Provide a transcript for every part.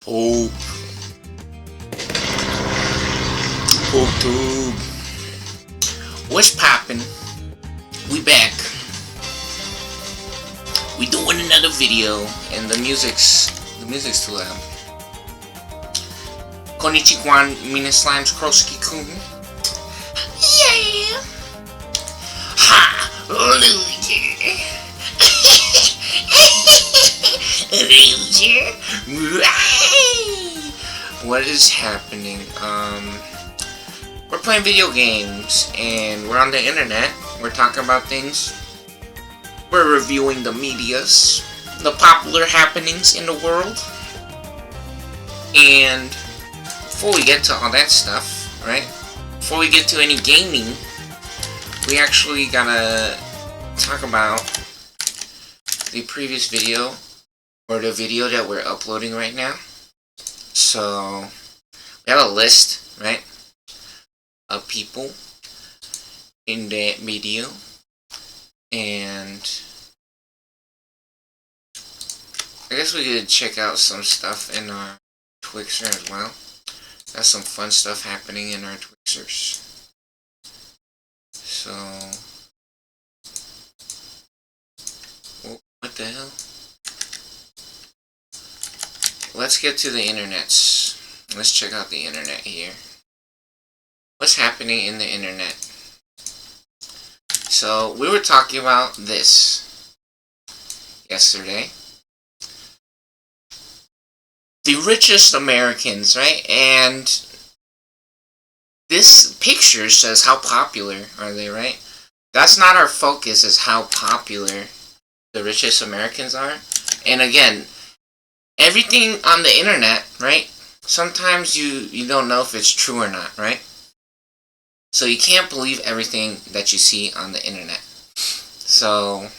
Poop. Poop tube. What's poppin'? We back. We doing another video, and the music's too loud. Konnichiwa, mina slimes kroski-kun. Yeah! Hallelujah! What is happening? We're playing video games, and we're on the internet. We're talking about things. We're reviewing the medias, the popular happenings in the world. And before we get to all that stuff, right? Before we get to any gaming, we actually gotta talk about the previous video, or the video that we're uploading right now. So, we have a list, right, of people in that video, and I guess we could check out some stuff in our Twixer as well. Got some fun stuff happening in our Twixers. So, what the hell? Let's get to the internets. Let's check out the internet here. What's happening in the internet? So, we were talking about this yesterday. The richest Americans, right? And this picture says how popular are they, right? That's not our focus, is how popular the richest Americans are. And again, everything on the internet, right? Sometimes you don't know if it's true or not, right? So you can't believe everything that you see on the internet. So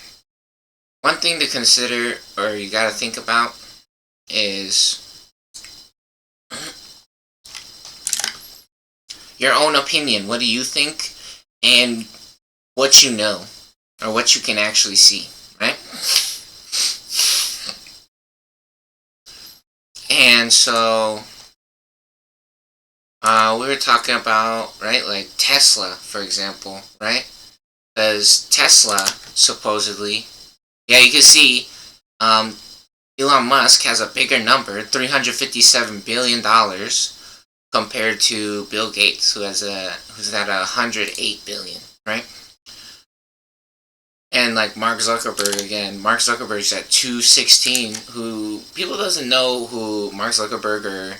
one thing to consider, or you gotta think about, is your own opinion. What do you think? And what you know, or what you can actually see, right? And so, we were talking about, right, like Tesla, for example, right? Because Tesla, supposedly, yeah, you can see, Elon Musk has a bigger number, $357 billion, compared to Bill Gates, who's at $108 billion, right? And like Mark Zuckerberg, again, Mark Zuckerberg's at 216, who people doesn't know who Mark Zuckerberg or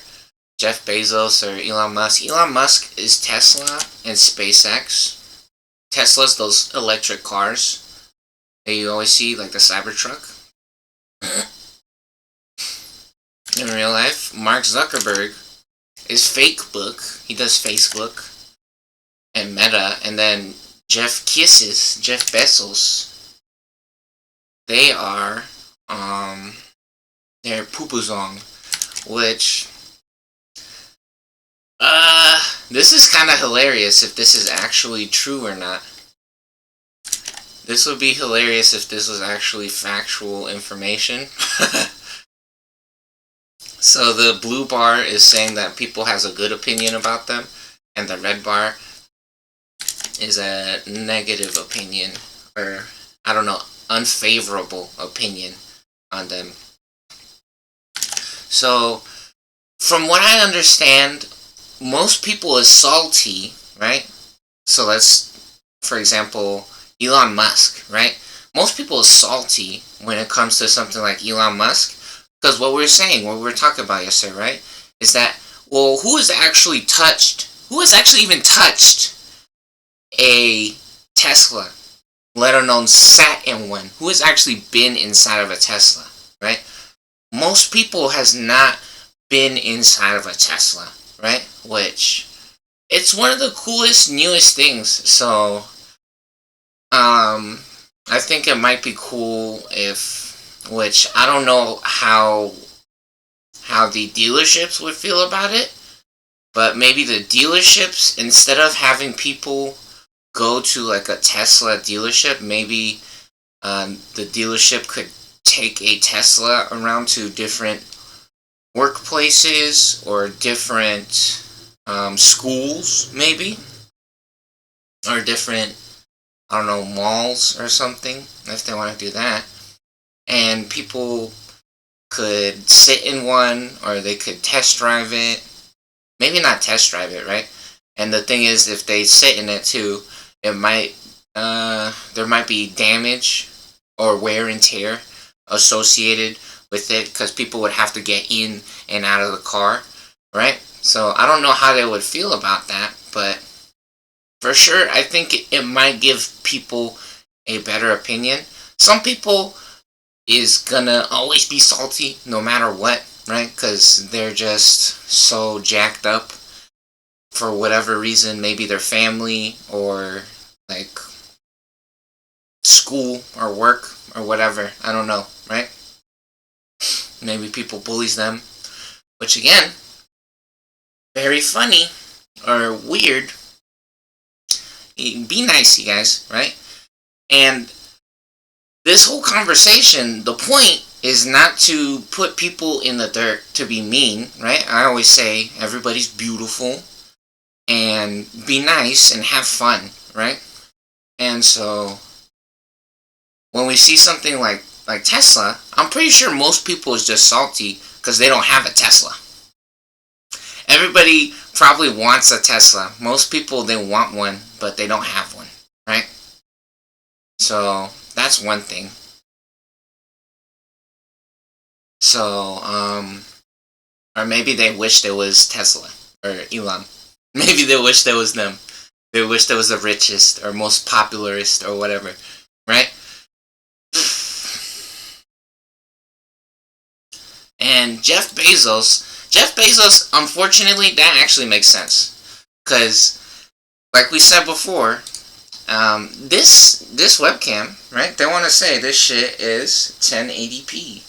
Jeff Bezos or Elon Musk. Elon Musk is Tesla and SpaceX. Tesla's those electric cars that you always see, like the Cybertruck. In real life, Mark Zuckerberg is Facebook. He does Facebook and Meta, and then Jeff Bezos, they are, they're Pupuzong, which, this is kind of hilarious if this is actually true or not. This would be hilarious if this was actually factual information. So the blue bar is saying that people has a good opinion about them, and the red bar is a negative opinion, or I don't know, unfavorable opinion on them. So, from what I understand, most people is salty, right? So let's, for example, Elon Musk, right? Most people is salty when it comes to something like Elon Musk, because what we were talking about yesterday, right, is that, well, who has actually even touched a Tesla, let alone sat in one? Who has actually been inside of a Tesla, right? Most people has not been inside of a Tesla, right? Which, it's one of the coolest, newest things. So, I think it might be cool if, which I don't know how the dealerships would feel about it, but maybe the dealerships, instead of having people go to like a Tesla dealership, maybe the dealership could take a Tesla around to different workplaces or different schools, maybe, or different, I don't know, malls or something, if they want to do that. And people could sit in one, or they could test drive it. Maybe not test drive it, right? And the thing is, if they sit in it too, it might, there might be damage or wear and tear associated with it, because people would have to get in and out of the car, right? So I don't know how they would feel about that, but for sure, I think it might give people a better opinion. Some people is gonna always be salty no matter what, right? Because they're just so jacked up for whatever reason. Maybe their family or like school or work or whatever. I don't know, right? Maybe people bullies them, which again, very funny or weird. Be nice, you guys, right? And this whole conversation, the point is not to put people in the dirt, to be mean, right? I always say everybody's beautiful and be nice and have fun, right? And so when we see something like Tesla, I'm pretty sure most people is just salty because they don't have a Tesla. Everybody probably wants a Tesla. Most people, they want one, but they don't have one, right? So that's one thing. So, or maybe they wish there was Tesla or Elon. Maybe they wish there was them. They wish there was the richest or most popularist or whatever, right? And Jeff Bezos, unfortunately, that actually makes sense. Because, like we said before, this webcam, right? They want to say this shit is 1080p.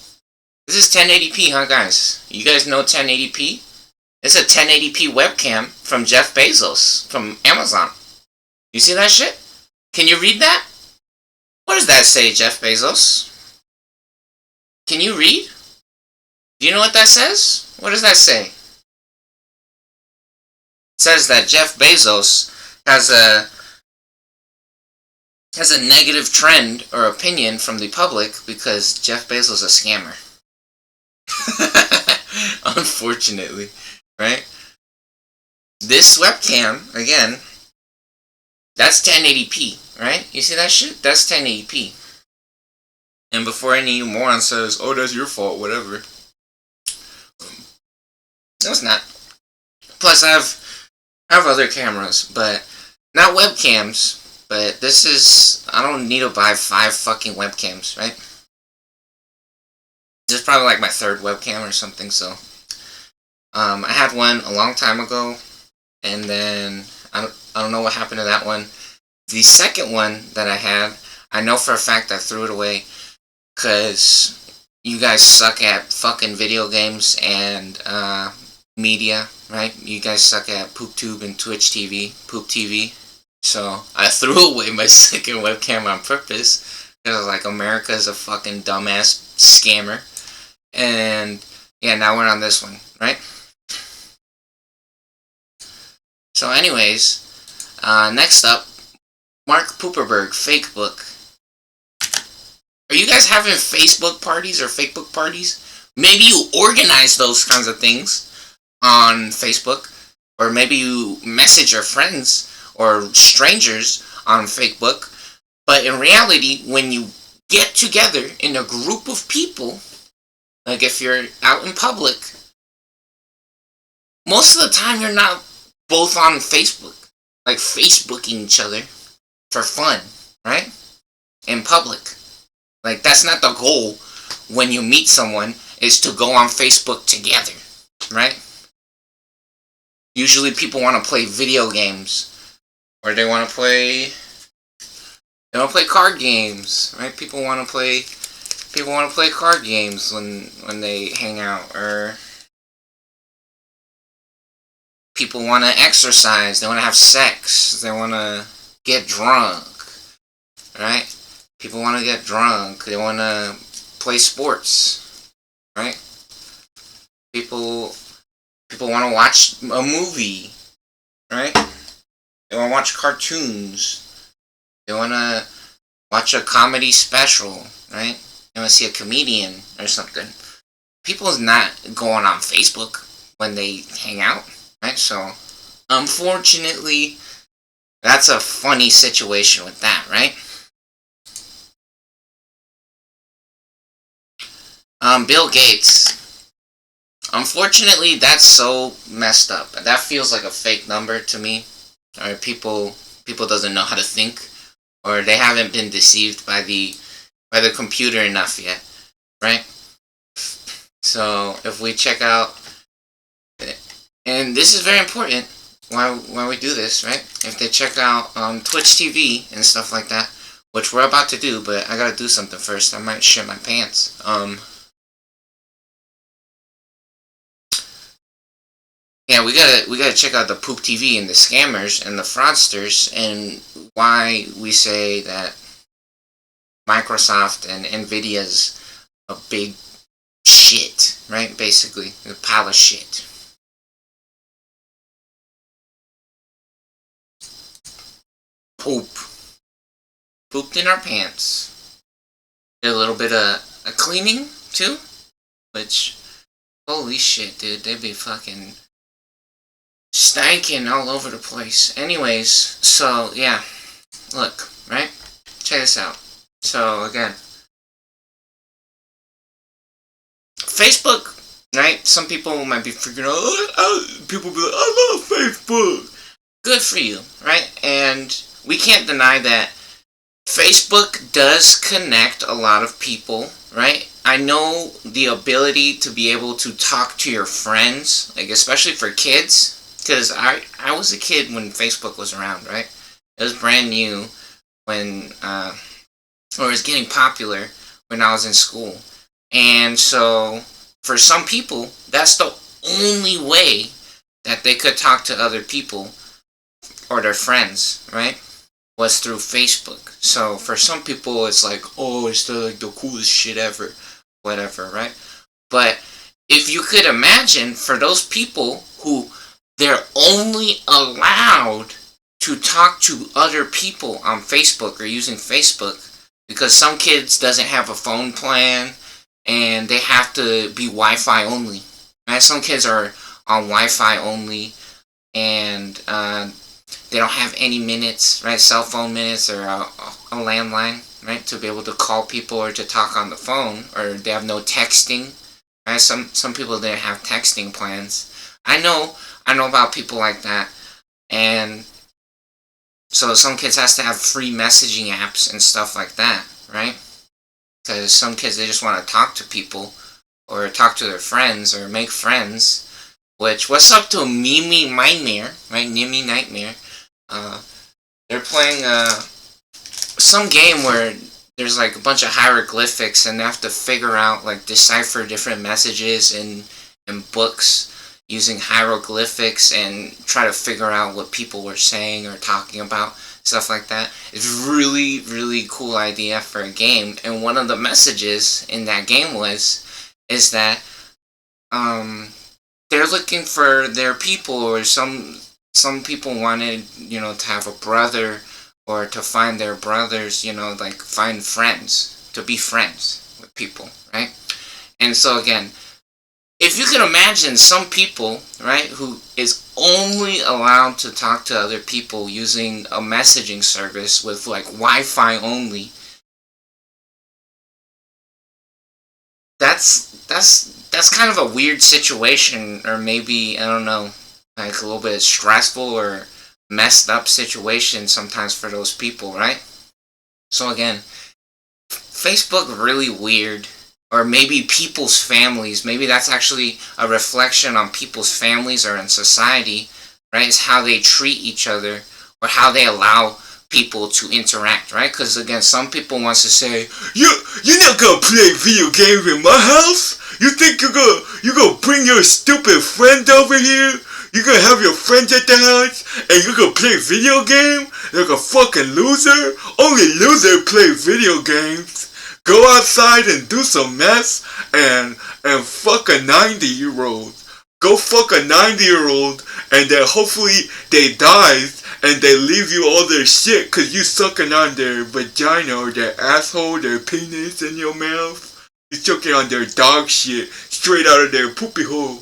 This is 1080p, huh, guys? You guys know 1080p? It's a 1080p webcam from Jeff Bezos from Amazon. You see that shit? Can you read that? What does that say, Jeff Bezos? Can you read? Do you know what that says? What does that say? It says that Jeff Bezos has a negative trend or opinion from the public because Jeff Bezos is a scammer. Unfortunately, right? This webcam, again, that's 1080p, right? You see that shit? That's 1080p. And before any moron says, oh, that's your fault, whatever. No, it's not. Plus, I have other cameras, but not webcams. But this is, I don't need to buy 5 fucking webcams, right? This is probably like my 3rd webcam or something, so. I had one a long time ago, and then I don't know what happened to that one. The second one that I had, I know for a fact I threw it away, because you guys suck at fucking video games and media, right? You guys suck at PoopTube and Twitch TV, Poop TV. So I threw away my second webcam on purpose because I was like, America's a fucking dumbass scammer. And yeah, now we're on this one, right? So anyways, next up, Mark Pooperberg, fake book. Are you guys having Facebook parties or fake book parties? Maybe you organize those kinds of things on Facebook, or maybe you message your friends or strangers on Facebook. But in reality, when you get together in a group of people, like if you're out in public, most of the time you're not both on Facebook, like Facebooking each other for fun, right? In public. Like, that's not the goal when you meet someone, is to go on Facebook together, right? Usually people want to play video games, or they want to play card games, right? People want to play card games when they hang out, or people want to exercise, they want to have sex, they want to get drunk, right? People want to get drunk, they want to play sports, right? People want to watch a movie, right? They want to watch cartoons. They want to watch a comedy special, right? They want to see a comedian or something. People's not going on Facebook when they hang out, right? So, unfortunately, that's a funny situation with that, right? Bill Gates. Unfortunately, that's so messed up. That feels like a fake number to me. Or people doesn't know how to think, or they haven't been deceived by the computer enough yet, right? So if we check out, and this is very important why we do this, right? If they check out Twitch TV and stuff like that, which we're about to do, but I gotta do something first. I might shit my pants. Yeah, we gotta check out the poop TV and the scammers and the fraudsters, and why we say that Microsoft and Nvidia's a big shit, right? Basically, a pile of shit. Poop. Pooped in our pants. Did a little bit of a cleaning too, which, holy shit, dude, they'd be fucking stanking all over the place. Anyways, so yeah, look, right? Check this out. So again, Facebook, right? Some people might be freaking out. People be like, I love Facebook. Good for you, right? And we can't deny that Facebook does connect a lot of people, right? I know the ability to be able to talk to your friends, like especially for kids, because I was a kid when Facebook was around, right? It was brand new when, or it was getting popular when I was in school. And so, for some people, that's the only way that they could talk to other people or their friends, right? Was through Facebook. So for some people, it's like, oh, it's like the coolest shit ever, whatever, right? But if you could imagine, for those people who they're only allowed to talk to other people on Facebook or using Facebook, because some kids doesn't have a phone plan and they have to be Wi-Fi only. Right? Some kids are on Wi-Fi only, and they don't have any minutes, right? Cell phone minutes or a landline, right? To be able to call people or to talk on the phone, or they have no texting, right? Some people didn't have texting plans. I know about people like that, and so some kids has to have free messaging apps and stuff like that, right? Because some kids, they just want to talk to people or talk to their friends or make friends. Which, what's up to Mimi Nightmare, right? Mimi Nightmare. They're playing some game where there's like a bunch of hieroglyphics, and they have to figure out, like, decipher different messages in books using hieroglyphics and try to figure out what people were saying or talking about, stuff like that. It's really, really cool idea for a game. And one of the messages in that game is that they're looking for their people, or some people wanted, to have a brother, or to find their brothers, like find friends, to be friends with people, right? And so again, if you can imagine some people, right, who is only allowed to talk to other people using a messaging service with like Wi-Fi only, that's kind of a weird situation, or maybe, I don't know, like a little bit stressful or messed up situation sometimes for those people, right? So again, Facebook really weird. Or maybe people's families, maybe that's actually a reflection on people's families or in society, right? It's how they treat each other, or how they allow people to interact, right? Because again, some people wants to say, you're not gonna play video games in my house? You think you're gonna bring your stupid friend over here? You're gonna have your friends at the house, and you're gonna play video game like a fucking loser? Only loser play video games. go outside and do some mess and fuck a 90-year-old. Go fuck a 90-year-old and then hopefully they dies and they leave you all their shit cause you sucking on their vagina or their asshole, their penis in your mouth. You sucking on their dog shit straight out of their poopy hole.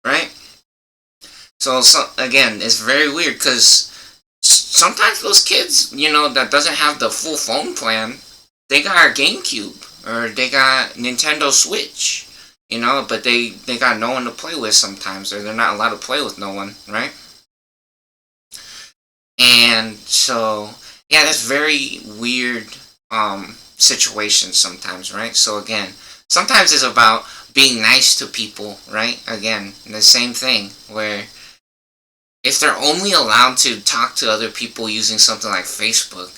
Right? So again, it's very weird because sometimes those kids, that doesn't have the full phone plan, they got a GameCube or they got Nintendo Switch, but they got no one to play with sometimes, or they're not allowed to play with no one, right? And so, yeah, that's very weird situation sometimes, right? So again, sometimes it's about being nice to people, right? Again, the same thing where if they're only allowed to talk to other people using something like Facebook,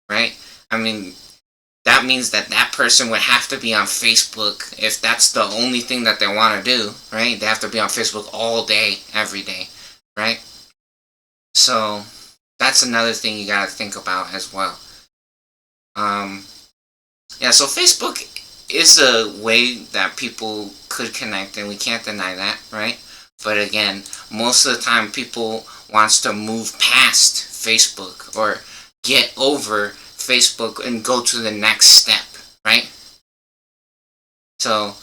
right? I mean, that means that person would have to be on Facebook if that's the only thing that they want to do, right? They have to be on Facebook all day, every day, right? So that's another thing you gotta think about as well. Yeah, so Facebook is a way that people could connect, and we can't deny that, right? But again, most of the time people wants to move past Facebook or get over Facebook and go to the next step, right? So,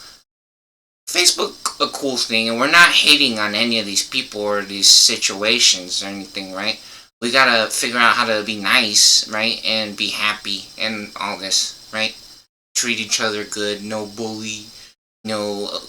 Facebook a cool thing, and we're not hating on any of these people or these situations or anything, right? We gotta figure out how to be nice, right? And be happy and all this, right? Treat each other good, no bully, no,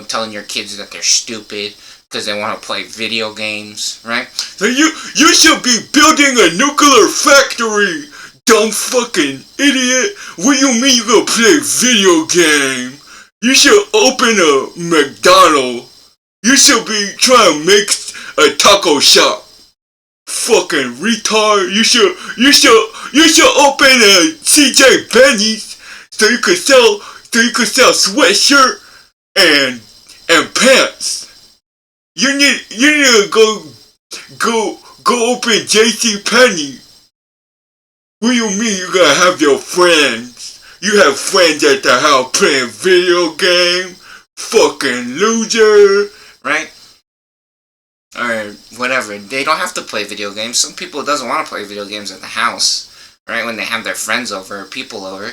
telling your kids that they're stupid because they want to play video games, right? So you should be building a nuclear factory, dumb fucking idiot. What do you mean you gonna play video game? You should open a McDonald's. You should be trying to make a taco shop. Fucking retard. You should open a CJ Penney's so you could sell sweatshirt and pants. You need to go open JC Penney. What do you mean you gotta have your friends? You have friends at the house playing video game? Fucking loser. Right? Or whatever. They don't have to play video games. Some people doesn't want to play video games at the house, right? When they have their friends over or people over.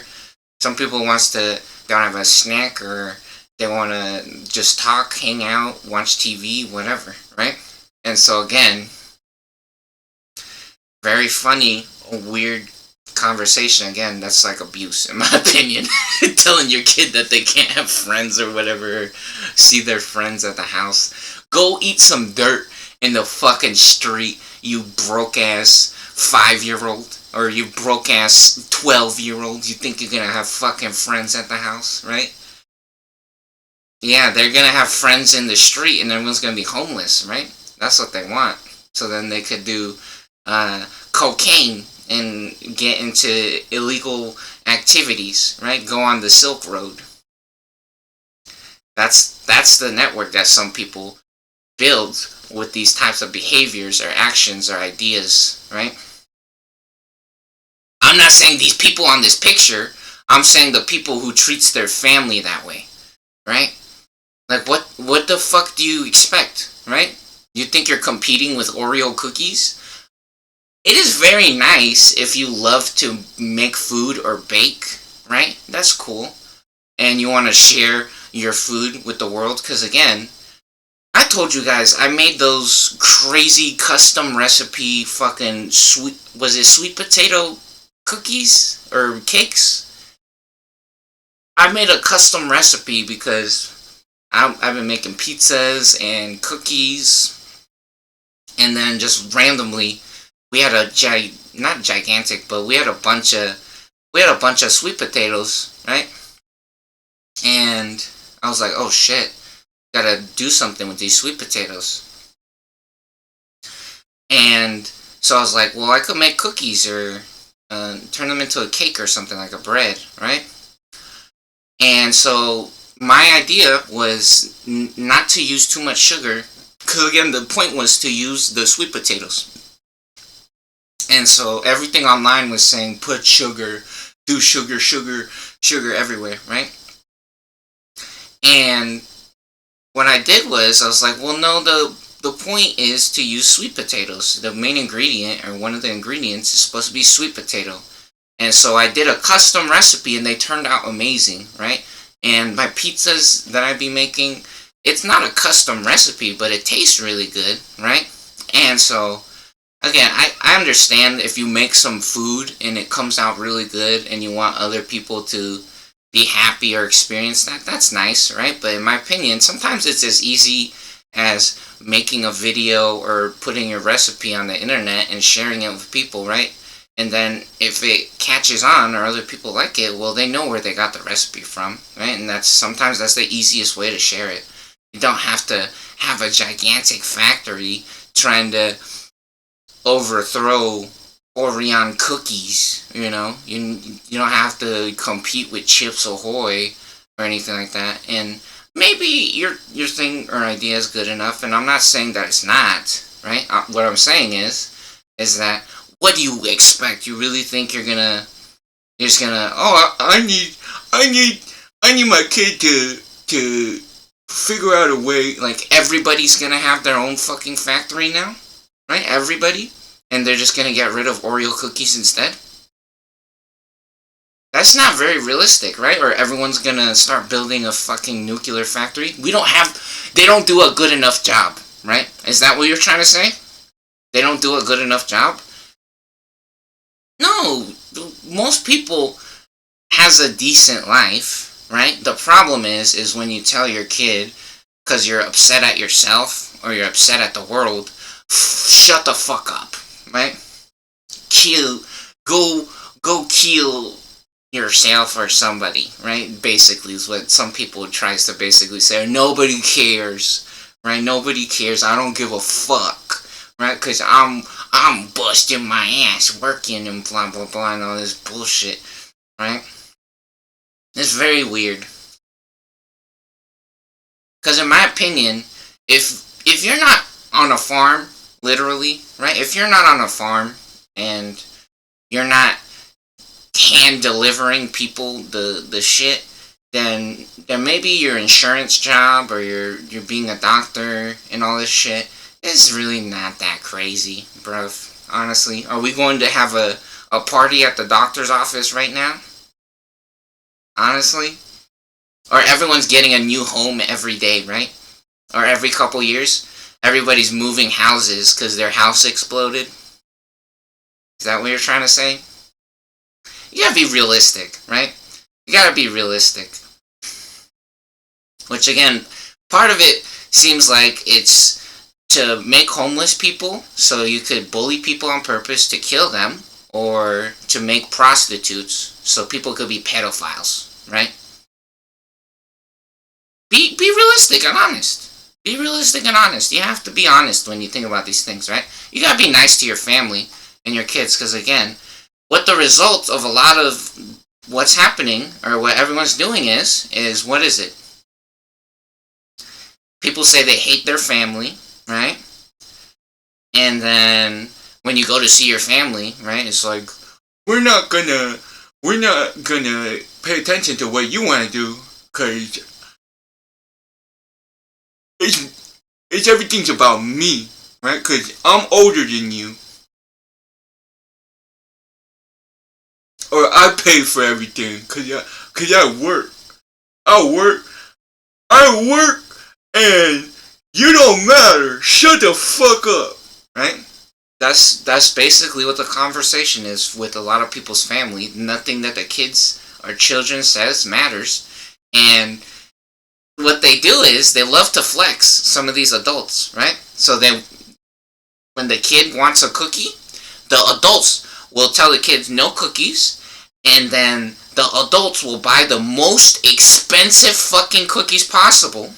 Some people they want to have a snack, or they want to just talk, hang out, watch TV, whatever, right? And so again, very funny, weird conversation. Again, that's like abuse, in my opinion. Telling your kid that they can't have friends or whatever, see their friends at the house. Go eat some dirt in the fucking street, you broke-ass 5-year-old. Or you broke-ass 12-year-old. You think you're gonna have fucking friends at the house, right? Yeah, they're gonna have friends in the street and everyone's gonna be homeless, right? That's what they want. So then they could do cocaine and get into illegal activities, right? Go on the Silk Road. That's the network that some people build with these types of behaviors or actions or ideas, right? I'm not saying these people on this picture. I'm saying the people who treats their family that way, right? Like, what the fuck do you expect, right? You think you're competing with Oreo cookies? It is very nice if you love to make food or bake, right? That's cool. And you want to share your food with the world, because again, I told you guys, I made those crazy custom recipe fucking sweet potato cookies or cakes? I made a custom recipe because I've been making pizzas and cookies, and then just randomly we had not gigantic, but we had a bunch of sweet potatoes, right? And I was like, oh shit, gotta do something with these sweet potatoes. And so I was like, well, I could make cookies or turn them into a cake or something, like a bread, right? And so my idea was not to use too much sugar, because again, the point was to use the sweet potatoes. And so everything online was saying, put sugar, do sugar, sugar everywhere, right? And what I did was, I was like, well, no, the point is to use sweet potatoes. The main ingredient, or one of the ingredients, is supposed to be sweet potato. And so I did a custom recipe, and they turned out amazing, right? And my pizzas that I'd be making, it's not a custom recipe, but it tastes really good, right? And so, again, I understand if you make some food and it comes out really good and you want other people to be happy or experience that, that's nice, right? But in my opinion, sometimes it's as easy as making a video or putting your recipe on the internet and sharing it with people, right? And then if it catches on or other people like it, well, they know where they got the recipe from, right? And sometimes that's the easiest way to share it. You don't have to have a gigantic factory trying to overthrow Orion cookies, you know? You don't have to compete with Chips Ahoy or anything like that. And maybe your thing or idea is good enough, and I'm not saying that it's not, right? What I'm saying is that, what do you expect? You really think you're just gonna, oh, I need my kid to figure out a way. Like, everybody's gonna have their own fucking factory now? Right? Everybody? And they're just gonna get rid of Oreo cookies instead? That's not very realistic, right? Or everyone's gonna start building a fucking nuclear factory? They don't do a good enough job, right? Is that what you're trying to say? They don't do a good enough job? No, most people has a decent life, right? The problem is when you tell your kid, because you're upset at yourself or you're upset at the world, shut the fuck up, right? Go kill yourself or somebody, right? Basically is what some people tries to basically say. Nobody cares, right? Nobody cares. I don't give a fuck, right? Because I'm busting my ass working and blah blah blah and all this bullshit, right? It's very weird. Because in my opinion, if you're not on a farm, literally, right? If you're not on a farm and you're not hand delivering people the shit, then maybe your insurance job or you're being a doctor and all this shit is really not that crazy, bruv. Honestly, are we going to have a party at the doctor's office right now? Honestly? Or everyone's getting a new home every day, right? Or every couple years? Everybody's moving houses because their house exploded? Is that what you're trying to say? You gotta be realistic, right? You gotta be realistic. Which, again, part of it seems like it's to make homeless people so you could bully people on purpose to kill them, or to make prostitutes so people could be pedophiles, right? Be realistic and honest. Be realistic and honest. You have to be honest when you think about these things, right? You gotta be nice to your family and your kids, because, again, what the result of a lot of what's happening, or what everyone's doing is what is it? People say they hate their family, right? And then when you go to see your family, right, it's like, we're not gonna pay attention to what you want to do, cause it's everything's about me, right? Cause I'm older than you, or I pay for everything, cause I work, and you don't matter. Shut the fuck up, right? That's basically what the conversation is with a lot of people's family. Nothing that the kids or children says matters. And what they do is they love to flex some of these adults, right? So when the kid wants a cookie, the adults will tell the kids no cookies, and then the adults will buy the most expensive fucking cookies possible,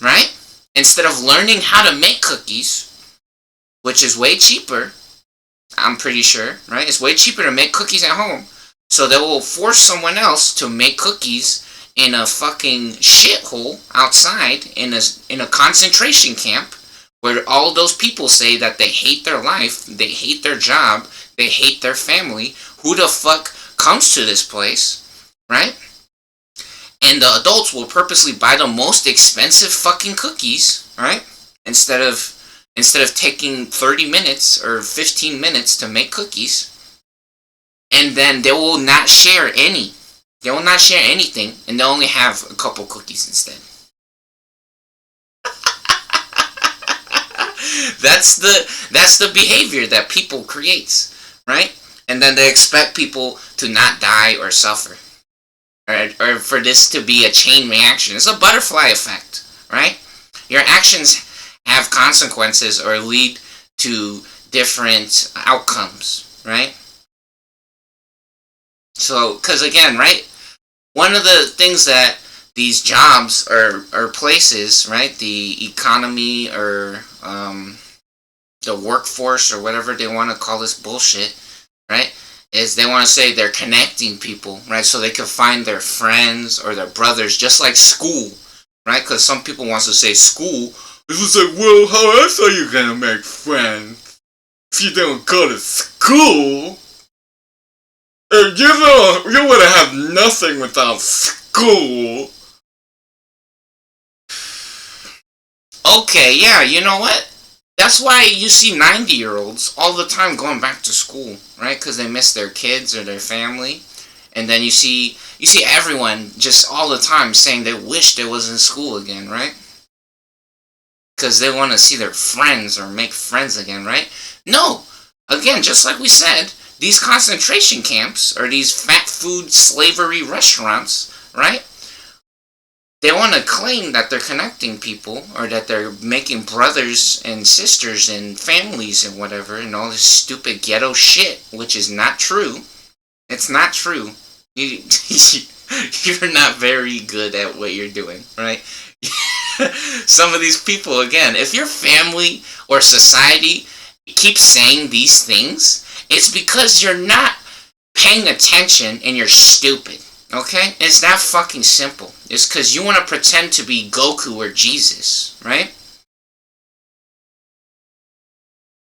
right? Instead of learning how to make cookies, which is way cheaper, I'm pretty sure, right? It's way cheaper to make cookies at home. So they will force someone else to make cookies in a fucking shithole outside in a concentration camp where all those people say that they hate their life, they hate their job, they hate their family. Who the fuck comes to this place, right? And the adults will purposely buy the most expensive fucking cookies, right? Instead of taking 30 minutes or 15 minutes to make cookies. And then they will not share any. They will not share anything, and they'll only have a couple cookies instead. That's the behavior that people creates, right? And then they expect people to not die or suffer, or for this to be a chain reaction. It's a butterfly effect, right? Your actions have consequences or lead to different outcomes, right? So, because again, right, one of the things that these jobs or places, right, the economy or the workforce or whatever they want to call this bullshit, right, is they want to say they're connecting people, right, so they can find their friends or their brothers, just like school, right, because some people want to say school. It was like, well, how else are you gonna make friends if you don't go to school? And you would have nothing without school. Okay, yeah, you know what? That's why you see 90-year-olds all the time going back to school, right? Because they miss their kids or their family. And then you see everyone just all the time saying they wish they was in school again, right? Because they want to see their friends or make friends again, right? No. Again, just like we said, these concentration camps or these fat food slavery restaurants, right? They want to claim that they're connecting people or that they're making brothers and sisters and families and whatever and all this stupid ghetto shit, which is not true. It's not true. You're not very good at what you're doing, right? Some of these people, again, if your family or society keeps saying these things, it's because you're not paying attention and you're stupid, okay? It's that fucking simple. It's because you want to pretend to be Goku or Jesus, right?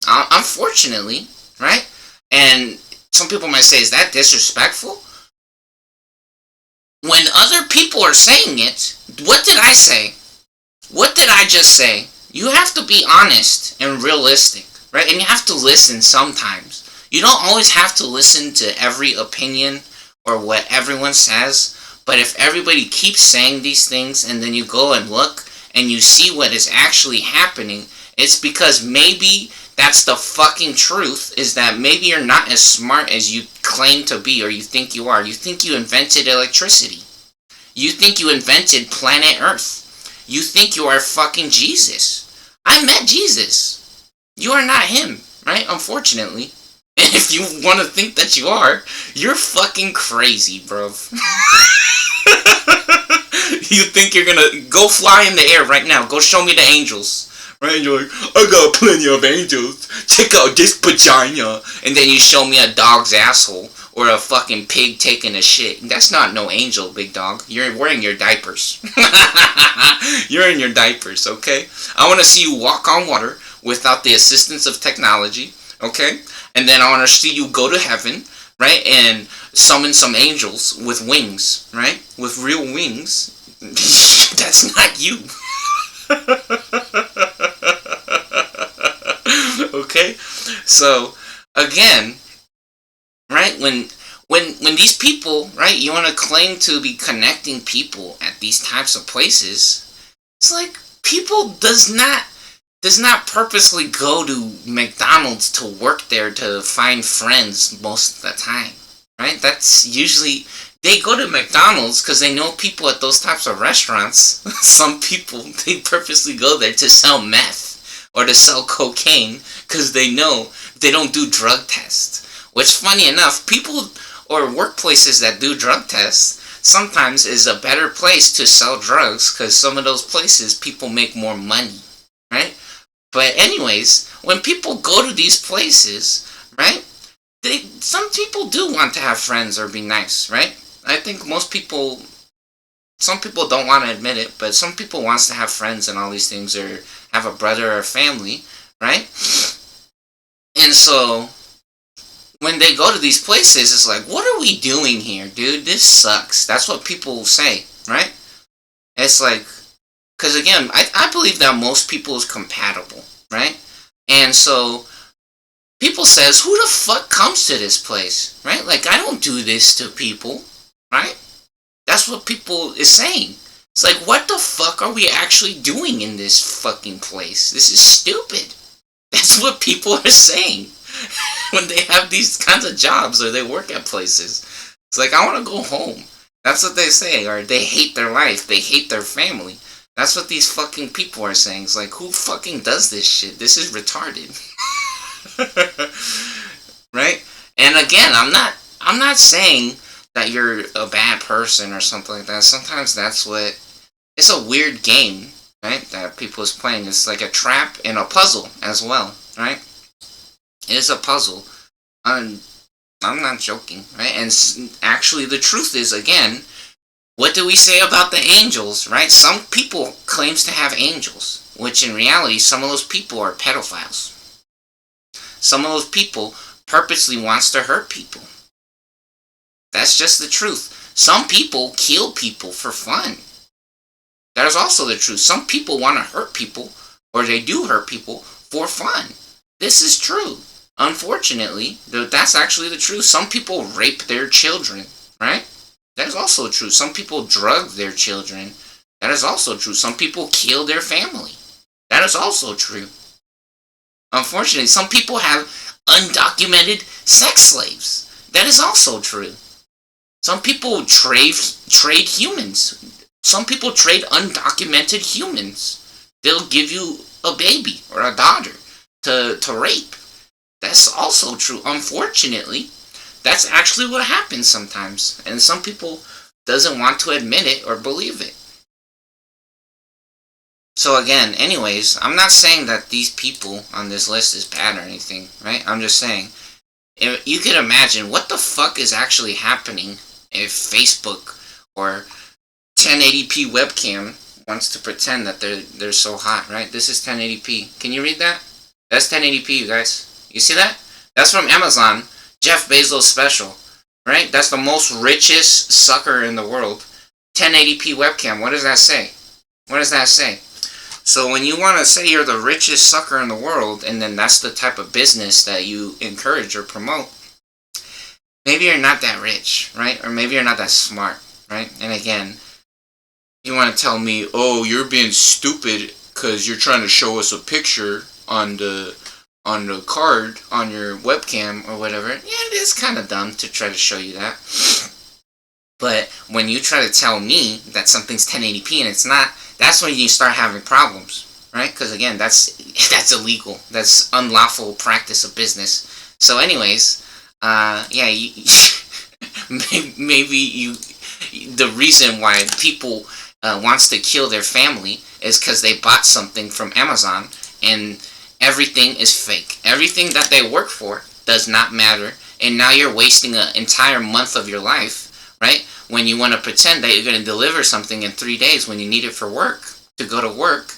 Unfortunately, right? And some people might say, is that disrespectful? When other people are saying it, what did I say? What did I just say? You have to be honest and realistic, right? And you have to listen sometimes. You don't always have to listen to every opinion or what everyone says, but if everybody keeps saying these things and then you go and look and you see what is actually happening, it's because maybe that's the fucking truth, is that maybe you're not as smart as you claim to be or you think you are. You think you invented electricity. You think you invented planet Earth. You think you are fucking Jesus. I met Jesus. You are not him, right? Unfortunately. And if you want to think that you are, you're fucking crazy, bro. You think you're gonna go fly in the air right now? Go show me the angels. Right? And you're like, I got plenty of angels. Check out this vagina. And then you show me a dog's asshole or a fucking pig taking a shit. That's not no angel, big dog. You're wearing your diapers. You're in your diapers, okay? I want to see you walk on water without the assistance of technology, okay? And then I want to see you go to heaven, right? And summon some angels with wings, right? With real wings. That's not you. Okay? So, again, right, when these people, right, you want to claim to be connecting people at these types of places, it's like people does not purposely go to McDonald's to work there to find friends most of the time, right? That's usually, they go to McDonald's because they know people at those types of restaurants. Some people, they purposely go there to sell meth or to sell cocaine because they know they don't do drug tests. Which, funny enough, people or workplaces that do drug tests sometimes is a better place to sell drugs because some of those places people make more money, right? But anyways, when people go to these places, right, some people do want to have friends or be nice, right? I think some people don't want to admit it, but some people wants to have friends and all these things, or have a brother or a family, right? And so, when they go to these places, it's like, what are we doing here, dude? This sucks. That's what people say, right? It's like, because again, I believe that most people is compatible, right? And so people says, who the fuck comes to this place, right? Like, I don't do this to people, right? That's what people is saying. It's like, what the fuck are we actually doing in this fucking place? This is stupid. That's what people are saying when they have these kinds of jobs or they work at places. It's like, I want to go home. That's what they say. Or they hate their life. They hate their family. That's what these fucking people are saying. It's like, who fucking does this shit? This is retarded. Right? And again, I'm not saying that you're a bad person or something like that. Sometimes that's what, it's a weird game, right, that people is playing. It's like a trap and a puzzle as well, right? It is a puzzle. I'm not joking, right? And actually the truth is, again, what do we say about the angels, right? Some people claims to have angels, which in reality, some of those people are pedophiles. Some of those people purposely wants to hurt people. That's just the truth. Some people kill people for fun. That is also the truth. Some people want to hurt people, or they do hurt people for fun. This is true. Unfortunately, that's actually the truth. Some people rape their children, right? That is also true. Some people drug their children. That is also true. Some people kill their family. That is also true. Unfortunately, some people have undocumented sex slaves. That is also true. Some people trade humans. Some people trade undocumented humans. They'll give you a baby or a daughter to rape. That's also true. Unfortunately, that's actually what happens sometimes. And some people doesn't want to admit it or believe it. So again, anyways, I'm not saying that these people on this list is bad or anything, right? I'm just saying, if you could imagine what the fuck is actually happening if Facebook or 1080p webcam wants to pretend that they're so hot, right? This is 1080p. Can you read that? That's 1080p, you guys. You see that? That's from Amazon. Jeff Bezos special, right? That's the most richest sucker in the world. 1080p webcam. What does that say? What does that say? So when you want to say you're the richest sucker in the world, and then that's the type of business that you encourage or promote, maybe you're not that rich, right? Or maybe you're not that smart, right? And again, you want to tell me, oh, you're being stupid because you're trying to show us a picture on the card on your webcam or whatever. Yeah, it is kind of dumb to try to show you that. But when you try to tell me that something's 1080p and it's not, that's when you start having problems, right? Because again, that's illegal. That's unlawful practice of business. So anyways, yeah, maybe the reason why people wants to kill their family is because they bought something from Amazon and everything is fake. Everything that they work for does not matter, and now you're wasting an entire month of your life, right? When you want to pretend that you're going to deliver something in 3 days when you need it for work, to go to work,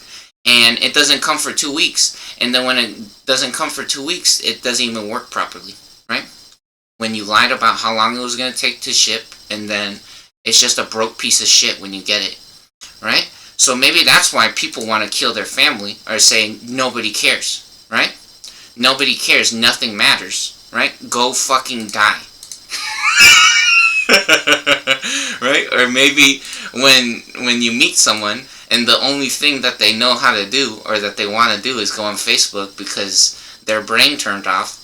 and it doesn't come for 2 weeks, and then when it doesn't come for 2 weeks, it doesn't even work properly, right? When you lied about how long it was going to take to ship, and then it's just a broke piece of shit when you get it, right? So maybe that's why people want to kill their family, or say nobody cares, right? Nobody cares, nothing matters, right? Go fucking die. Right? Or maybe when you meet someone and the only thing that they know how to do or that they want to do is go on Facebook because their brain turned off.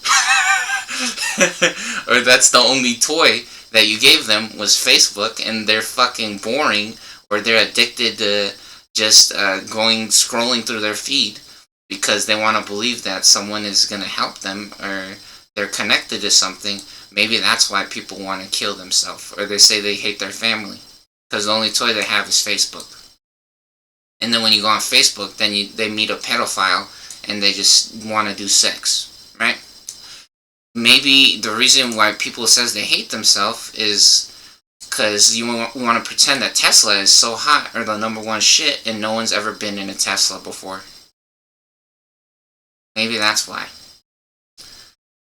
Or that's the only toy that you gave them was Facebook, and they're fucking boring, or they're addicted to just scrolling through their feed because they want to believe that someone is going to help them, or they're connected to something. Maybe that's why people want to kill themselves, or they say they hate their family because the only toy they have is Facebook. And then when you go on Facebook, then they meet a pedophile and they just want to do sex, right? Maybe the reason why people says they hate themselves is because you want to pretend that Tesla is so hot, or the number one shit, and no one's ever been in a Tesla before. Maybe that's why.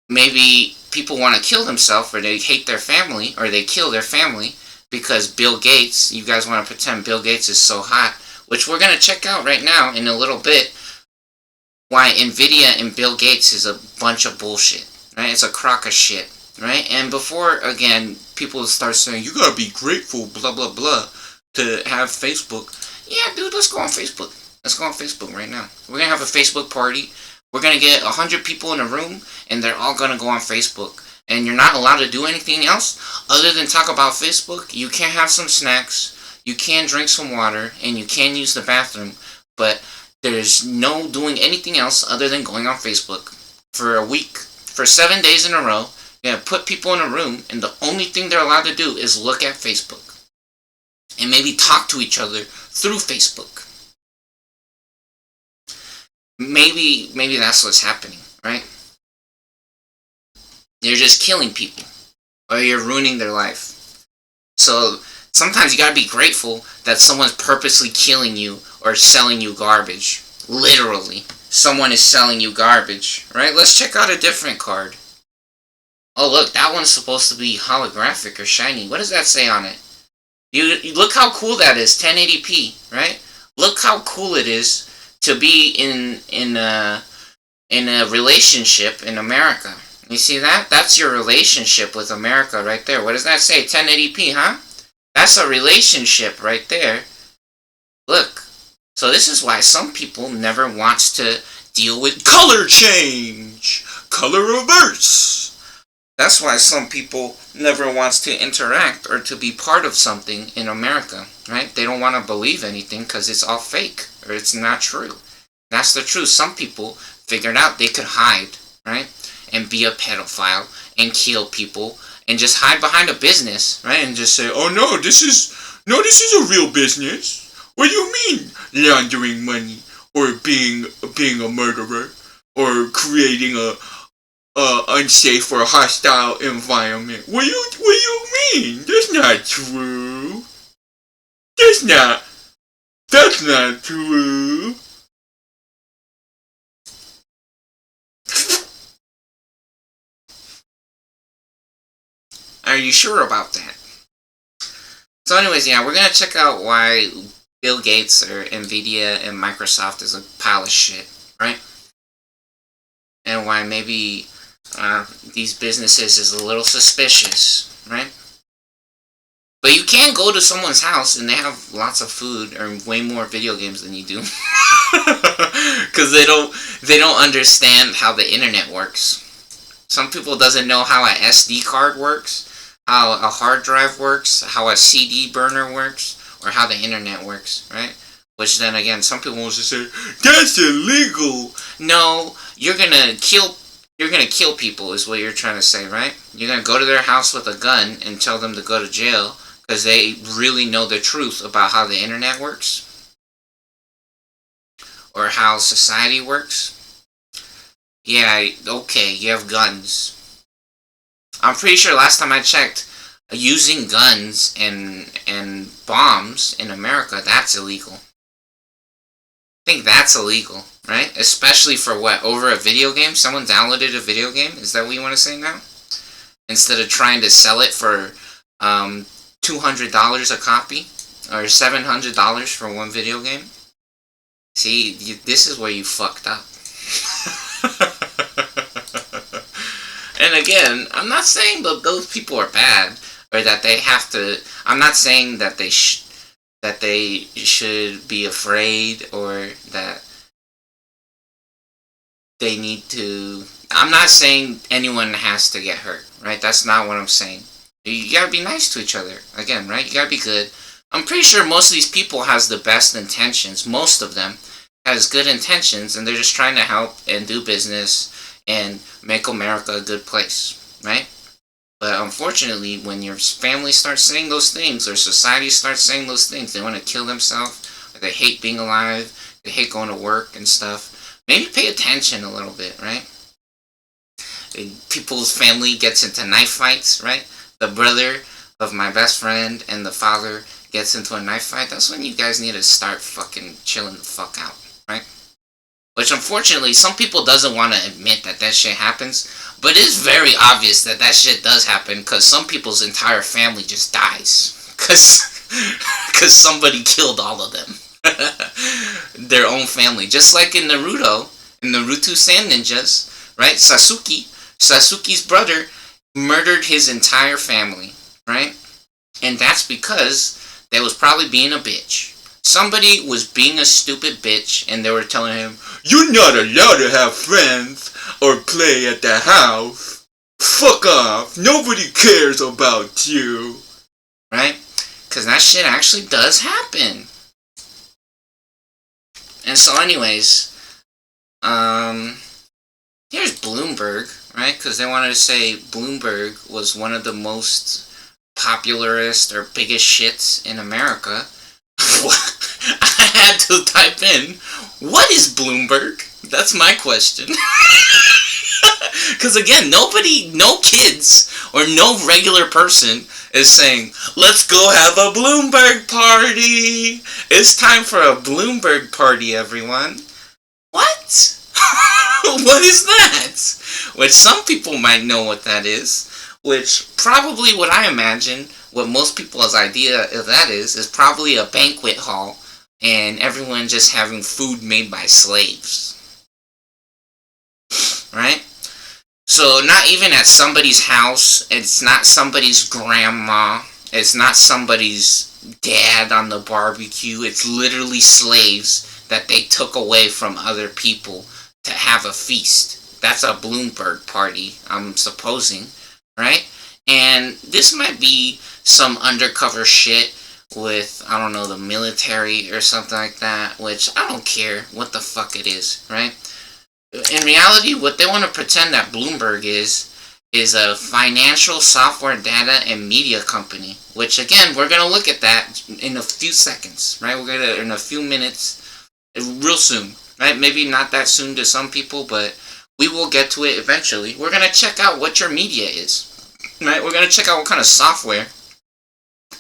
Maybe people want to kill themselves, or they hate their family, or they kill their family because Bill Gates, you guys want to pretend Bill Gates is so hot, which we're going to check out right now in a little bit, why Nvidia and Bill Gates is a bunch of bullshit, right? It's a crock of shit, right? And before, again, people start saying, you gotta be grateful, blah, blah, blah, to have Facebook. Yeah, dude, let's go on Facebook. Let's go on Facebook right now. We're gonna have a Facebook party. We're gonna get 100 people in a room, and they're all gonna go on Facebook. And you're not allowed to do anything else other than talk about Facebook. You can have some snacks, you can drink some water, and you can use the bathroom, but there's no doing anything else other than going on Facebook for a week. For 7 days in a row, you're going to put people in a room, and the only thing they're allowed to do is look at Facebook. And maybe talk to each other through Facebook. Maybe that's what's happening, right? You're just killing people. Or you're ruining their life. So sometimes you gotta be grateful that someone's purposely killing you or selling you garbage. Literally. Someone is selling you garbage. Right? Let's check out a different card. Oh look, that one's supposed to be holographic or shiny. What does that say on it? You look how cool that is. 1080p, right? Look how cool it is to be in a relationship in America. You see that? That's your relationship with America right there. What does that say? 1080p, huh? That's a relationship right there. Look. So this is why some people never wants to deal with color change. Color reverse. That's why some people never wants to interact or to be part of something in America, right? They don't want to believe anything because it's all fake or it's not true. That's the truth. Some people figured out they could hide, right? And be a pedophile and kill people and just hide behind a business, right? And just say, oh no, this is a real business. What do you mean laundering money or being a murderer or creating a unsafe or hostile environment? What do you mean? That's not true. That's not true. Are you sure about that? So anyways, yeah, we're gonna check out why Bill Gates or Nvidia and Microsoft is a pile of shit, right? And why maybe these businesses is a little suspicious, right? But you can go to someone's house and they have lots of food or way more video games than you do, because they don't understand how the internet works. Some people doesn't know how a SD card works, how a hard drive works, how a CD burner works, or how the internet works, right? Which then again, some people will just say, that's illegal. No, you're gonna kill people is what you're trying to say, right? You're gonna go to their house with a gun and tell them to go to jail because they really know the truth about how the internet works or how society works. Yeah, okay, you have guns. I'm pretty sure last time I checked, using guns and bombs in America, that's illegal. I think that's illegal, right? Especially for what? Over a video game? Someone downloaded a video game? Is that what you want to say now? Instead of trying to sell it for $200 a copy or $700 for one video game? See, this is where you fucked up. And again, I'm not saying that those people are bad or that they have to. I'm not saying that they should be afraid or that they need to. I'm not saying anyone has to get hurt, right? That's not what I'm saying. You gotta be nice to each other, again, right? You gotta be good. I'm pretty sure most of these people has the best intentions. Most of them has good intentions, and they're just trying to help and do business and make America a good place, right? But unfortunately, when your family starts saying those things, or society starts saying those things, they want to kill themselves, or they hate being alive, they hate going to work and stuff, maybe pay attention a little bit, right? People's family gets into knife fights, right? The brother of my best friend and the father gets into a knife fight. That's when you guys need to start fucking chilling the fuck out, right? Which unfortunately, some people doesn't want to admit that that shit happens. But it's very obvious that that shit does happen because some people's entire family just dies. Because somebody killed all of them. Their own family. Just like in Naruto Sand Ninjas, right? Sasuke's brother murdered his entire family, right? And that's because they was probably being a bitch. Somebody was being a stupid bitch and they were telling him, "You're not allowed to have friends or play at the house. Fuck off. Nobody cares about you." Right? Because that shit actually does happen. And so anyways, here's Bloomberg, right? Because they wanted to say Bloomberg was one of the most popularist or biggest shits in America. I had to type in, what is Bloomberg? That's my question. Because again, nobody, no kids or no regular person is saying, let's go have a Bloomberg party. It's time for a Bloomberg party, everyone. What? What is that? Which some people might know what that is. Which probably what I imagine, what most people's idea of that is probably a banquet hall and everyone just having food made by slaves. Right? So not even at somebody's house, it's not somebody's grandma, it's not somebody's dad on the barbecue, it's literally slaves that they took away from other people to have a feast. That's a Bloomberg party, I'm supposing, right? And this might be some undercover shit with, I don't know, the military or something like that, which I don't care what the fuck it is, right? In reality, what they want to pretend that Bloomberg is a financial software data and media company, which again, we're going to look at that in a few seconds, right? We're going to, in a few minutes, real soon, right? Maybe not that soon to some people, but we will get to it eventually. We're going to check out what your media is, right? We're going to check out what kind of software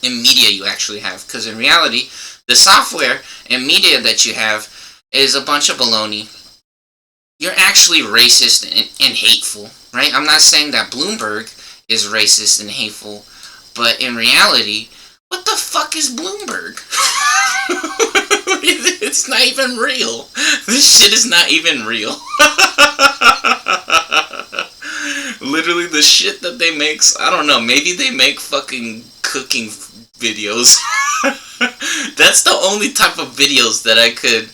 and media you actually have, because in reality, the software and media that you have is a bunch of baloney. You're actually racist and hateful, right? I'm not saying that Bloomberg is racist and hateful, but in reality, what the fuck is Bloomberg? It's not even real. This shit is not even real. Literally, the shit that they make, I don't know, maybe they make fucking cooking videos. That's the only type of videos that I could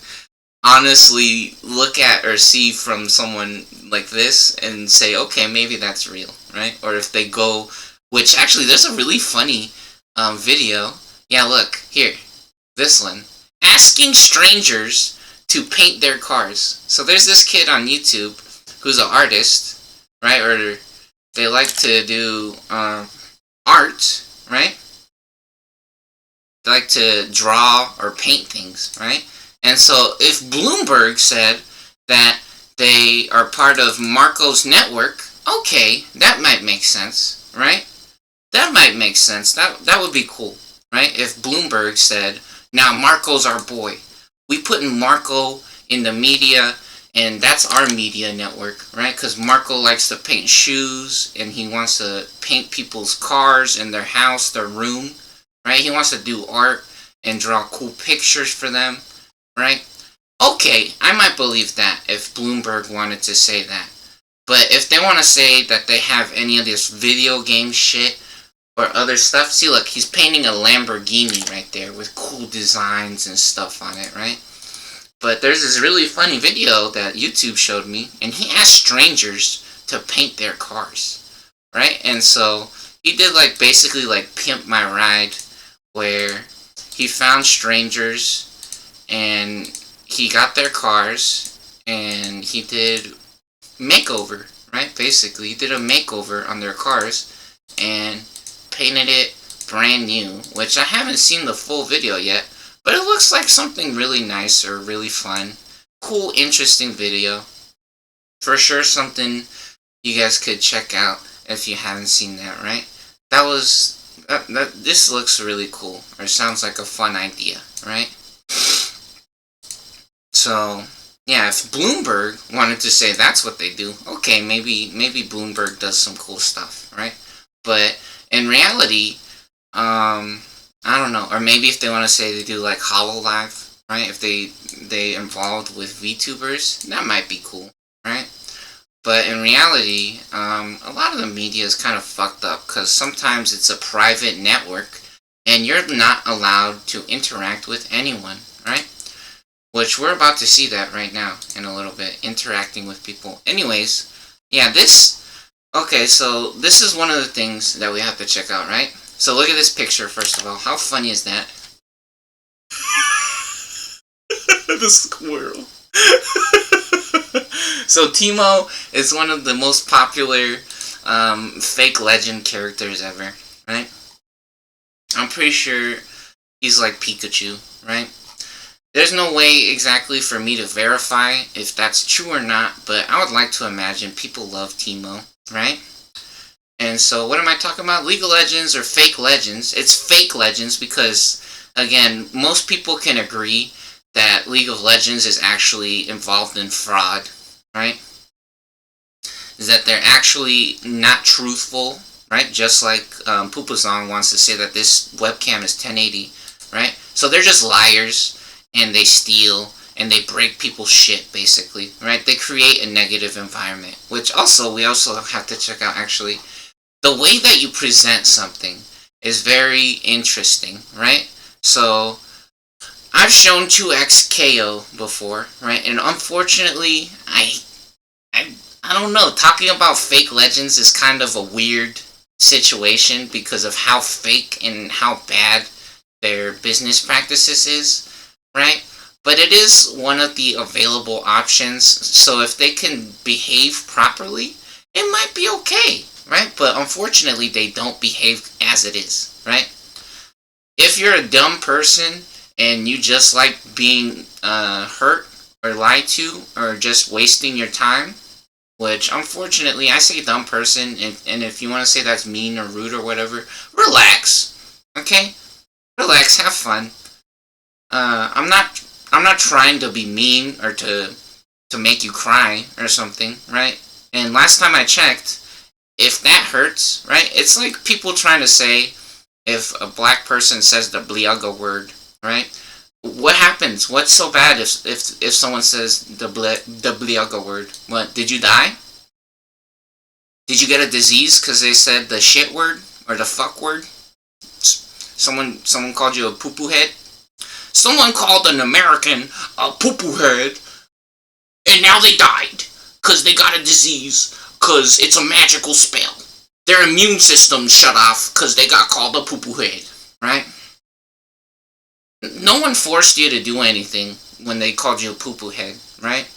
honestly look at or see from someone like this and say, okay, maybe that's real, right? Or if they go, which actually there's a really funny video. Yeah, look, here, this one. Asking strangers to paint their cars. So there's this kid on YouTube who's an artist, right? Or they like to do art, right? They like to draw or paint things, right? And so if Bloomberg said that they are part of Marco's network, okay, that might make sense, right? That might make sense. That would be cool, right? If Bloomberg said, now Marco's our boy. We put Marco in the media, and that's our media network, right? Because Marco likes to paint shoes, and he wants to paint people's cars and their house, their room, right? He wants to do art and draw cool pictures for them. Right? Okay, I might believe that if Bloomberg wanted to say that. But if they want to say that they have any of this video game shit or other stuff, see look, he's painting a Lamborghini right there with cool designs and stuff on it, right? But there's this really funny video that YouTube showed me, and he asked strangers to paint their cars, right? And so he did like basically like Pimp My Ride, where he found strangers and he got their cars and he did makeover, right? Basically, he did a makeover on their cars and painted it brand new, which I haven't seen the full video yet, but it looks like something really nice or really fun. Cool, interesting video. For sure something you guys could check out if you haven't seen that, right? This looks really cool, or sounds like a fun idea, right? So, Yeah, if Bloomberg wanted to say that's what they do, okay, maybe Bloomberg does some cool stuff, right? But in reality, I don't know. Or maybe if they want to say they do like HoloLive, right? If they involved with VTubers, that might be cool, right? But in reality, a lot of the media is kind of fucked up because sometimes it's a private network and you're not allowed to interact with anyone, right? Which we're about to see that right now in a little bit, interacting with people. Anyways, yeah, this. Okay, so this is one of the things that we have to check out, right? So look at this picture, first of all. How funny is that? The squirrel. So Timo is one of the most popular fake legend characters ever, right? I'm pretty sure he's like Pikachu, right? There's no way exactly for me to verify if that's true or not, but I would like to imagine people love Timo, right? And so what am I talking about? League of Legends or fake legends? It's fake legends because, again, most people can agree that League of Legends is actually involved in fraud, right? Is that they're actually not truthful, right? Just like Pupazong wants to say that this webcam is 1080, right? So they're just liars, and they steal, and they break people's shit, basically, right? They create a negative environment, which also, we also have to check out, actually. The way that you present something is very interesting, right? So, I've shown 2x KO before, right? And unfortunately, I don't know, talking about fake legends is kind of a weird situation because of how fake and how bad their business practices is, right? But it is one of the available options, so if they can behave properly, it might be okay, right? But unfortunately, they don't behave as it is, right? If you're a dumb person and you just like being hurt or lied to or just wasting your time, which unfortunately I say dumb person, and if you want to say that's mean or rude or whatever, relax, okay? Relax, have fun. I'm not trying to be mean or to make you cry or something, right? And last time I checked, if that hurts, right? It's like people trying to say if a black person says the bliaga word, right? What happens? What's so bad if someone says the bliaga word? What, did you die? Did you get a disease because they said the shit word or the fuck word? Someone called you a poo poo head? Someone called an American a poo poo head, and now they died because they got a disease because it's a magical spell. Their immune system shut off because they got called a poo poo head, right? No one forced you to do anything when they called you a poo poo head, right?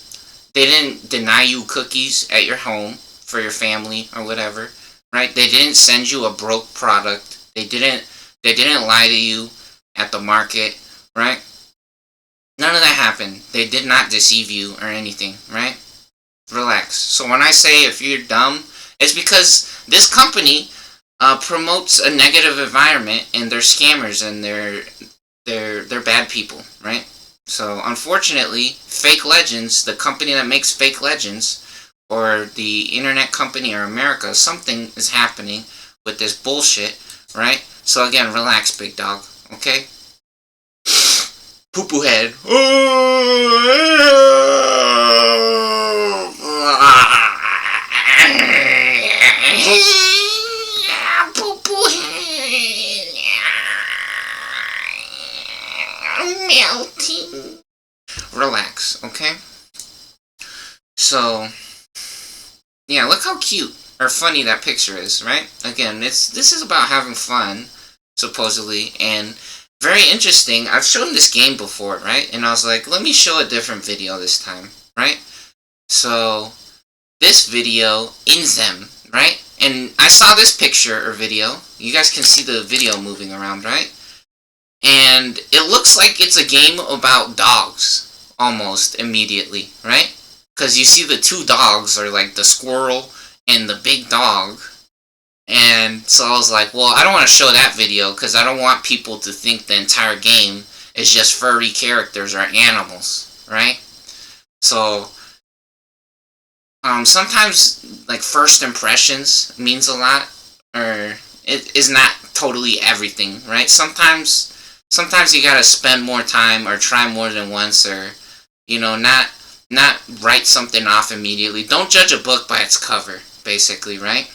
They didn't deny you cookies at your home for your family or whatever, right? They didn't send you a broke product. They didn't lie to you at the market, right? None of that happened. They did not deceive you or anything, right? Relax. So when I say if you're dumb, it's because this company promotes a negative environment, and they're scammers, and they're bad people, right? So unfortunately, Fake Legends, the company that makes Fake Legends, or the internet company or America, something is happening with this bullshit, right? So again, relax, big dog, okay? Poo poo head. Poo poo head. Melting. Relax, okay? So, yeah, look how cute or funny that picture is, right? Again, this is about having fun, supposedly, and very interesting. I've shown this game before, right? And I was like, let me show a different video this time, right? So, this video, Inzem, right? And I saw this picture or video. You guys can see the video moving around, right? And it looks like it's a game about dogs, almost immediately, right? Because you see the two dogs are like the squirrel and the big dog. And so I was like, well, I don't want to show that video because I don't want people to think the entire game is just furry characters or animals, right? So, sometimes, like, first impressions means a lot, or it is not totally everything, right? Sometimes you gotta spend more time, or try more than once, or, not write something off immediately. Don't judge a book by its cover, basically, right?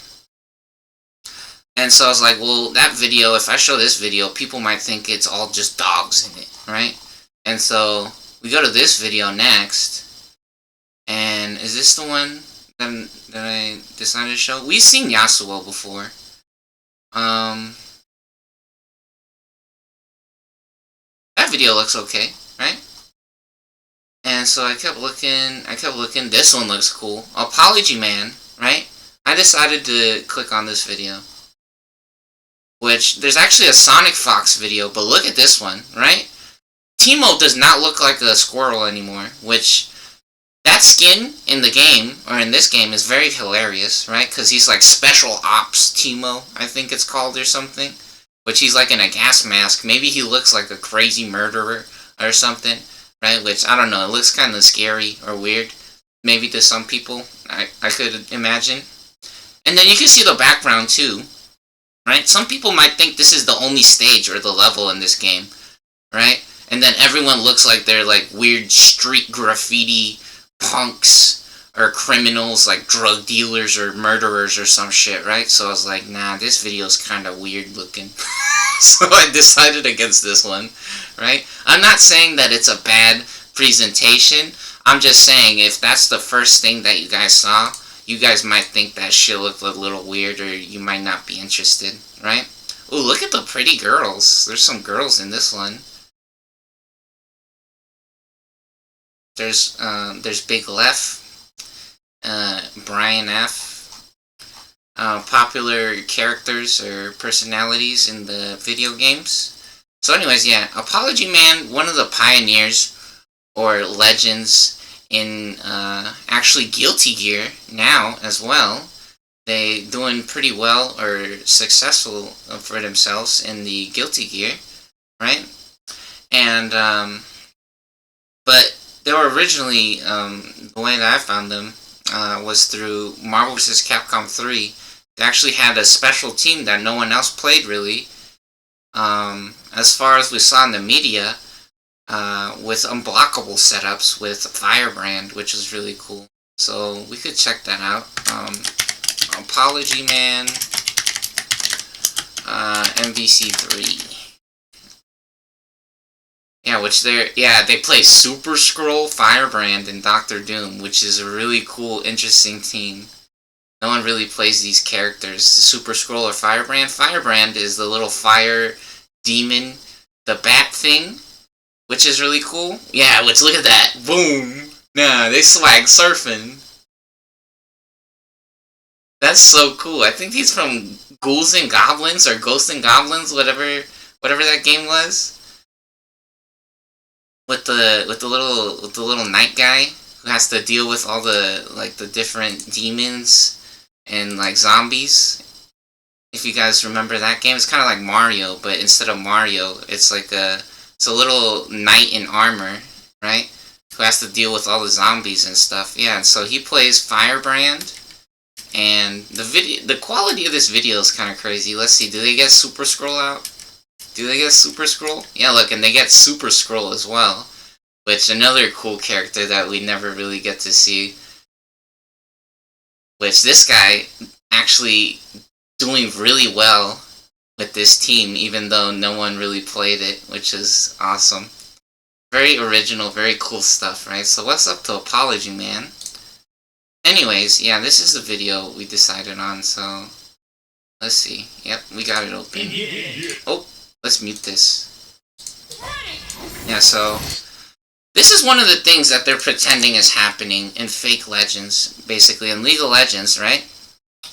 And so I was like, well, that video, if I show this video, people might think it's all just dogs in it, right? And so we go to this video next, and is this the one that I decided to show? We've seen Yasuo before. That video looks okay, right? And so I kept looking, this one looks cool. Apology Man, right? I decided to click on this video. Which, there's actually a Sonic Fox video, but look at this one, right? Teemo does not look like a squirrel anymore, which, that skin in the game, or in this game, is very hilarious, right? Because he's like Special Ops Teemo, I think it's called, or something. Which he's like in a gas mask. Maybe he looks like a crazy murderer or something, right? Which, I don't know, it looks kind of scary or weird. Maybe to some people, I could imagine. And then you can see the background too, right? Some people might think this is the only stage or the level in this game, right? And then everyone looks like they're like weird street graffiti punks or criminals, like drug dealers or murderers or some shit, right? So I was like, nah, this video's kind of weird looking. So I decided against this one, right? I'm not saying that it's a bad presentation. I'm just saying if that's the first thing that you guys saw, you guys might think that shit looked a little weird, or you might not be interested, right? Ooh, look at the pretty girls. There's some girls in this one. There's Big Lef, Brian F. Popular characters or personalities in the video games. So anyways, yeah, Apology Man, one of the pioneers or legends in actually Guilty Gear now as well. They doing pretty well or successful for themselves in the Guilty Gear, right? And but they were originally the way that I found them was through Marvel vs. Capcom 3. They actually had a special team that no one else played really. As far as we saw in the media, with unblockable setups with Firebrand, which is really cool. So we could check that out. Apology Man, MVC3. Yeah, they play Super Skrull, Firebrand, and Doctor Doom, which is a really cool, interesting team. No one really plays these characters. Super Skrull or Firebrand. Firebrand is the little fire demon, the bat thing, which is really cool. Yeah, which, look at that. Boom. Nah, they swag surfing. That's so cool. I think he's from Ghouls and Goblins, or Ghosts and Goblins, whatever that game was. With the little night guy who has to deal with all the different demons and like zombies. If you guys remember that game, it's kind of like Mario, but instead of Mario, it's a little knight in armor, right? Who has to deal with all the zombies and stuff. Yeah, and so he plays Firebrand, and the quality of this video is kind of crazy. Let's see, do they get Super Skrull out? Do they get Super Skrull? Yeah, look, and they get Super Skrull as well, which another cool character that we never really get to see. Which this guy actually doing really well with this team, even though no one really played it, which is awesome. Very original, very cool stuff, right? So what's up to Apology Man? Anyways, yeah, this is the video we decided on, so let's see. Yep, we got it open. Oh, let's mute this. Yeah, so this is one of the things that they're pretending is happening in fake Legends, basically, in League of Legends, right?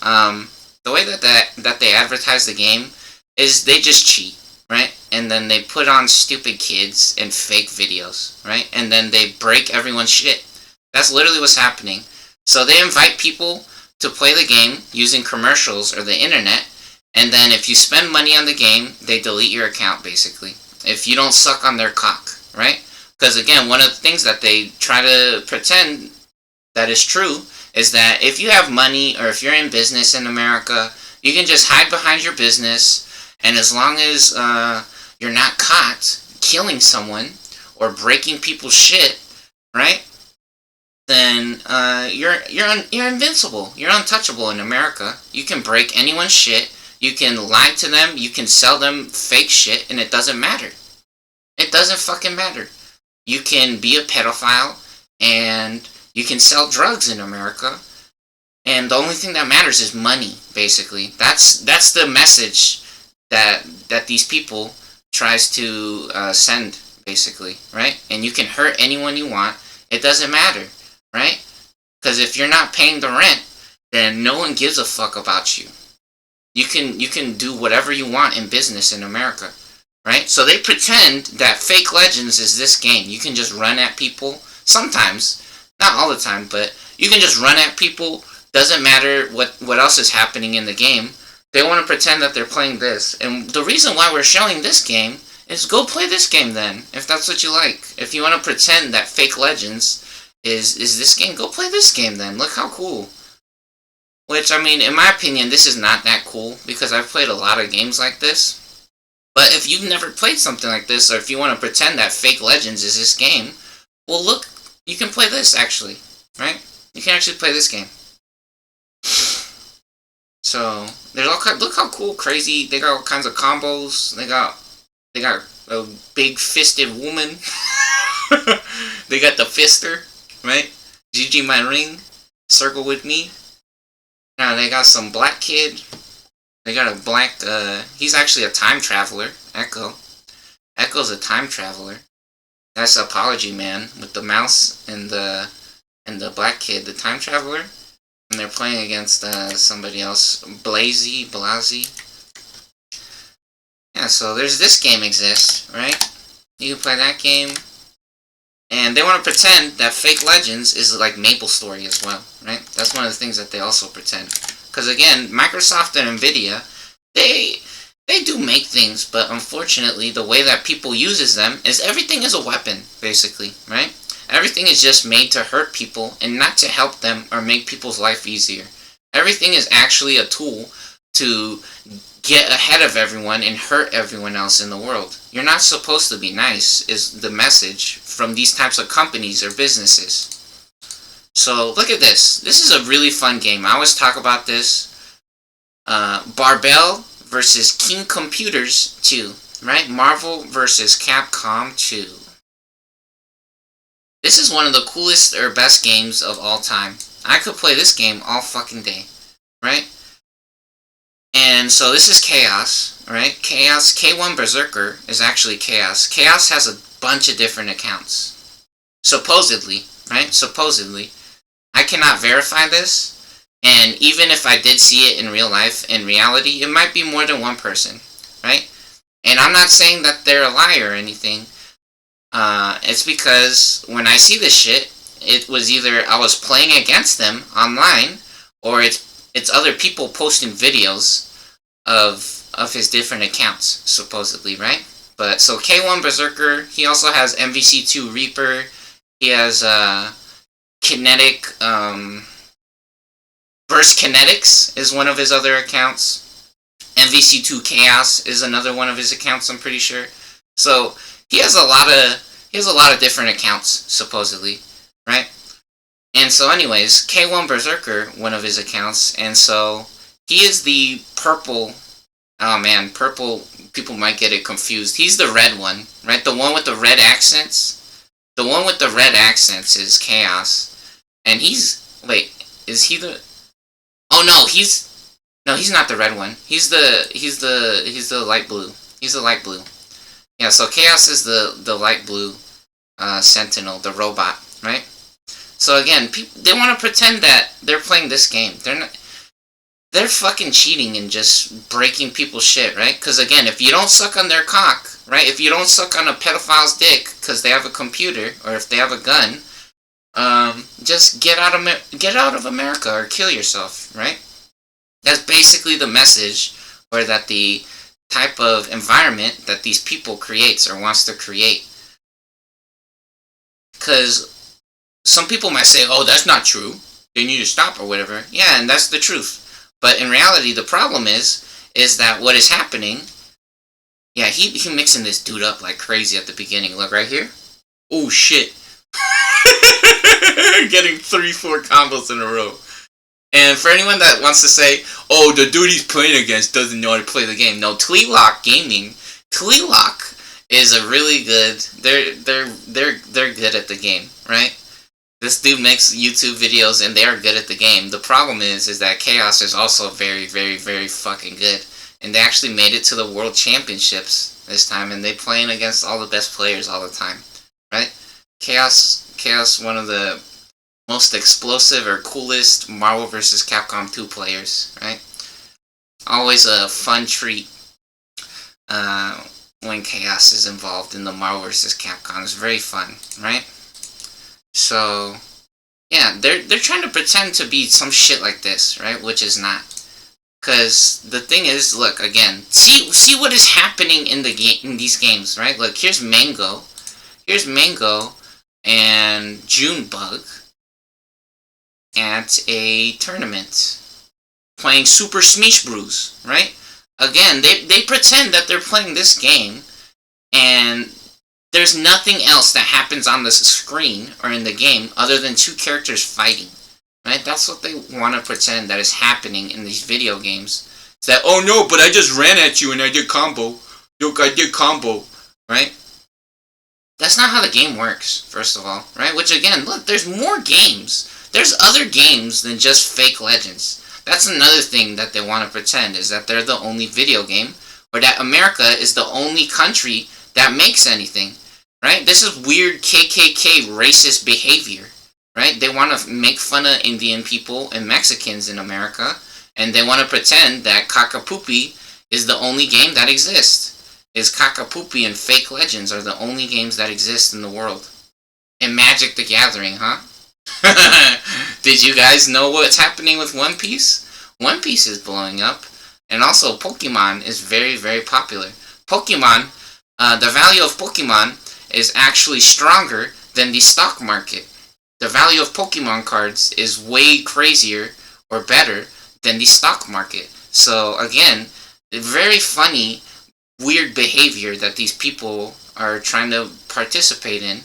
The way that they advertise the game is they just cheat, right? And then they put on stupid kids and fake videos, right? And then they break everyone's shit. That's literally what's happening. So they invite people to play the game using commercials or the internet, and then if you spend money on the game, they delete your account, basically. If you don't suck on their cock, right? Because again, one of the things that they try to pretend that is true is that if you have money or if you're in business in America, you can just hide behind your business, and as long as you're not caught killing someone or breaking people's shit, right? Then you're invincible. You're untouchable in America. You can break anyone's shit. You can lie to them. You can sell them fake shit, and it doesn't matter. It doesn't fucking matter. You can be a pedophile, and you can sell drugs in America, and the only thing that matters is money. Basically, that's the message that these people tries to send. Basically, right? And you can hurt anyone you want. It doesn't matter, right? Because if you're not paying the rent, then no one gives a fuck about you. You can do whatever you want in business in America, right? So they pretend that Fake Legends is this game. You can just run at people. Sometimes, not all the time, but you can just run at people. Doesn't matter what else is happening in the game. They want to pretend that they're playing this. And the reason why we're showing this game is go play this game then, if that's what you like. If you want to pretend that Fake Legends is this game, go play this game then. Look how cool. Which, I mean, in my opinion, this is not that cool, because I've played a lot of games like this. But if you've never played something like this, or if you want to pretend that Fake Legends is this game, well look, you can play this actually, right? You can actually play this game. So, there's all kinds, look how cool, crazy, they got all kinds of combos, they got a big fisted woman, they got the fister, right? GG my ring, circle with me. Now they got some black kid. They got a black, he's actually a time traveler, Echo. Echo's a time traveler. That's Apology Man with the mouse and the black kid, the time traveler. And they're playing against somebody else, Blazy. Yeah, so there's this game exists, right? You can play that game. And they want to pretend that Fake Legends is like MapleStory as well, right? That's one of the things that they also pretend. Because again, Microsoft and Nvidia, they do make things, but unfortunately the way that people uses them is everything is a weapon, basically, right? Everything is just made to hurt people and not to help them or make people's life easier. Everything is actually a tool to get ahead of everyone and hurt everyone else in the world. You're not supposed to be nice, is the message from these types of companies or businesses. So, look at this. This is a really fun game. I always talk about this. Barbell versus King Computers 2, right? Marvel versus Capcom 2. This is one of the coolest or best games of all time. I could play this game all fucking day, right? And so this is Chaos, right? Chaos, K1 Berserker is actually Chaos. Chaos has a bunch of different accounts. Supposedly, right? Supposedly. I cannot verify this. And even if I did see it in real life, in reality, it might be more than one person, right? And I'm not saying that they're a liar or anything. It's because when I see this shit, it was either I was playing against them online, or it's other people posting videos of his different accounts, supposedly, right? But, so K1 Berserker, he also has MVC2 Reaper, he has, Kinetic, Burst Kinetics is one of his other accounts. MVC2 Chaos is another one of his accounts, I'm pretty sure. So, he has a lot of different accounts, supposedly, right? And so anyways, K1 Berserker, one of his accounts, and so he is the purple, oh man, purple, people might get it confused. He's the red one, right? The one with the red accents. The one with the red accents is Chaos. And he's, wait, is he the, oh no, he's not the red one. He's the light blue. He's the light blue. Yeah, so Chaos is the light blue Sentinel, the robot, right? So again, they want to pretend that they're playing this game. They're fucking cheating and just breaking people's shit, right? Because again, if you don't suck on their cock, right? If you don't suck on a pedophile's dick because they have a computer or if they have a gun, just get out of America or kill yourself, right? That's basically the message, or that the type of environment that these people creates or wants to create. Because some people might say, oh, that's not true. They need to stop or whatever. Yeah, and that's the truth. But in reality, the problem is that what is happening... Yeah, he mixing this dude up like crazy at the beginning. Look, right here. Oh, shit. Getting 3-4 combos in a row. And for anyone that wants to say, oh, the dude he's playing against doesn't know how to play the game. No, Tweetlock Gaming. Tweetlock is a really good... They're good at the game, right? This dude makes YouTube videos and they are good at the game. The problem is that Chaos is also very, very, very fucking good. And they actually made it to the World Championships this time, and they playing against all the best players all the time, right? Chaos, one of the most explosive or coolest Marvel vs. Capcom 2 players, right? Always a fun treat when Chaos is involved in the Marvel vs. Capcom. It's very fun, right? So, yeah, they're trying to pretend to be some shit like this, right? Which is not. Because the thing is, look, again, see what is happening in these games, right? Look, here's Mango. Here's Mango and Junebug at a tournament playing Super Smash Bros, right? Again, they pretend that they're playing this game and there's nothing else that happens on the screen or in the game other than two characters fighting. Right? That's what they want to pretend that is happening in these video games. It's that, oh no, but I just ran at you and I did combo. Look, I did combo. Right? That's not how the game works, first of all. Right? Which again, look, there's more games. There's other games than just Fake Legends. That's another thing that they want to pretend, is that they're the only video game, or that America is the only country that makes anything. Right? This is weird KKK racist behavior. Right? They want to make fun of Indian people and Mexicans in America, and they want to pretend that Kakapoopy is the only game that exists. Is Kakapoopy and Fake Legends are the only games that exist in the world. And Magic the Gathering, huh? Did you guys know what's happening with One Piece? One Piece is blowing up, and also Pokemon is very, very popular. Pokemon, the value of Pokemon is actually stronger than the stock market. The value of Pokemon cards is way crazier or better than the stock market. So again, very funny, weird behavior that these people are trying to participate in.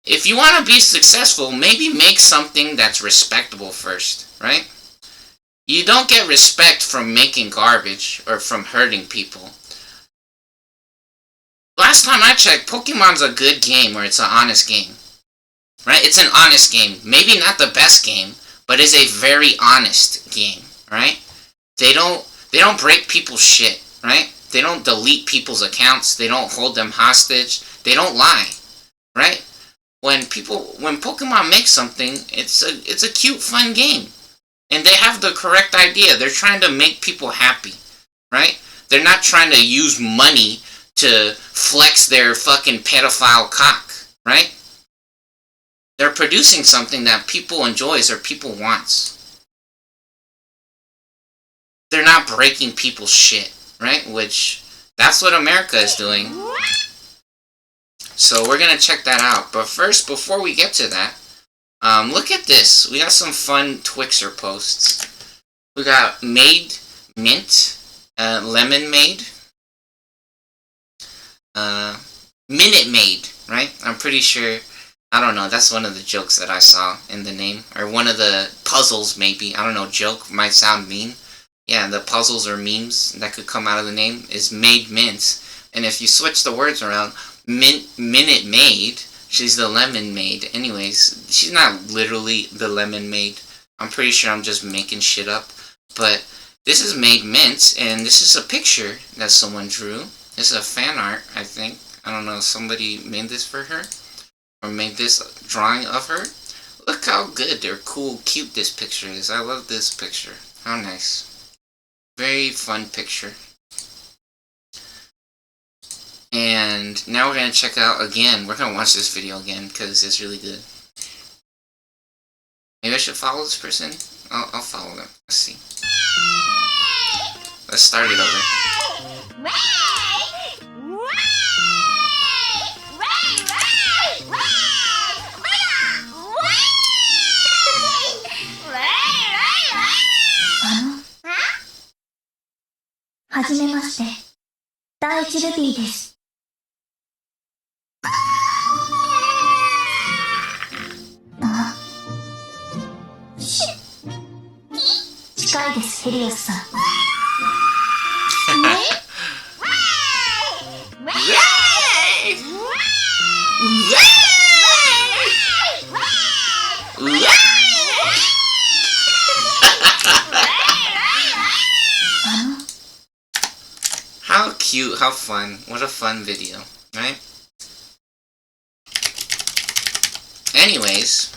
If you want to be successful, maybe make something that's respectable first, right? You don't get respect from making garbage or from hurting people. Last time I checked, Pokemon's a good game, or it's an honest game. Right? It's an honest game. Maybe not the best game, but it's a very honest game, right? They don't break people's shit, right? They don't delete people's accounts. They don't hold them hostage. They don't lie, right? When Pokemon makes something, it's a cute, fun game. And they have the correct idea. They're trying to make people happy, right? They're not trying to use money to flex their fucking pedophile cock, right? They're producing something that people enjoys or people wants. They're not breaking people's shit, right? Which, that's what America is doing. So we're gonna check that out. But first, before we get to that, look at this. We got some fun Twixer posts. We got Made Mint, Lemon Made, Minute Maid, right? I'm pretty sure... I don't know, that's one of the jokes that I saw in the name. Or one of the puzzles, maybe. I don't know, joke might sound mean. Yeah, the puzzles or memes that could come out of the name is Made Mint. And if you switch the words around, Minute Maid, she's the Lemon Maid. Anyways, she's not literally the Lemon Maid. I'm pretty sure I'm just making shit up. But this is Made Mint, and this is a picture that someone drew. This is a fan art, I think. I don't know, somebody made this for her. Or made this drawing of her. Look how good or cool, cute this picture is. I love this picture. How nice. Very fun picture. And now we're going to check out again. We're going to watch this video again because it's really good. Maybe I should follow this person? I'll follow them. Let's see. Let's start it over. じめまして。第一ルビーです。近いです、ヘリオスさん。How cute, how fun. What a fun video, right? Anyways,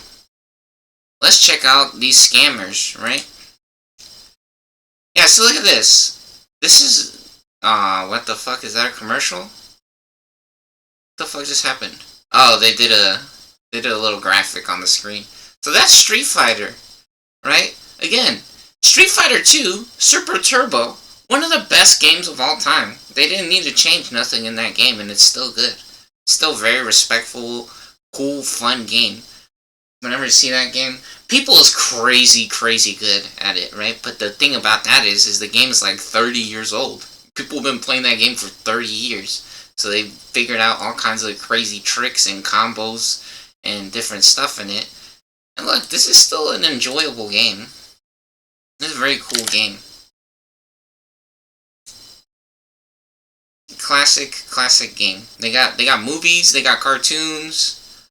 let's check out these scammers, right? Yeah, so look at this. This is, what the fuck? Is that a commercial? What the fuck just happened? Oh, they did a little graphic on the screen. So that's Street Fighter, right? Again, Street Fighter 2, Super Turbo, one of the best games of all time. They didn't need to change nothing in that game, and it's still good. Still very respectful, cool, fun game. Whenever you see that game, people is crazy good at it, right? But the thing about that is the game is like 30 years old. People have been playing that game for 30 years. So they figured out all kinds of crazy tricks and combos and different stuff in it. And look, this is still an enjoyable game. This is a very cool game. Classic game. They got movies, they got cartoons,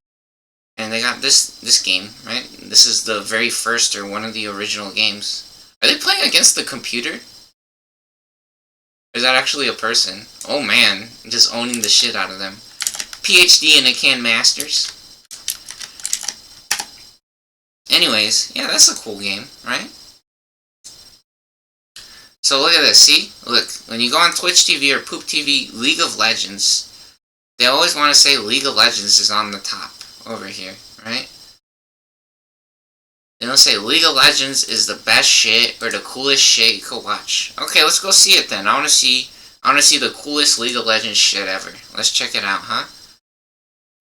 and they got this game, right? This is the very first or one of the original games. Are they playing against the computer? Or is that actually a person? Oh man, just owning the shit out of them. PhD in a can masters. Anyways, yeah, that's a cool game, right? So look at this, see? Look, when you go on Twitch TV or Poop TV, League of Legends, they always want to say League of Legends is on the top over here, right? They don't say League of Legends is the best shit or the coolest shit you could watch. Okay, let's go see it then. I wanna see the coolest League of Legends shit ever. Let's check it out, huh?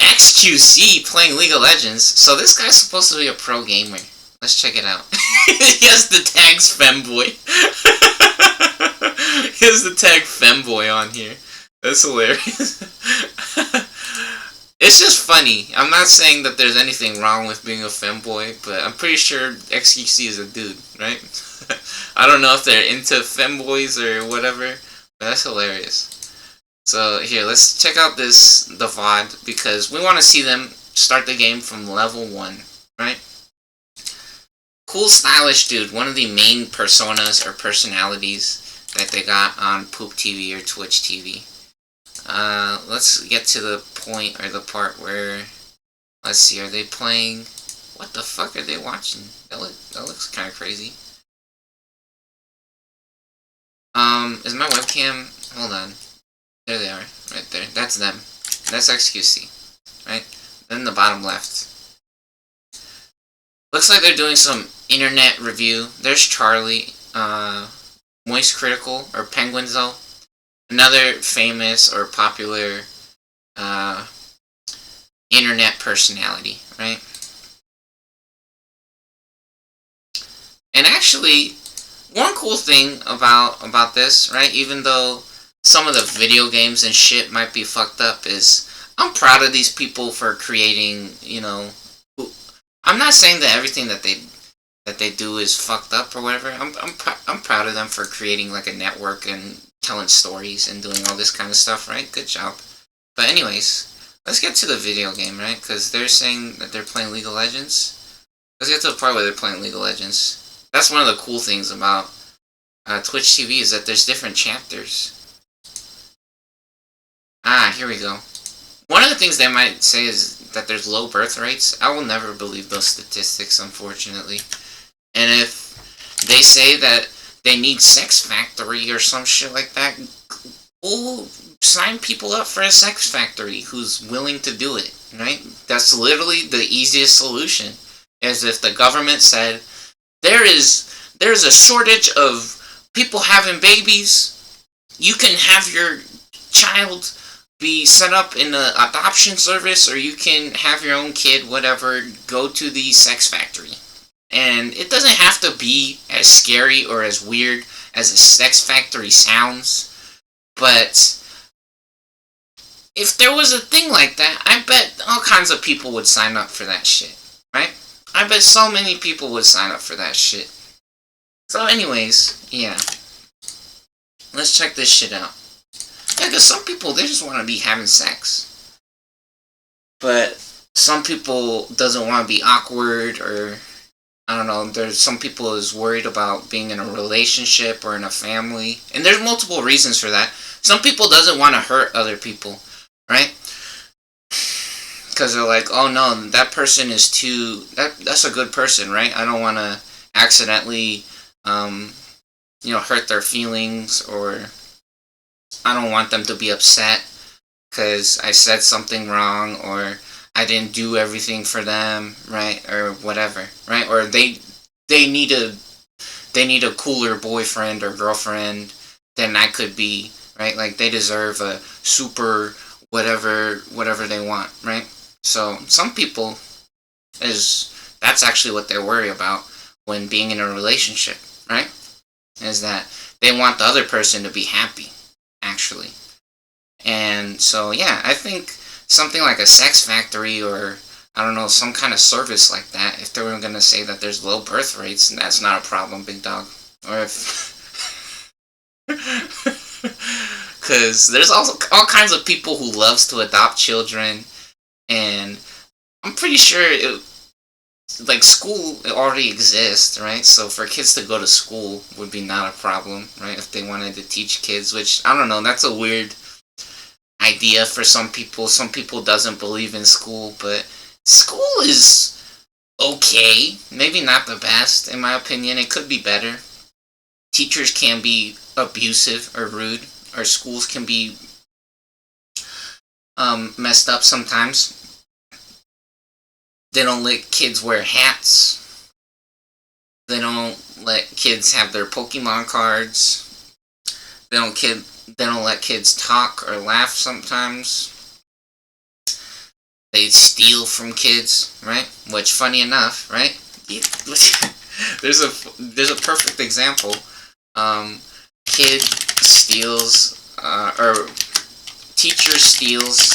XQC playing League of Legends. So this guy's supposed to be a pro gamer. Let's check it out. He has the tags femboy. He has the tag femboy on here. That's hilarious. It's just funny. I'm not saying that there's anything wrong with being a femboy, but I'm pretty sure XQC is a dude, right? I don't know if they're into femboys or whatever, but that's hilarious. So here, let's check out the VOD, because we want to see them start the game from level 1, right? Cool, stylish dude. One of the main personas or personalities that they got on Poop TV or Twitch TV. Let's get to the point or the part where, let's see, are they playing? What the fuck are they watching? That looks kind of crazy. Is my webcam? Hold on. There they are, right there. That's them. That's XQC, right? Then the bottom left. Looks like they're doing some internet review. There's Charlie, Moist Critical, or Penguinzo. Another famous or popular internet personality, right? And actually, one cool thing about this, right, even though some of the video games and shit might be fucked up, is I'm proud of these people for creating, you know, I'm not saying that everything that they do is fucked up or whatever. I'm proud of them for creating like a network and telling stories and doing all this kind of stuff, right? Good job. But anyways, let's get to the video game, right? Because they're saying that they're playing League of Legends. Let's get to the part where they're playing League of Legends. That's one of the cool things about Twitch TV, is that there's different chapters. Ah, here we go. One of the things they might say is that there's low birth rates. I will never believe those statistics, unfortunately. And if they say that they need Sex Factory or some shit like that, we'll sign people up for a Sex Factory who's willing to do it, right? That's literally the easiest solution. As if the government said, there's a shortage of people having babies. You can have your child be set up in an adoption service, or you can have your own kid, whatever, go to the Sex Factory. And it doesn't have to be as scary or as weird as a Sex Factory sounds. But if there was a thing like that, I bet all kinds of people would sign up for that shit, right? I bet so many people would sign up for that shit. So anyways, yeah. Let's check this shit out. Yeah, because some people, they just want to be having sex. But some people doesn't want to be awkward, or I don't know, there's some people is worried about being in a relationship or in a family. And there's multiple reasons for that. Some people doesn't want to hurt other people, right? Because they're like, oh no, that person is too, that's a good person, right? I don't want to accidentally, hurt their feelings, or I don't want them to be upset because I said something wrong, or I didn't do everything for them, right? Or whatever, right? Or they need a cooler boyfriend or girlfriend than I could be, right? Like they deserve a super whatever they want, right? So some people that's actually what they worry about when being in a relationship, right? Is that they want the other person to be happy, actually. And so yeah, I think something like a sex factory, or I don't know, some kind of service like that, if they were going to say that there's low birth rates, that's not a problem, big dog. Or if because there's also all kinds of people who loves to adopt children, and I'm pretty sure like school already exists, right? So for kids to go to school would be not a problem, right? If they wanted to teach kids, which I don't know, that's a weird idea for some people. Some people doesn't believe in school, but school is okay. Maybe not the best, in my opinion. It could be better. Teachers can be abusive or rude, or schools can be messed up sometimes. They don't let kids wear hats. They don't let kids have their Pokemon cards. They don't let kids talk or laugh sometimes. They steal from kids, right? Which, funny enough, right? There's a perfect example. Kid steals, or teacher steals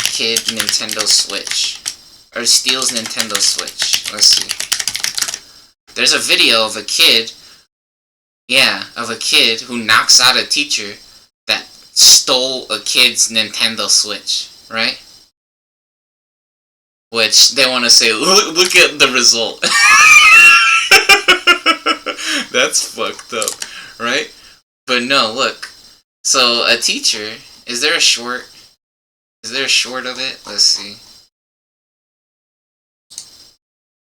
kid Nintendo Switch. Or steals Nintendo Switch. Let's see. There's a video of a kid who knocks out a teacher that stole a kid's Nintendo Switch, right? Which they want to say, look at the result. That's fucked up, right? But no, look. So a teacher, is there a short of it? Let's see.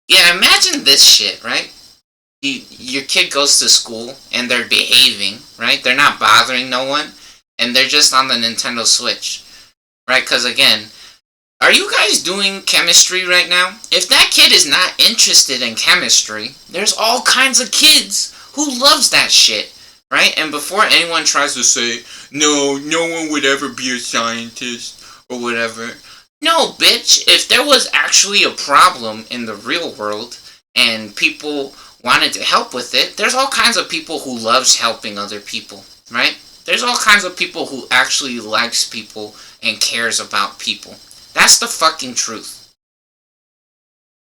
Yeah, imagine this shit, right? Your kid goes to school and they're behaving, right? They're not bothering no one, and they're just on the Nintendo Switch, right? Because again, are you guys doing chemistry right now? If that kid is not interested in chemistry, there's all kinds of kids who loves that shit, right? And before anyone tries to say, no one would ever be a scientist or whatever. No, bitch, if there was actually a problem in the real world and people wanted to help with it, there's all kinds of people who loves helping other people, right? There's all kinds of people who actually likes people and cares about people. That's the fucking truth.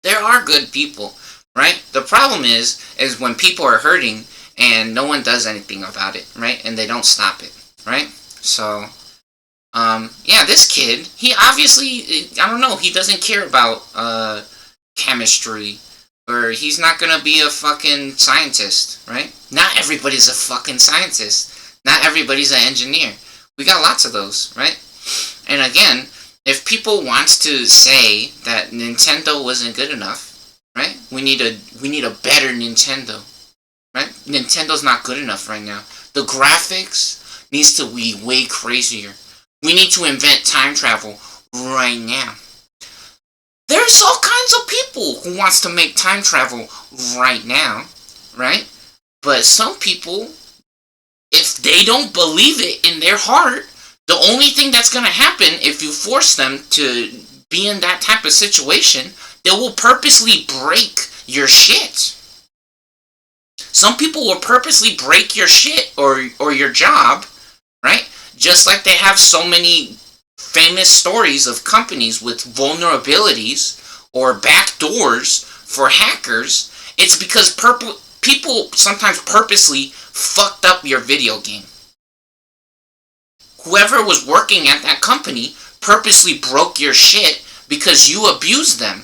There are good people, right? The problem is when people are hurting and no one does anything about it, right? And they don't stop it, right? So yeah, this kid, he obviously, I don't know, he doesn't care about chemistry, or he's not gonna be a fucking scientist, right? Not everybody's a fucking scientist. Not everybody's an engineer. We got lots of those, right? And again, if people wants to say that Nintendo wasn't good enough, right? We need a better Nintendo, right? Nintendo's not good enough right now. The graphics needs to be way crazier. We need to invent time travel right now. There's all kinds of people who wants to make time travel right now, right? But some people, if they don't believe it in their heart, the only thing that's going to happen if you force them to be in that type of situation, they will purposely break your shit. Some people will purposely break your shit or your job, right? Just like they have so many famous stories of companies with vulnerabilities or backdoors for hackers, it's because people sometimes purposely fucked up your video game. Whoever was working at that company purposely broke your shit because you abused them.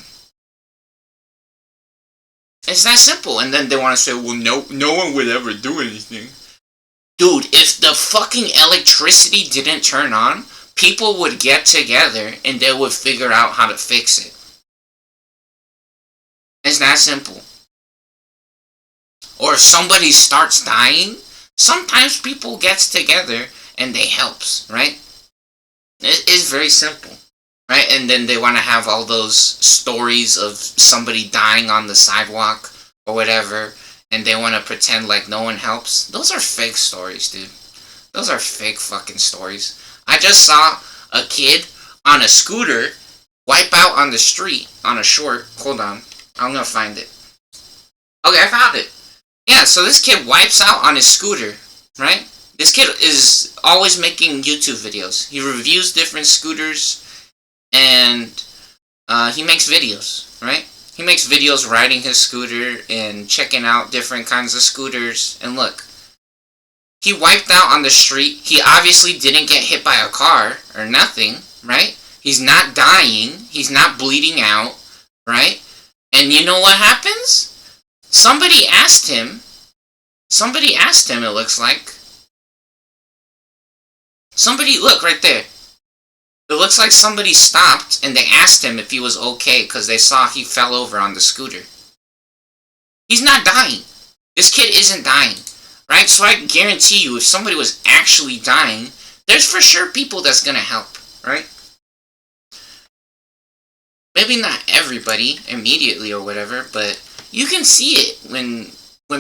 It's that simple. And then they want to say, well, no one would ever do anything. Dude, if the fucking electricity didn't turn on, people would get together and they would figure out how to fix it. It's that simple. Or if somebody starts dying, sometimes people gets together and they helps, right? It is very simple, right? And then they want to have all those stories of somebody dying on the sidewalk or whatever, and they want to pretend like no one helps. Those are fake stories, dude. Those are fake fucking stories. I just saw a kid on a scooter wipe out on the street on a short. Hold on. I'm gonna find it. Okay, I found it. Yeah, so this kid wipes out on his scooter, right? This kid is always making YouTube videos. He reviews different scooters, and he makes videos, right? He makes videos riding his scooter and checking out different kinds of scooters. And look, he wiped out on the street. He obviously didn't get hit by a car or nothing, right? He's not dying. He's not bleeding out, right? And you know what happens? Somebody asked him, it looks like. Somebody, look right there. It looks like somebody stopped and they asked him if he was okay because they saw he fell over on the scooter. He's not dying. This kid isn't dying, right? So I guarantee you, if somebody was actually dying, there's for sure people that's gonna help, right? Maybe not everybody immediately or whatever, but you can see it when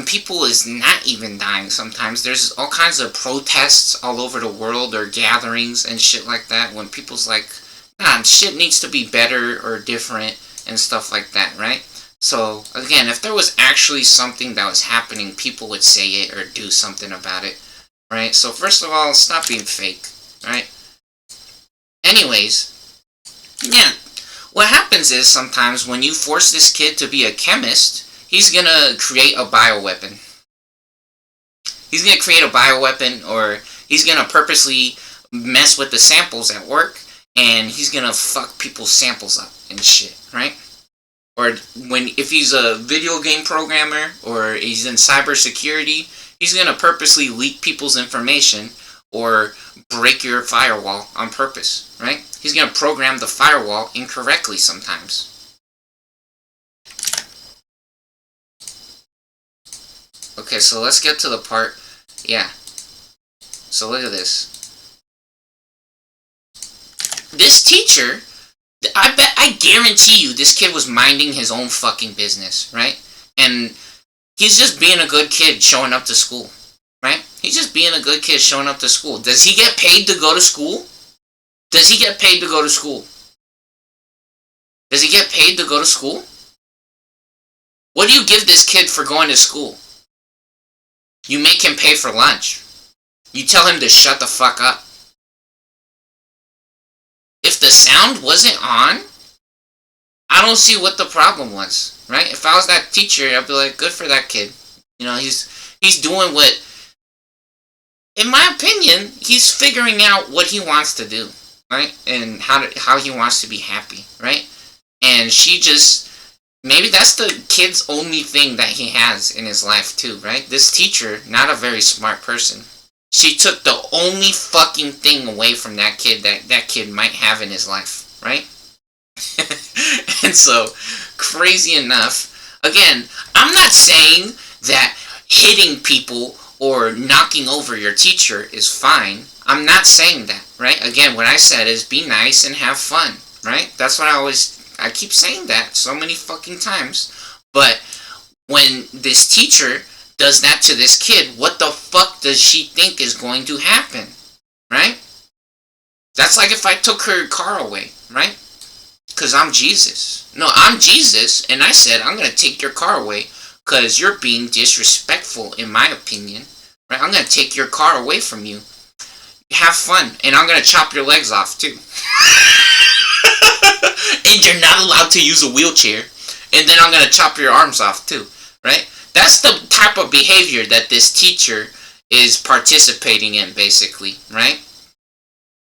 people is not even dying sometimes. There's all kinds of protests all over the world or gatherings and shit like that when people's like, nah, shit needs to be better or different and stuff like that, right? So, again, if there was actually something that was happening, people would say it or do something about it, right? So, first of all, stop being fake, right? Anyways, yeah, what happens is sometimes when you force this kid to be a chemist, he's gonna create a bioweapon. He's gonna create a bioweapon, or he's gonna purposely mess with the samples at work, and he's gonna fuck people's samples up and shit, right? Or if he's a video game programmer, or he's in cybersecurity, he's gonna purposely leak people's information, or break your firewall on purpose, right? He's gonna program the firewall incorrectly sometimes. Okay, so let's get to the part, yeah. So look at this. This teacher, I guarantee you this kid was minding his own fucking business, right? And he's just being a good kid showing up to school, right? He's just being a good kid showing up to school. Does he get paid to go to school? Does he get paid to go to school? Does he get paid to go to school? What do you give this kid for going to school? You make him pay for lunch. You tell him to shut the fuck up. If the sound wasn't on, I don't see what the problem was, right? If I was that teacher, I'd be like, good for that kid. You know, he's doing what, in my opinion, he's figuring out what he wants to do, right? And how he wants to be happy, right? And she just, maybe that's the kid's only thing that he has in his life too, right? This teacher, not a very smart person. She took the only fucking thing away from that kid that kid might have in his life, right? And so, crazy enough, again, I'm not saying that hitting people or knocking over your teacher is fine. I'm not saying that, right? Again, what I said is be nice and have fun, right? That's what I keep saying that so many fucking times. But when this teacher does that to this kid, what the fuck does she think is going to happen, right? That's like if I took her car away, right? Because I'm Jesus. No, I'm Jesus, and I said, I'm going to take your car away because you're being disrespectful, in my opinion, right? I'm going to take your car away from you. Have fun, and I'm gonna chop your legs off too. And you're not allowed to use a wheelchair, and then I'm gonna chop your arms off too, right? That's the type of behavior that this teacher is participating in, basically, right?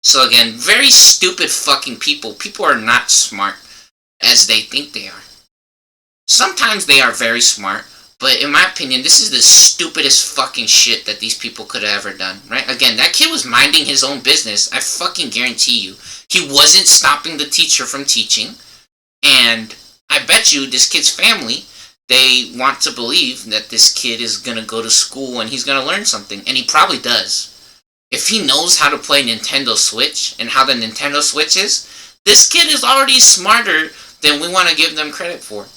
So again, very stupid fucking people. People are not smart as they think they are. Sometimes they are very smart, but in my opinion, this is the stupidest fucking shit that these people could have ever done, right? Again, that kid was minding his own business. I fucking guarantee you. He wasn't stopping the teacher from teaching. And I bet you this kid's family, they want to believe that this kid is going to go to school and he's going to learn something. And he probably does. If he knows how to play Nintendo Switch and how the Nintendo Switch is, this kid is already smarter than we want to give them credit for.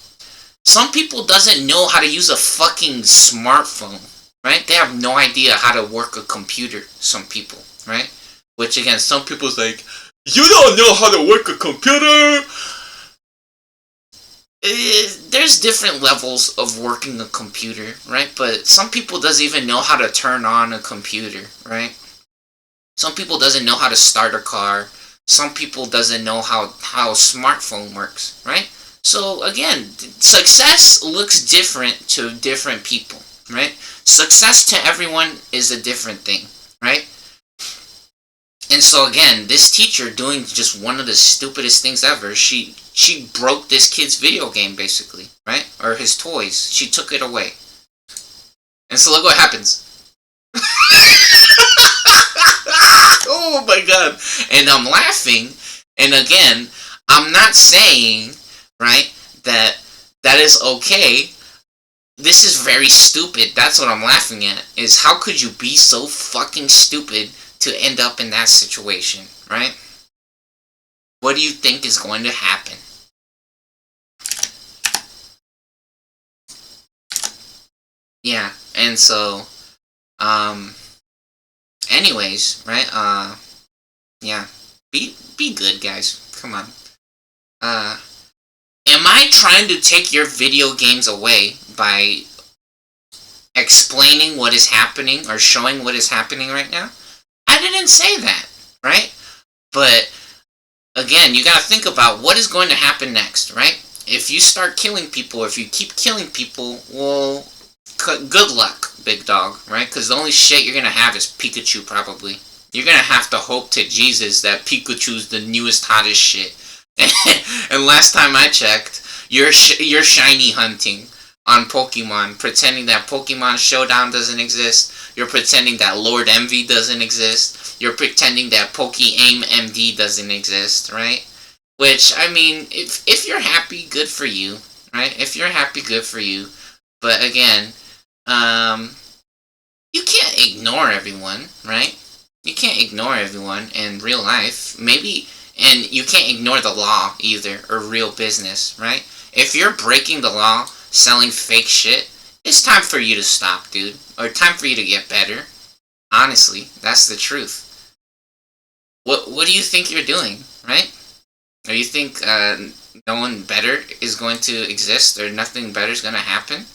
Some people doesn't know how to use a fucking smartphone, right? They have no idea how to work a computer, some people, right? Which again, some people's like, You don't know how to work a computer? There's different levels of working a computer, right? But some people doesn't even know how to turn on a computer, right? Some people doesn't know how to start a car. Some people doesn't know how a smartphone works, right? So again, success looks different to different people, right? Success to everyone is a different thing, right? And so again, this teacher doing just one of the stupidest things ever, she broke this kid's video game basically, right? Or his toys. She took it away. And so look what happens. Oh my god. And I'm laughing. And again, I'm not saying, right, that is okay. This is very stupid. That's what I'm laughing at. Is how could you be so fucking stupid to end up in that situation, right? What do you think is going to happen? Yeah, and so, anyways, right, yeah, be good, guys, come on. Am I trying to take your video games away by explaining what is happening or showing what is happening right now? I didn't say that, right? But again, you gotta think about what is going to happen next, right? If you start killing people, if you keep killing people, well, good luck, big dog, right? Because the only shit you're gonna have is Pikachu, probably. You're gonna have to hope to Jesus that Pikachu's the newest, hottest shit. And last time I checked, you're shiny hunting on Pokemon, pretending that Pokemon Showdown doesn't exist. You're pretending that Lord Envy doesn't exist. You're pretending that Poke-Aim MD doesn't exist, right? Which, I mean, if you're happy, good for you, right? If you're happy, good for you. But again, you can't ignore everyone, right? You can't ignore everyone in real life. Maybe, and you can't ignore the law either, or real business, right? If you're breaking the law, selling fake shit, it's time for you to stop, dude. Or time for you to get better. Honestly, that's the truth. What do you think you're doing, right? Or you think no one better is going to exist, or nothing better is going to happen?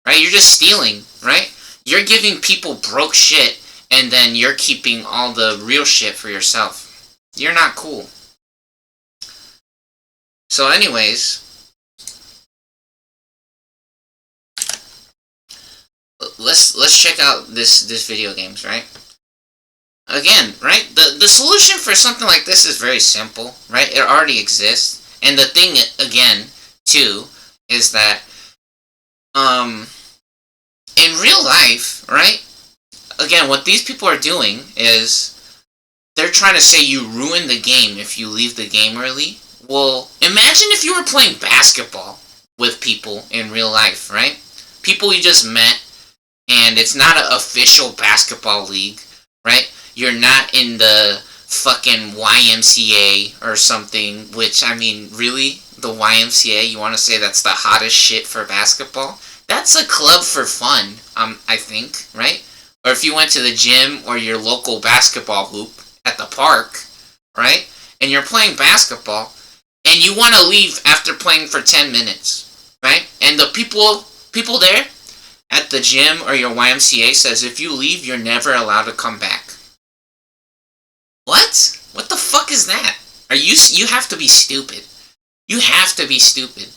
Right? You're just stealing, right? You're giving people broke shit, and then you're keeping all the real shit for yourself. You're not cool. So anyways, let's check out this video games, right? Again, right? The solution for something like this is very simple, right? It already exists. And the thing, again, too, is that, in real life, right? Again, what these people are doing is they're trying to say you ruin the game if you leave the game early. Well, imagine if you were playing basketball with people in real life, right? People you just met, and it's not an official basketball league, right? You're not in the fucking YMCA or something, which, I mean, really? The YMCA? You want to say that's the hottest shit for basketball? That's a club for fun, I think, right? Or if you went to the gym or your local basketball hoop at the park, right? And you're playing basketball, and you want to leave after playing for 10 minutes, right? And the people there at the gym or your YMCA says if you leave, you're never allowed to come back. You have to be stupid. You have to be stupid.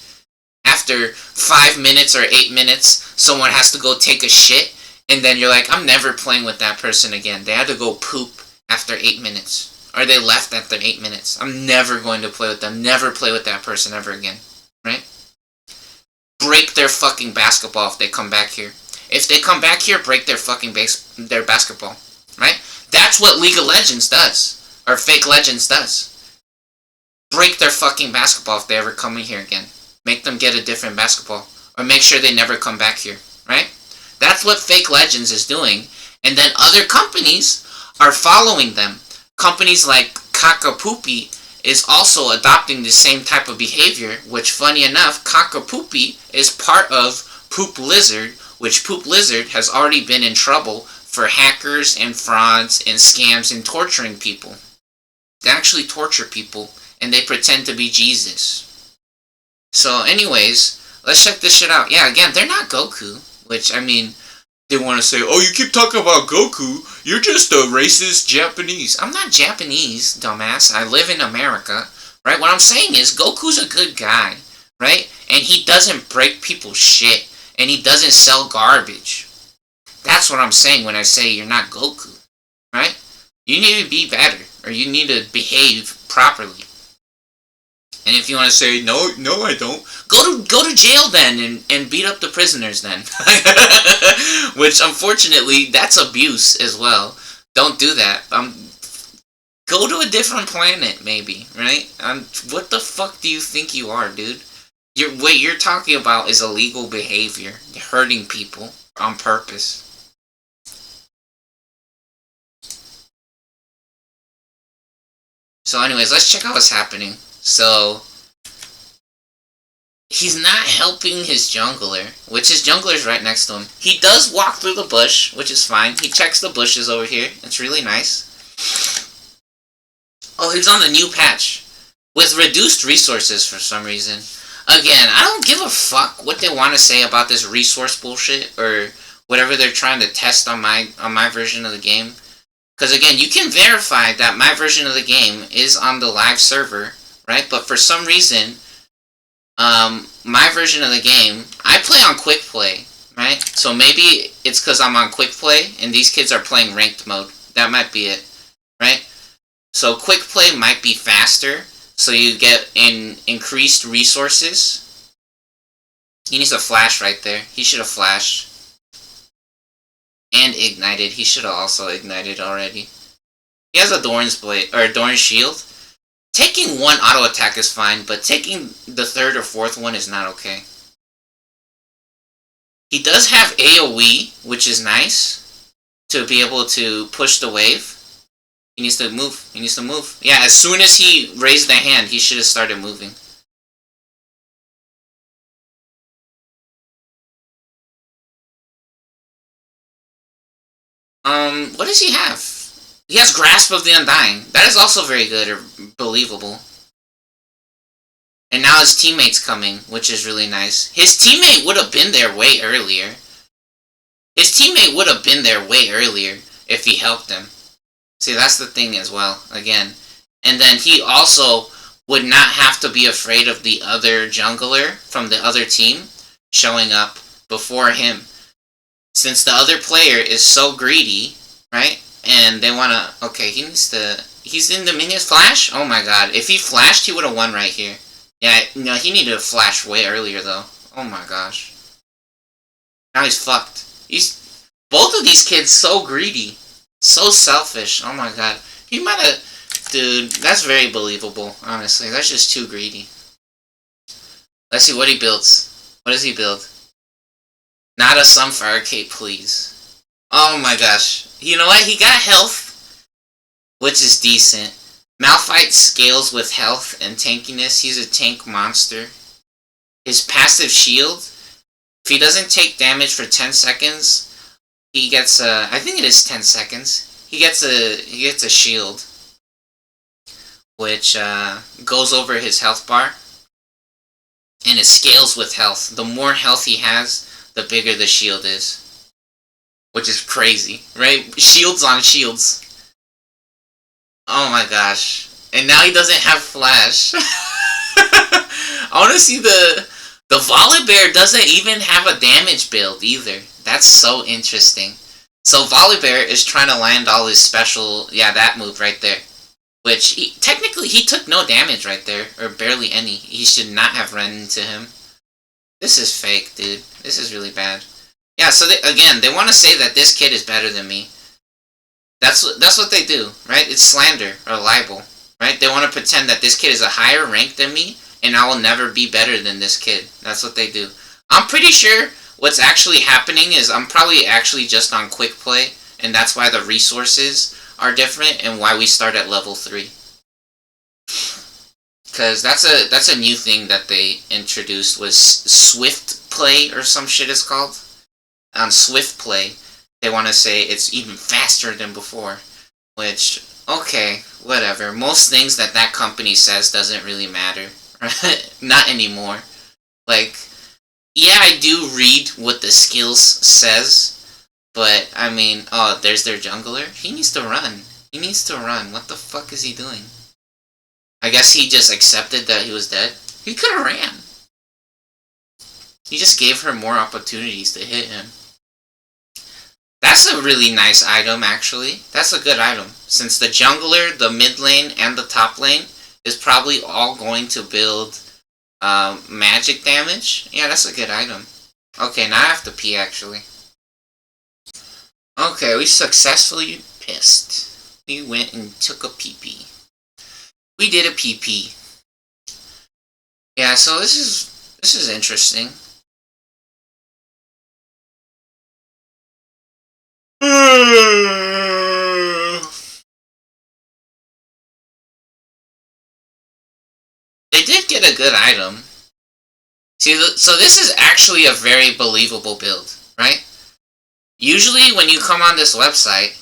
After 5 minutes or 8 minutes, someone has to go take a shit, and then you're like, I'm never playing with that person again. They had to go poop after 8 minutes. Or they left after 8 minutes. I'm never going to play with them. Never play with that person ever again. Right? Break their fucking basketball if they come back here. If they come back here, break their fucking their basketball. Right? That's what League of Legends does. Or Fake Legends does. Break their fucking basketball if they ever come in here again. Make them get a different basketball. Or make sure they never come back here. Right? That's what Fake Legends is doing. And then other companies are following them. Companies like Kakapoopy is also adopting the same type of behavior, which, funny enough, Kakapoopy is part of Poop Lizard, which Poop Lizard has already been in trouble for hackers and frauds and scams and torturing people. They actually torture people, and they pretend to be Jesus. So anyways, let's check this shit out. Yeah, again, they're not Goku, which, I mean, they want to say, oh, you keep talking about Goku, you're just a racist Japanese. I'm not Japanese, dumbass. I live in America, right? What I'm saying is, Goku's a good guy, right? And he doesn't break people's shit, and he doesn't sell garbage. That's what I'm saying when I say you're not Goku, right? You need to be better, or you need to behave properly. And if you want to say, no, I don't, go to jail then and beat up the prisoners then. Which, unfortunately, that's abuse as well. Don't do that. Go to a different planet, maybe, right? What the fuck do you think you are, dude? What you're talking about is illegal behavior. You're hurting people on purpose. So anyways, let's check out what's happening. So, he's not helping his jungler, which his jungler's right next to him. He does walk through the bush, which is fine. He checks the bushes over here. It's really nice. Oh, he's on the new patch with reduced resources for some reason. Again, I don't give a fuck what they want to say about this resource bullshit or whatever they're trying to test on my version of the game. Because again, you can verify that my version of the game is on the live server, right? But for some reason, my version of the game, I play on quick play, right? So maybe it's because I'm on quick play and these kids are playing ranked mode. That might be it, right? So quick play might be faster, so you get increased resources. He needs a flash right there. He should have flashed. And ignited. He should have also ignited already. He has a Doran's blade, or Doran's shield. Taking one auto attack is fine, but taking the third or fourth one is not okay. He does have AoE, which is nice, to be able to push the wave. He needs to move. He needs to move. Yeah, as soon as he raised the hand, he should have started moving. What does he have? He has Grasp of the Undying. That is also very good or believable. And now his teammate's coming, which is really nice. His teammate would have been there way earlier. His teammate would have been there way earlier if he helped him. See, that's the thing as well, again. And then he also would not have to be afraid of the other jungler from the other team showing up before him. Since the other player is so greedy, right? And they wanna... Okay, he needs to... He's in the minions flash? Oh my god. If he flashed, he would have won right here. Yeah, no, he needed to flash way earlier, though. Oh my gosh. Now he's fucked. Both of these kids so greedy. So selfish. Oh my god. He might have... Dude, that's very believable, honestly. That's just too greedy. Let's see what he builds. What does he build? Not a Sunfire Cape, please. Oh my gosh. You know what? He got health, which is decent. Malphite scales with health and tankiness. He's a tank monster. His passive shield, if he doesn't take damage for 10 seconds, he gets a... I think it is 10 seconds. He gets a shield, which goes over his health bar. And it scales with health. The more health he has, the bigger the shield is. Which is crazy, right? Shields on shields. Oh my gosh. And now he doesn't have Flash. I want to see the Volibear doesn't even have a damage build either. That's so interesting. So Volibear is trying to land all his special, yeah, that move right there. Which, technically, he took no damage right there, or barely any. He should not have run into him. This is fake, dude. This is really bad. Yeah, so again, they want to say that this kid is better than me. That's what they do, right? It's slander, or libel, right? They want to pretend that this kid is a higher rank than me, and I will never be better than this kid. That's what they do. I'm pretty sure what's actually happening is I'm probably actually just on quick play, and that's why the resources are different and why we start at level 3. Because that's a new thing that they introduced, was swift play or some shit it's called. On swift play, they want to say it's even faster than before. Which, okay, whatever. Most things that company says doesn't really matter. Not anymore. Like, yeah, I do read what the skills says, but, I mean, oh, there's their jungler? He needs to run. He needs to run. What the fuck is he doing? I guess he just accepted that he was dead. He could have ran. He just gave her more opportunities to hit him. That's a really nice item, actually. That's a good item. Since the jungler, the mid lane, and the top lane is probably all going to build magic damage. Yeah, that's a good item. Okay, now I have to pee, actually. Okay, we successfully pissed. We went and took a pee-pee. We did a pee-pee. Yeah, so this is interesting. They did get a good item. See, so this is actually a very believable build, right? Usually when you come on this website,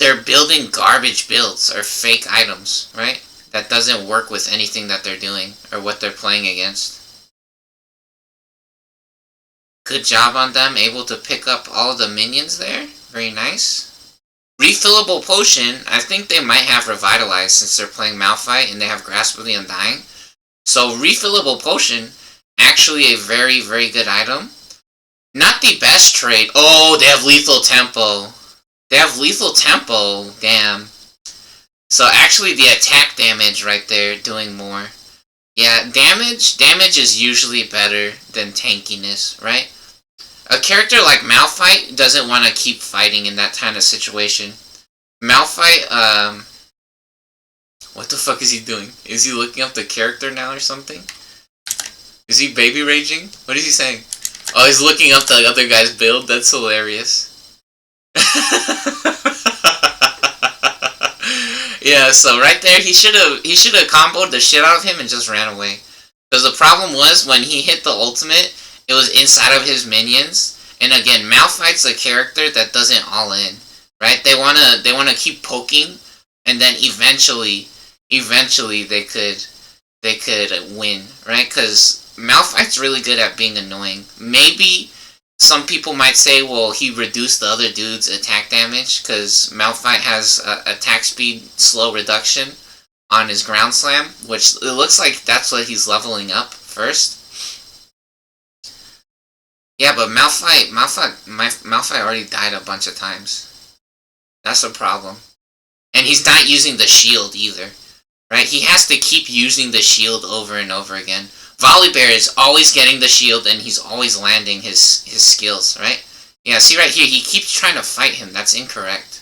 they're building garbage builds or fake items, right? That doesn't work with anything that they're doing or what they're playing against. Good job on them, able to pick up all the minions there. Very nice. Refillable potion, I think they might have revitalized since they're playing Malphite and they have Grasp of the Undying. So refillable potion, actually a very, very good item. Not the best trade. Oh, they have lethal tempo. They have lethal tempo, damn. So actually the attack damage right there doing more. Yeah, damage is usually better than tankiness, right? A character like Malphite doesn't want to keep fighting in that kind of situation. Malphite, what the fuck is he doing? Is he looking up the character now or something? Is he baby raging? What is he saying? Oh, he's looking up the other guy's build? That's hilarious. Yeah, so right there, he should have comboed the shit out of him and just ran away. Because the problem was, when he hit the ultimate, it was inside of his minions. And again, Malphite's a character that doesn't all in, right? They wanna keep poking, and then eventually they could win, right? Because Malphite's really good at being annoying. Maybe some people might say, well, he reduced the other dude's attack damage because Malphite has attack speed slow reduction on his ground slam, which it looks like that's what he's leveling up first. Yeah, but Malphite already died a bunch of times. That's a problem. And he's not using the shield either, right? He has to keep using the shield over and over again. Volibear is always getting the shield and he's always landing his skills, right? Yeah, see right here, he keeps trying to fight him. That's incorrect.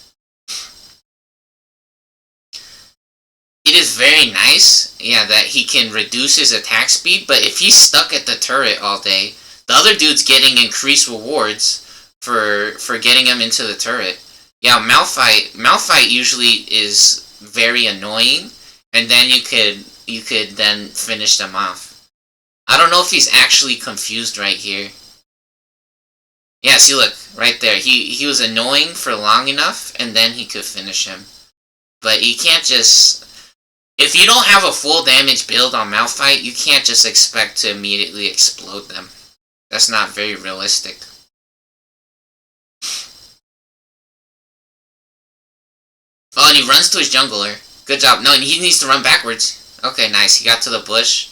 It is very nice, yeah, that he can reduce his attack speed, but if he's stuck at the turret all day, the other dude's getting increased rewards for getting him into the turret. Yeah, Malphite usually is very annoying, and then you could then finish them off. I don't know if he's actually confused right here. Yeah, see, look, right there. He was annoying for long enough, and then he could finish him. But you can't just... If you don't have a full damage build on Malphite, you can't just expect to immediately explode them. That's not very realistic. Oh, and he runs to his jungler. Good job. No, he needs to run backwards. Okay, nice. He got to the bush.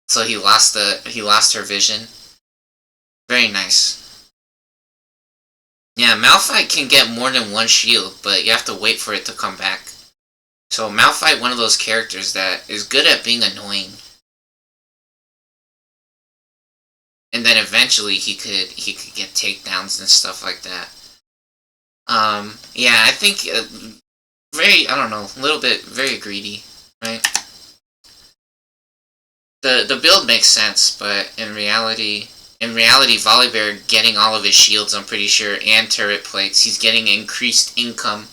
So he lost her vision. Very nice. Yeah, Malphite can get more than one shield, but you have to wait for it to come back. So Malphite, one of those characters that is good at being annoying. And then eventually he could get takedowns and stuff like that. Yeah, I think I don't know, a little bit very greedy, right? The build makes sense, but in reality, Volibear getting all of his shields, I'm pretty sure, and turret plates, he's getting increased income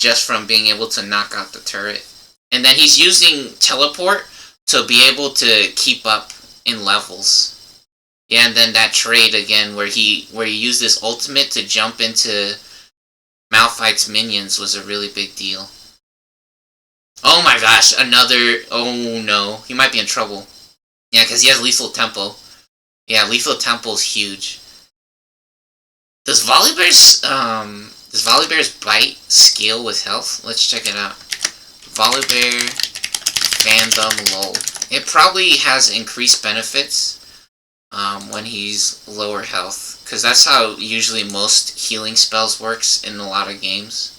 just from being able to knock out the turret. And then he's using teleport to be able to keep up in levels. Yeah, and then that trade again where he used his ultimate to jump into Malphite's minions was a really big deal. Oh my gosh, oh no, he might be in trouble. Yeah, because he has lethal tempo. Yeah, lethal tempo's huge. Does Volibear's bite scale with health? Let's check it out. Volibear fandom lol. It probably has increased benefits when he's lower health, because that's how usually most healing spells works in a lot of games.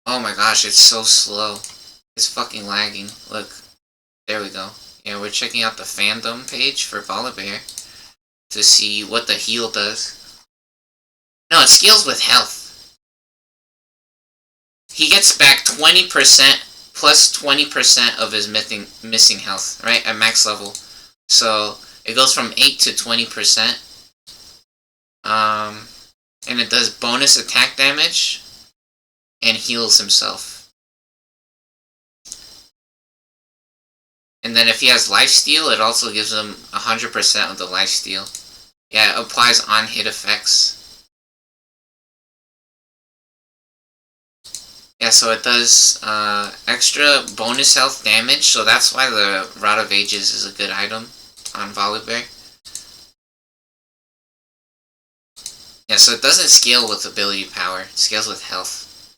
Oh my gosh, it's so slow. It's fucking lagging. Look. There we go. Yeah, we're checking out the fandom page for Volibear to see what the heal does. No, it scales with health. He gets back 20% plus 20% of his missing health, right? At max level. So, it goes from 8 to 20%. And it does bonus attack damage and heals himself. And then if he has lifesteal, it also gives him 100% of the lifesteal. Yeah, it applies on-hit effects. Yeah, so it does extra bonus health damage, so that's why the Rod of Ages is a good item on Volibear. Yeah, so it doesn't scale with ability power, it scales with health.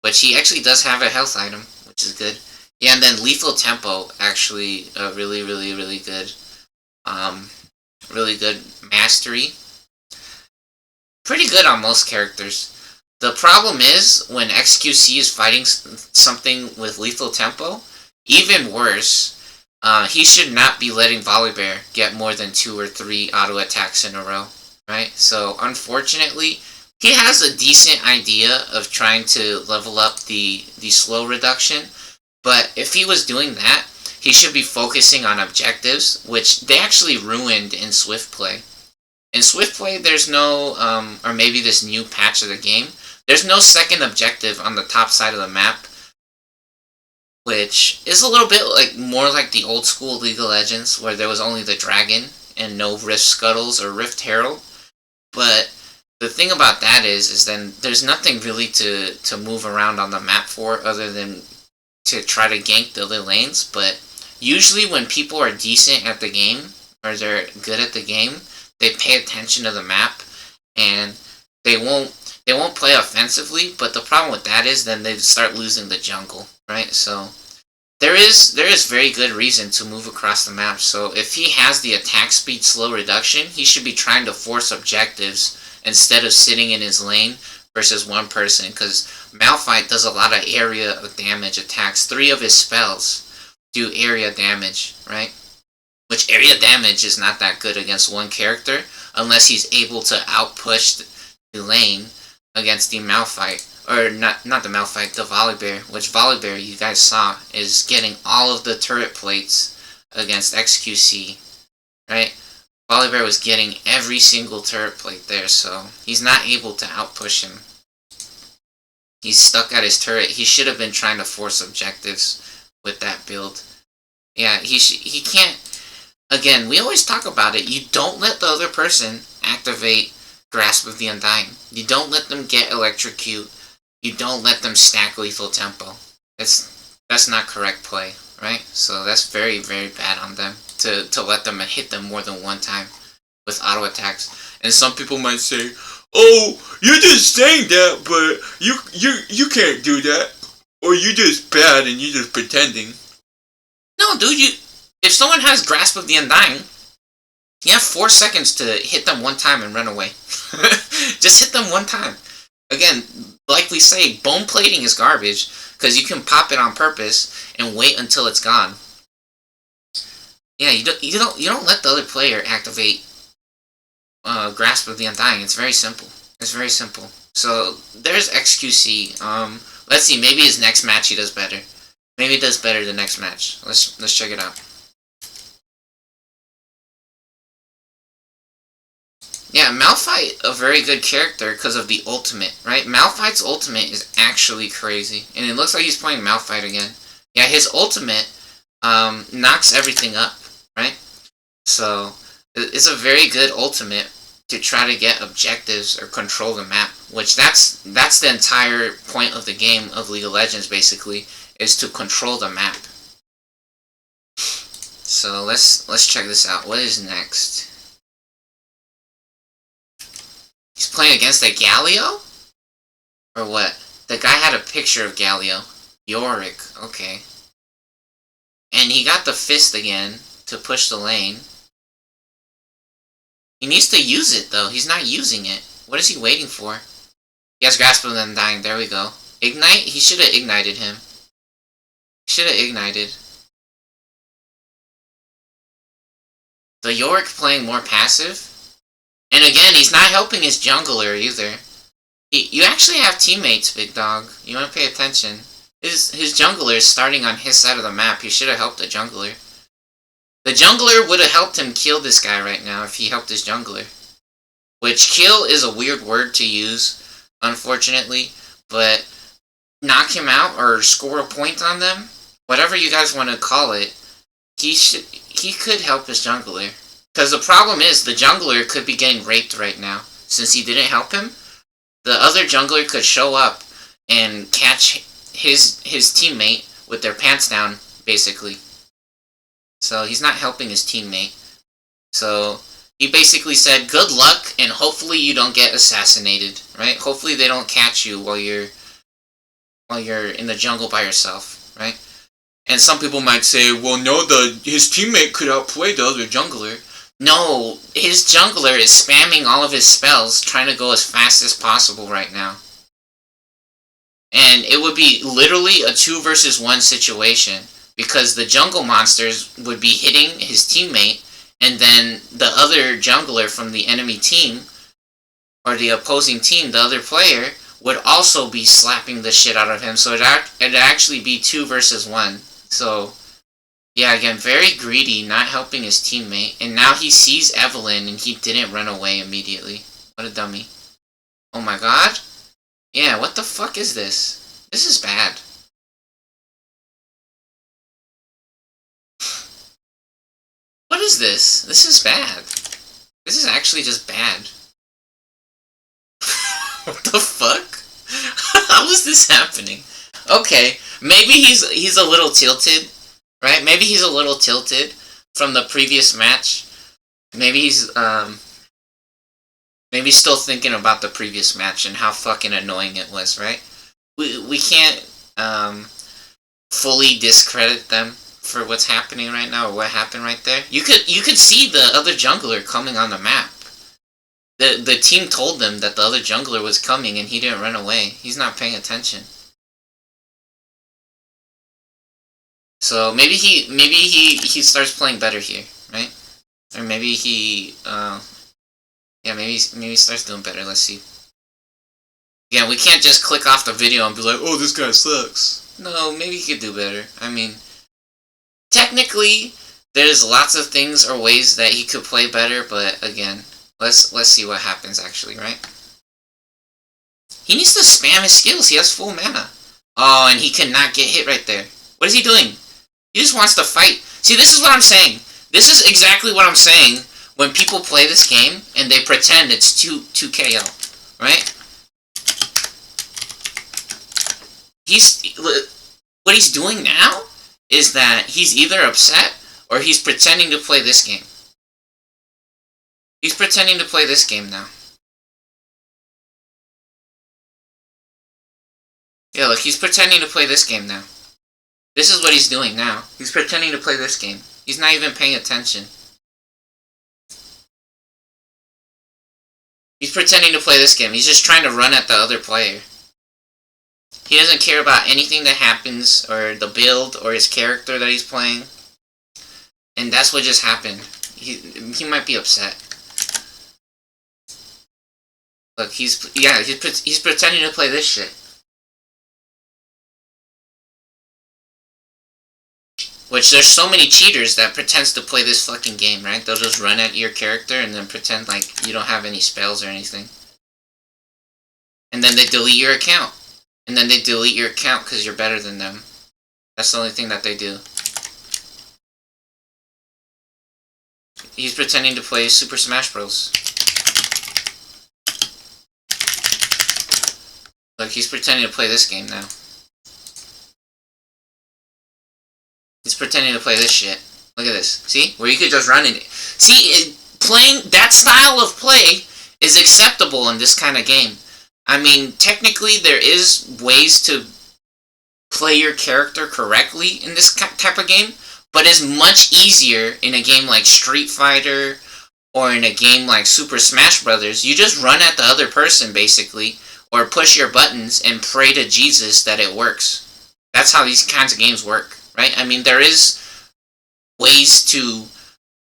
But she actually does have a health item, which is good. Yeah, and then lethal tempo, actually, really good. Really good mastery. Pretty good on most characters. The problem is, when XQC is fighting something with lethal tempo, even worse, he should not be letting Volibear get more than 2 or 3 auto attacks in a row, right? So, unfortunately, he has a decent idea of trying to level up the slow reduction. But if he was doing that, he should be focusing on objectives, which they actually ruined in Swift Play. In Swift Play, there's no, or maybe this new patch of the game, there's no second objective on the top side of the map, which is a little bit more like the old school League of Legends, where there was only the dragon and no Rift Scuttles or Rift Herald. But the thing about that is then there's nothing really to move around on the map for other than to try to gank the other lanes. But usually when people are decent at the game, or they're good at the game, they pay attention to the map, and they won't play offensively. But the problem with that is then they start losing the jungle, right? So there is very good reason to move across the map. So if he has the attack speed slow reduction, he should be trying to force objectives instead of sitting in his lane versus one person, because Malphite does a lot of area of damage attacks. 3 of his spells do area damage, right? Which area damage is not that good against one character unless he's able to outpush the lane against the Malphite. Or not the Malphite, the Volibear, which Volibear, you guys saw, is getting all of the turret plates against XQC, right? Volibear was getting every single turret plate there, so he's not able to outpush him. He's stuck at his turret. He should have been trying to force objectives with that build. Yeah, he can't. Again, we always talk about it. You don't let the other person activate Grasp of the Undying. You don't let them get Electrocute. You don't let them stack lethal tempo. That's not correct play, right? So that's very, very bad on them to let them hit them more than one time with auto attacks. And some people might say, Oh, you're just saying that, but you can't do that. Or you just bad and you just pretending. No, dude, if someone has Grasp of the Undying, you have 4 seconds to hit them one time and run away. Just hit them one time. Again, like we say, bone plating is garbage, because you can pop it on purpose and wait until it's gone. Yeah, you don't let the other player activate Grasp of the Undying. It's very simple. It's very simple. So there's XQC. Let's see. Maybe his next match he does better. Maybe he does better the next match. Let's check it out. Yeah, Malphite, a very good character because of the ultimate, right? Malphite's ultimate is actually crazy, and it looks like he's playing Malphite again. Yeah, his ultimate knocks everything up, right? So it's a very good ultimate to try to get objectives or control the map, which that's the entire point of the game of League of Legends, basically, is to control the map. So let's check this out. What is next? He's playing against a Galio? Or what? The guy had a picture of Galio. Yorick, okay. And he got the fist again to push the lane. He needs to use it, though. He's not using it. What is he waiting for? He has Grasp of the Undying. There we go. Ignite? He should have ignited him. Should have ignited. The Yorick playing more passive. And again, he's not helping his jungler either. You actually have teammates, big dog. You want to pay attention. His jungler is starting on his side of the map. He should have helped the jungler. The jungler would have helped him kill this guy right now if he helped his jungler. Which, kill is a weird word to use, unfortunately. But knock him out or score a point on them, whatever you guys want to call it, he could help his jungler. Because the problem is, the jungler could be getting raped right now. Since he didn't help him, the other jungler could show up and catch his teammate with their pants down, basically. So he's not helping his teammate. So he basically said, good luck, and hopefully you don't get assassinated, right? Hopefully they don't catch you while you're in the jungle by yourself, right? And some people might say, well, no, his teammate could outplay the other jungler. No, his jungler is spamming all of his spells, trying to go as fast as possible right now. And it would be literally a 2 versus 1 situation, because the jungle monsters would be hitting his teammate, and then the other jungler from the enemy team, or the opposing team, the other player, would also be slapping the shit out of him, so it'd actually be 2 versus 1. So yeah, again, very greedy, not helping his teammate. And now he sees Evelyn and he didn't run away immediately. What a dummy. Oh my god? Yeah, what the fuck is this? This is bad. What is this? This is bad. This is actually just bad. What the fuck? How is this happening? Okay, maybe he's a little tilted. Right? Maybe he's a little tilted from the previous match. Maybe he's maybe still thinking about the previous match and how fucking annoying it was, right? We can't fully discredit them for what's happening right now or what happened right there. You could see the other jungler coming on the map. The team told them that the other jungler was coming and he didn't run away. He's not paying attention. So maybe he starts playing better here, right? Or maybe he maybe he starts doing better. Let's see. Yeah, we can't just click off the video and be like, oh, this guy sucks. No, maybe he could do better. I mean, technically, there's lots of things or ways that he could play better, but again, let's see what happens actually, right? He needs to spam his skills. He has full mana. Oh, and he cannot get hit right there. What is he doing? He just wants to fight. See, this is what I'm saying. This is exactly what I'm saying when people play this game and they pretend it's 2KO, right? What he's doing now is that he's either upset or he's pretending to play this game. He's pretending to play this game now. look, he's pretending to play this game now. This is what he's doing now. He's pretending to play this game. He's not even paying attention. He's pretending to play this game. He's just trying to run at the other player. He doesn't care about anything that happens, or the build, or his character that he's playing. And that's what just happened. He might be upset. Look, he's pretending to play this shit. Which, there's so many cheaters that pretends to play this fucking game, right? They'll just run at your character and then pretend like you don't have any spells or anything. And then they delete your account. And then they delete your account because you're better than them. That's the only thing that they do. He's pretending to play Super Smash Bros. Look, he's pretending to play this game now. He's pretending to play this shit. Look at this. See? Where you could just run in it. See, playing that style of play is acceptable in this kind of game. I mean, technically there is ways to play your character correctly in this type of game, but it's much easier in a game like Street Fighter or in a game like Super Smash Brothers. You just run at the other person, basically, or push your buttons and pray to Jesus that it works. That's how these kinds of games work. Right? I mean, there is ways to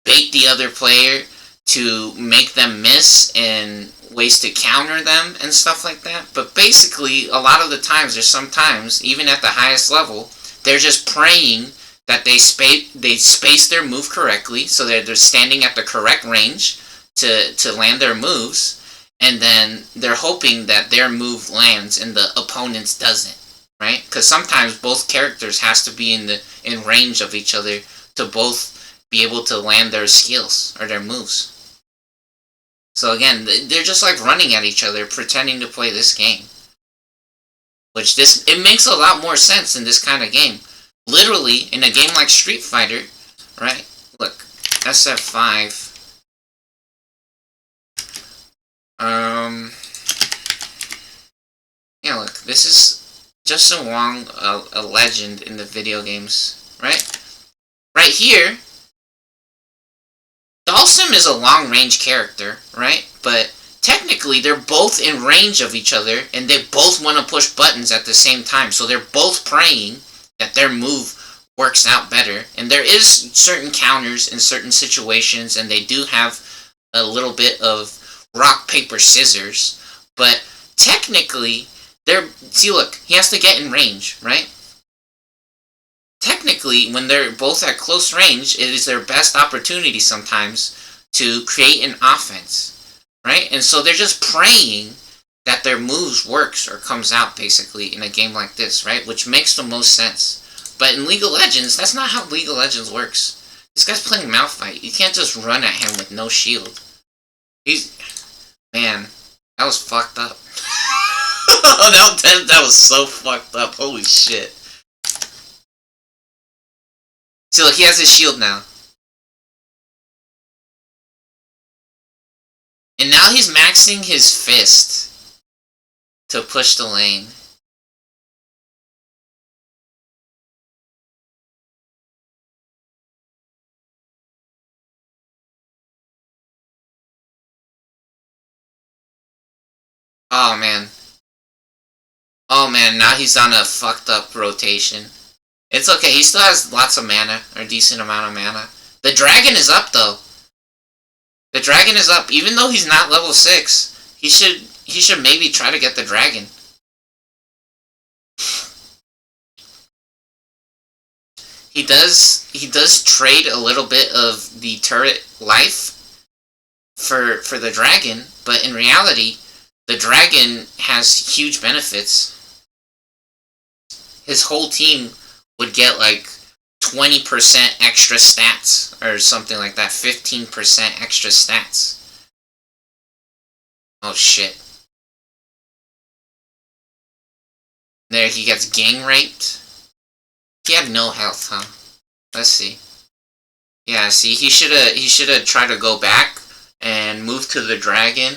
bait the other player, to make them miss, and ways to counter them and stuff like that. But basically, a lot of the times, there's sometimes, even at the highest level, they're just praying that they space their move correctly, so they're standing at the correct range to land their moves, and then they're hoping that their move lands and the opponent's doesn't. Right? Because sometimes both characters has to be in range of each other to both be able to land their skills or their moves. So again, they're just like running at each other, pretending to play this game. Which it makes a lot more sense in this kind of game. Literally, in a game like Street Fighter, right? Look, SF5. Yeah, look, this is Justin Wong, a legend in the video games, right? Right here, Dalsim is a long-range character, right? But technically, they're both in range of each other, and they both want to push buttons at the same time. So they're both praying that their move works out better. And there is certain counters in certain situations, and they do have a little bit of rock, paper, scissors. But technically, see, look, he has to get in range, right? Technically, when they're both at close range, it is their best opportunity sometimes to create an offense, right? And so they're just praying that their moves works or comes out, basically, in a game like this, right? Which makes the most sense. But in League of Legends, that's not how League of Legends works. This guy's playing Malphite. You can't just run at him with no shield. Man, that was fucked up. that was so fucked up. Holy shit. See, look, he has his shield now. And now he's maxing his fist to push the lane. Oh, man. Oh man, now he's on a fucked up rotation. It's okay, he still has lots of mana, or a decent amount of mana. The dragon is up though. The dragon is up, even though he's not level 6. He should maybe try to get the dragon. He does trade a little bit of the turret life for the dragon, but in reality, the dragon has huge benefits. His whole team would get like 20% extra stats, or something like that, 15% extra stats. Oh shit. There, he gets gang raped. He had no health, huh? Let's see. Yeah, see, he shoulda tried to go back and move to the dragon.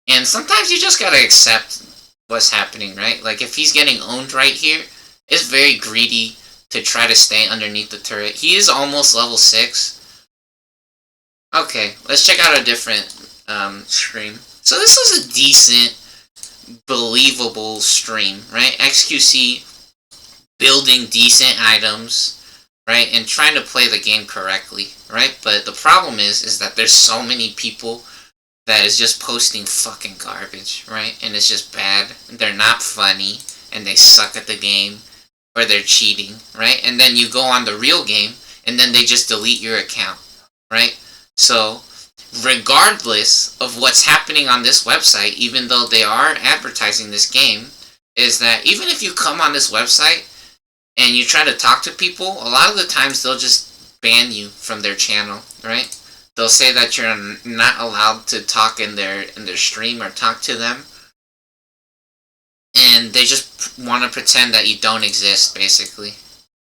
And sometimes you just gotta accept what's happening, right? Like, if he's getting owned right here, it's very greedy to try to stay underneath the turret. He is almost level 6. Okay, let's check out a different stream. So this was a decent, believable stream, right? XQC building decent items, right? And trying to play the game correctly, right? But the problem is that there's so many people that is just posting fucking garbage, right? And it's just bad. They're not funny, and they suck at the game, or they're cheating, right? And then you go on the real game, and then they just delete your account, right? So, regardless of what's happening on this website, even though they are advertising this game, is that even if you come on this website and you try to talk to people, a lot of the times they'll just ban you from their channel, right? They'll say that you're not allowed to talk in their stream or talk to them. And they just want to pretend that you don't exist, basically.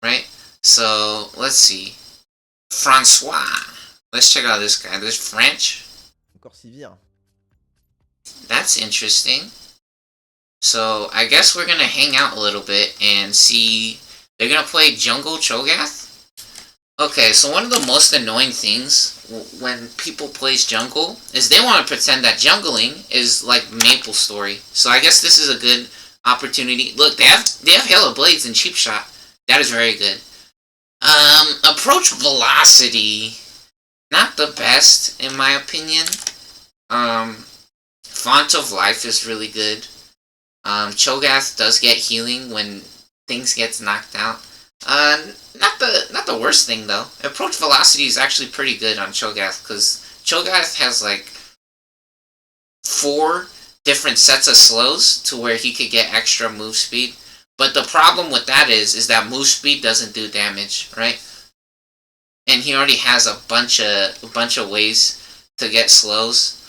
Right? So, let's see. Francois. Let's check out this guy. This French. That's interesting. So, I guess we're gonna hang out a little bit and see. They're gonna play Jungle Cho'Gath? Okay, so one of the most annoying things when people plays jungle is they want to pretend that jungling is like Maple Story. So I guess this is a good opportunity. Look, they have Halo Blades and Cheap Shot. That is very good. Approach velocity, not the best in my opinion. Font of Life is really good. Cho'Gath does get healing when things gets knocked out. Not the worst thing though. Approach velocity is actually pretty good on Cho'Gath because Cho'Gath has like 4 different sets of slows to where he could get extra move speed. But the problem with that is that move speed doesn't do damage, right? And he already has a bunch of ways to get slows.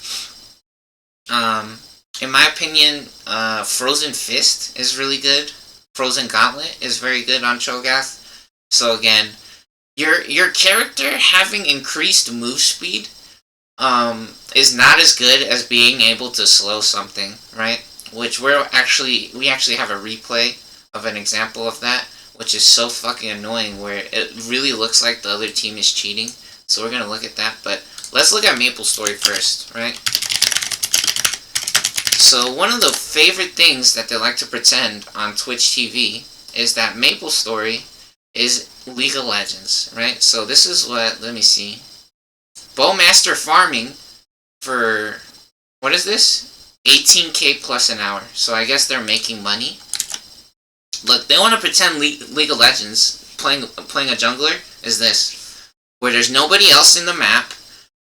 In my opinion, Frozen Fist is really good. Frozen Gauntlet is very good on Cho'Gath. So again, your character having increased move speed is not as good as being able to slow something, right? Which we actually have a replay of an example of that, which is so fucking annoying where it really looks like the other team is cheating. So we're gonna look at that, but let's look at Maple Story first, right? So one of the favorite things that they like to pretend on Twitch TV is that Maple Story is League of Legends, right? So this is what, let me see. Bowmaster farming for, what is this? 18k plus an hour. So I guess they're making money. Look, they want to pretend League of Legends, playing a jungler, is this. Where there's nobody else in the map,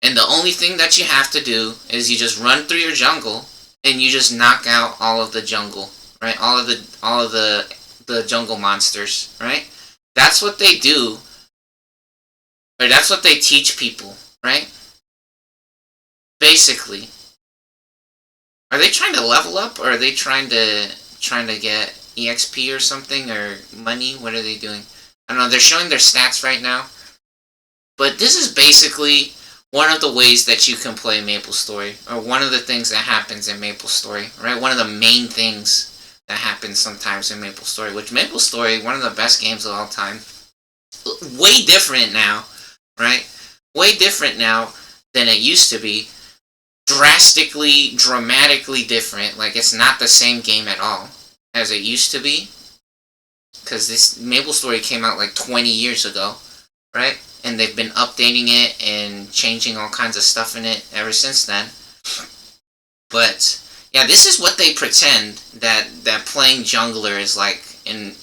and the only thing that you have to do is you just run through your jungle, and you just knock out all of the jungle, right? All of the jungle monsters, right? That's what they do, or that's what they teach people, right? Basically, are they trying to level up, or are they trying to get EXP or something, or money? What are they doing? I don't know. They're showing their stats right now, but this is basically one of the ways that you can play Maple Story, or one of the things that happens in Maple Story, right? One of the main things that happens sometimes in Maple Story, which Maple Story, one of the best games of all time. Way different now, right? Way different now than it used to be. Dramatically different. Like, it's not the same game at all as it used to be. Because this Maple Story came out like 20 years ago, right? And they've been updating it and changing all kinds of stuff in it ever since then. But yeah, this is what they pretend that playing jungler is like in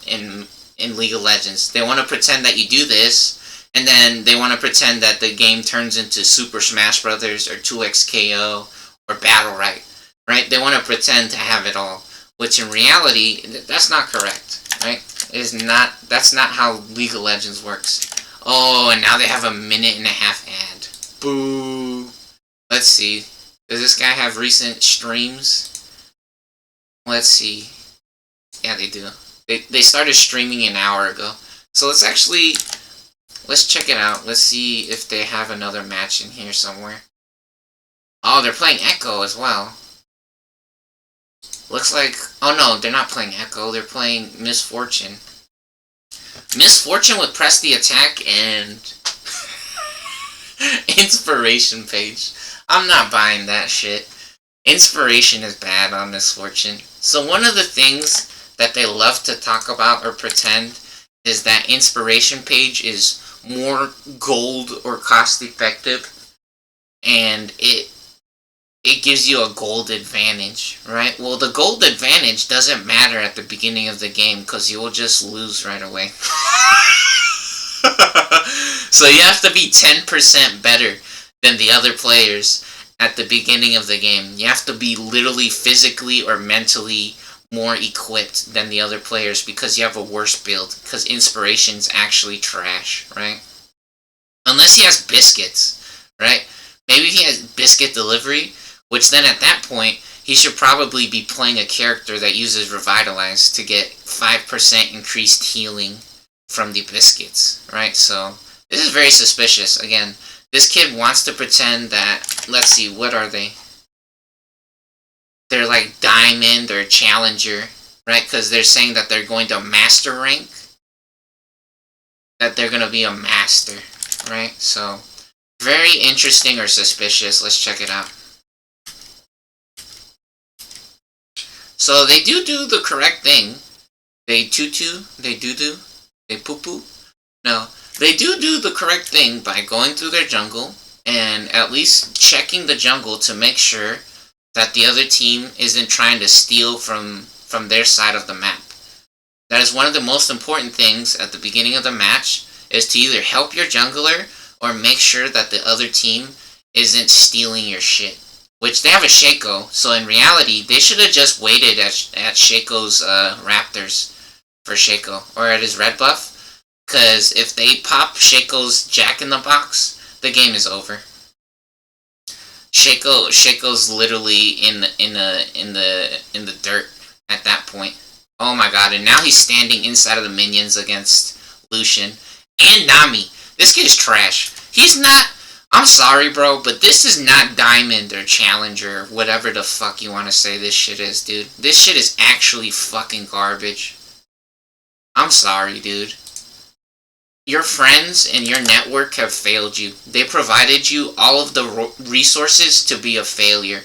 League of Legends. They want to pretend that you do this, and then they want to pretend that the game turns into Super Smash Brothers or 2XKO or Battle right? They want to pretend to have it all, which in reality, that's not correct, right? That's not how League of Legends works. Oh, and now they have a 1.5-minute ad. Boo. Let's see. Does this guy have recent streams? Let's see. Yeah, they do. They started streaming an hour ago. So let's check it out. Let's see if they have another match in here somewhere. Oh, they're playing Echo as well. Looks like... Oh no, they're not playing Echo. They're playing Misfortune. Misfortune would press the attack and... Inspiration page. I'm not buying that shit. Inspiration is bad on Misfortune. So one of the things that they love to talk about or pretend is that inspiration page is more gold or cost effective, and it gives you a gold advantage, right? Well, the gold advantage doesn't matter at the beginning of the game because you will just lose right away. So you have to be 10% better than the other players at the beginning of the game. You have to be literally physically or mentally more equipped than the other players because you have a worse build, because inspiration's actually trash, right? Unless he has biscuits, right? Maybe he has biscuit delivery, which then at that point he should probably be playing a character that uses Revitalize to get 5% increased healing from the biscuits, right? So this is very suspicious. Again, this kid wants to pretend that, let's see, what are they? They're like Diamond or Challenger, right? Because they're saying that they're going to Master rank. That they're going to be a Master, right? So, very interesting or suspicious. Let's check it out. So, they do the correct thing. They tutu, they doo-doo, they poo-poo. No, they do the correct thing by going through their jungle and at least checking the jungle to make sure that the other team isn't trying to steal from their side of the map. That is one of the most important things at the beginning of the match, is to either help your jungler or make sure that the other team isn't stealing your shit. Which, they have a Shaco, so in reality, they should have just waited at Shaco's Raptors for Shaco, or at his red buff, because if they pop Shaco's Jack-in-the-Box, the game is over. Shaco's literally in the dirt at that point. Oh my god! And now he's standing inside of the minions against Lucian and Nami. This kid is trash. He's not. I'm sorry, bro, but this is not Diamond or Challenger or whatever the fuck you want to say this shit is, dude. This shit is actually fucking garbage. I'm sorry, dude. Your friends and your network have failed you. They provided you all of the resources to be a failure.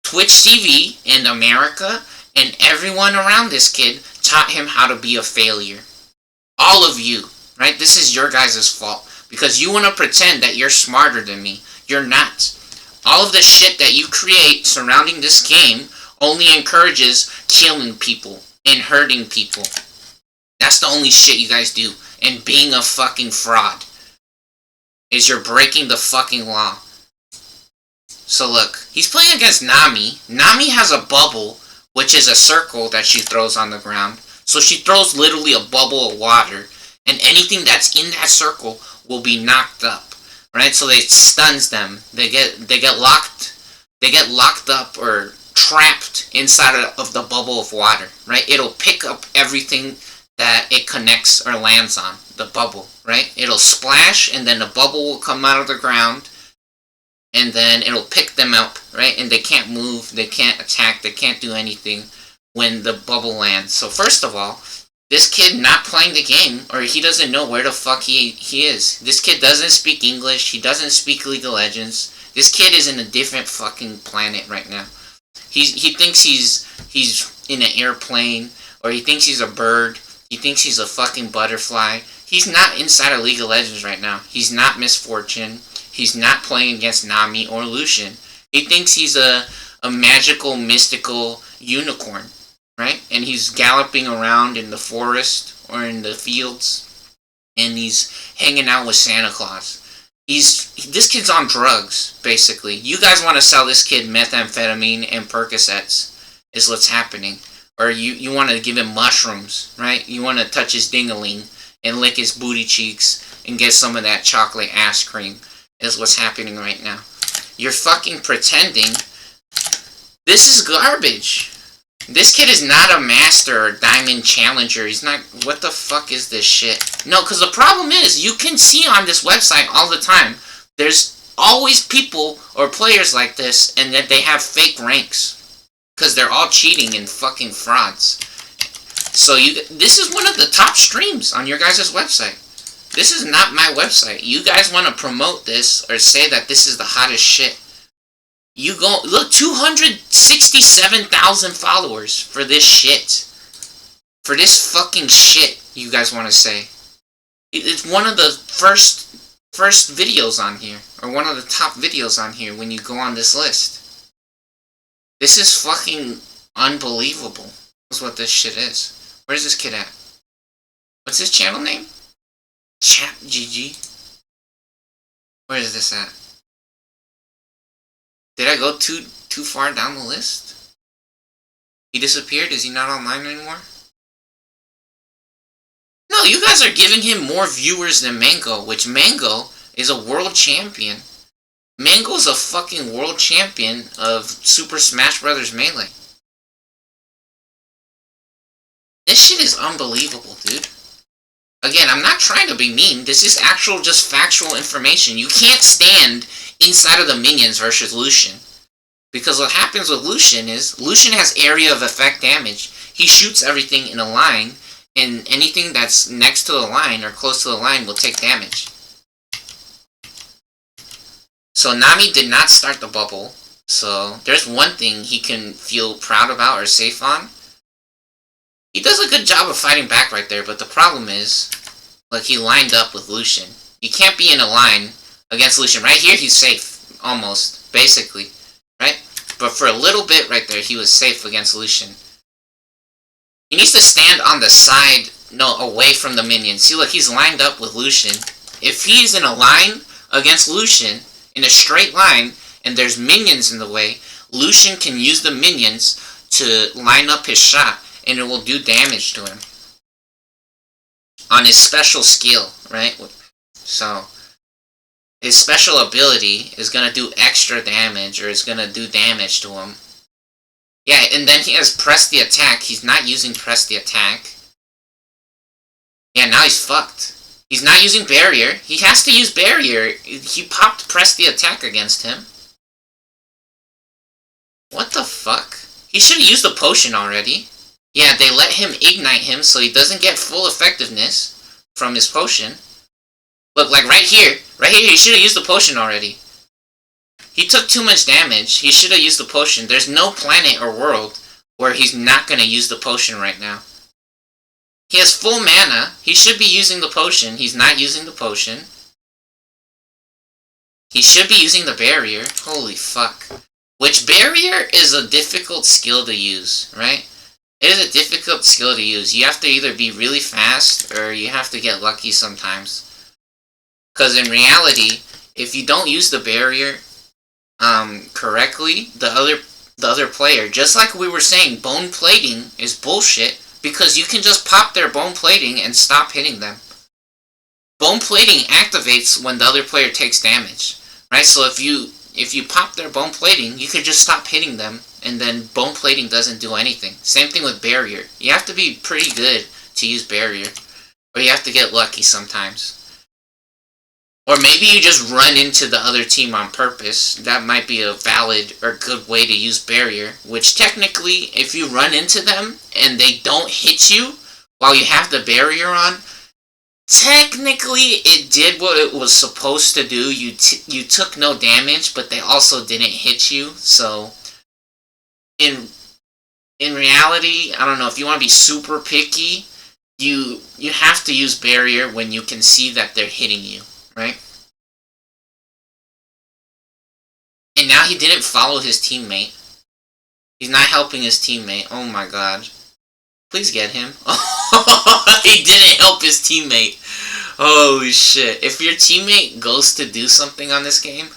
Twitch TV and America and everyone around this kid taught him how to be a failure. All of you, right? This is your guys' fault. Because you want to pretend that you're smarter than me. You're not. All of the shit that you create surrounding this game only encourages killing people and hurting people. That's the only shit you guys do. And being a fucking fraud is you're breaking the fucking law. So look, he's playing against Nami. Nami has a bubble, which is a circle that she throws on the ground. So she throws literally a bubble of water, and anything that's in that circle will be knocked up. Right? So it stuns them. They get locked up or trapped inside of the bubble of water. Right? It'll pick up everything that it connects or lands on, the bubble, right? It'll splash, and then the bubble will come out of the ground, and then it'll pick them up, right? And they can't move, they can't attack, they can't do anything when the bubble lands. So first of all, this kid not playing the game, or he doesn't know where the fuck he is. This kid doesn't speak English, he doesn't speak League of Legends. This kid is in a different fucking planet right now. He thinks he's in an airplane, or he thinks he's a bird. He thinks he's a fucking butterfly. He's not inside of League of Legends right now. He's not Misfortune. He's not playing against Nami or Lucian. He thinks he's a magical, mystical unicorn, right? And he's galloping around in the forest or in the fields, and he's hanging out with Santa Claus. This kid's on drugs, basically. You guys want to sell this kid methamphetamine and Percocets, is what's happening. Or you want to give him mushrooms, right? You want to touch his ding-a-ling and lick his booty cheeks and get some of that chocolate ass cream, is what's happening right now. You're fucking pretending. This is garbage. This kid is not a Master or Diamond Challenger. He's not... What the fuck is this shit? No, because the problem is, you can see on this website all the time, there's always people or players like this, and that they have fake ranks. Because they're all cheating and fucking frauds. So this is one of the top streams on your guys' website. This is not my website. You guys want to promote this or say that this is the hottest shit. You go, look, 267,000 followers for this shit. For this fucking shit, you guys want to say. It's one of the first videos on here. Or one of the top videos on here when you go on this list. This is fucking unbelievable. That's what this shit is. Where's this kid at? What's his channel name? Chap GG. Where is this at? Did I go too far down the list? He disappeared? Is he not online anymore? No, you guys are giving him more viewers than Mango, which Mango is a world champion. Mango's a fucking world champion of Super Smash Bros. Melee. This shit is unbelievable, dude. Again, I'm not trying to be mean. This is actual, just factual information. You can't stand inside of the minions versus Lucian. Because what happens with Lucian is, Lucian has area of effect damage. He shoots everything in a line, and anything that's next to the line or close to the line will take damage. So Nami did not start the bubble. So there's one thing he can feel proud about or safe on. He does a good job of fighting back right there, but the problem is, like, he lined up with Lucian. You can't be in a line against Lucian. Right here, he's safe. Almost. Basically. Right? But for a little bit right there, he was safe against Lucian. He needs to stand on the side, no, away from the minions. See, look, he's lined up with Lucian. If he's in a line against Lucian, in a straight line, and there's minions in the way, Lucian can use the minions to line up his shot, and it will do damage to him. On his special skill, right? So, his special ability is going to do extra damage, or is going to do damage to him. Yeah, and then he has press the attack. He's not using press the attack. Yeah, now he's fucked. He's not using barrier. He has to use barrier. He popped press the attack against him. What the fuck? He should have used the potion already. Yeah, they let him ignite him so he doesn't get full effectiveness from his potion. Look, like right here, he should have used the potion already. He took too much damage. He should have used the potion. There's no planet or world where he's not going to use the potion right now. He has full mana. He should be using the potion. He's not using the potion. He should be using the barrier. Holy fuck. Which barrier is a difficult skill to use, right? It is a difficult skill to use. You have to either be really fast or you have to get lucky sometimes. Because in reality, if you don't use the barrier correctly, the other player, just like we were saying, bone plating is bullshit because you can just pop their bone plating and stop hitting them. Bone plating activates when the other player takes damage, right? So if you pop their bone plating, you could just stop hitting them, and then bone plating doesn't do anything. Same thing with barrier. You have to be pretty good to use barrier, or you have to get lucky sometimes. Or maybe you just run into the other team on purpose. That might be a valid or good way to use barrier, which technically, if you run into them and they don't hit you while you have the barrier on, technically it did what it was supposed to do. You took no damage, but they also didn't hit you. So in reality, I don't know, if you want to be super picky, you have to use barrier when you can see that they're hitting you, right? And now he didn't follow his teammate. He's not helping his teammate. Oh my god. Please get him. He didn't help his teammate. Holy shit. If your teammate goes to do something on this game,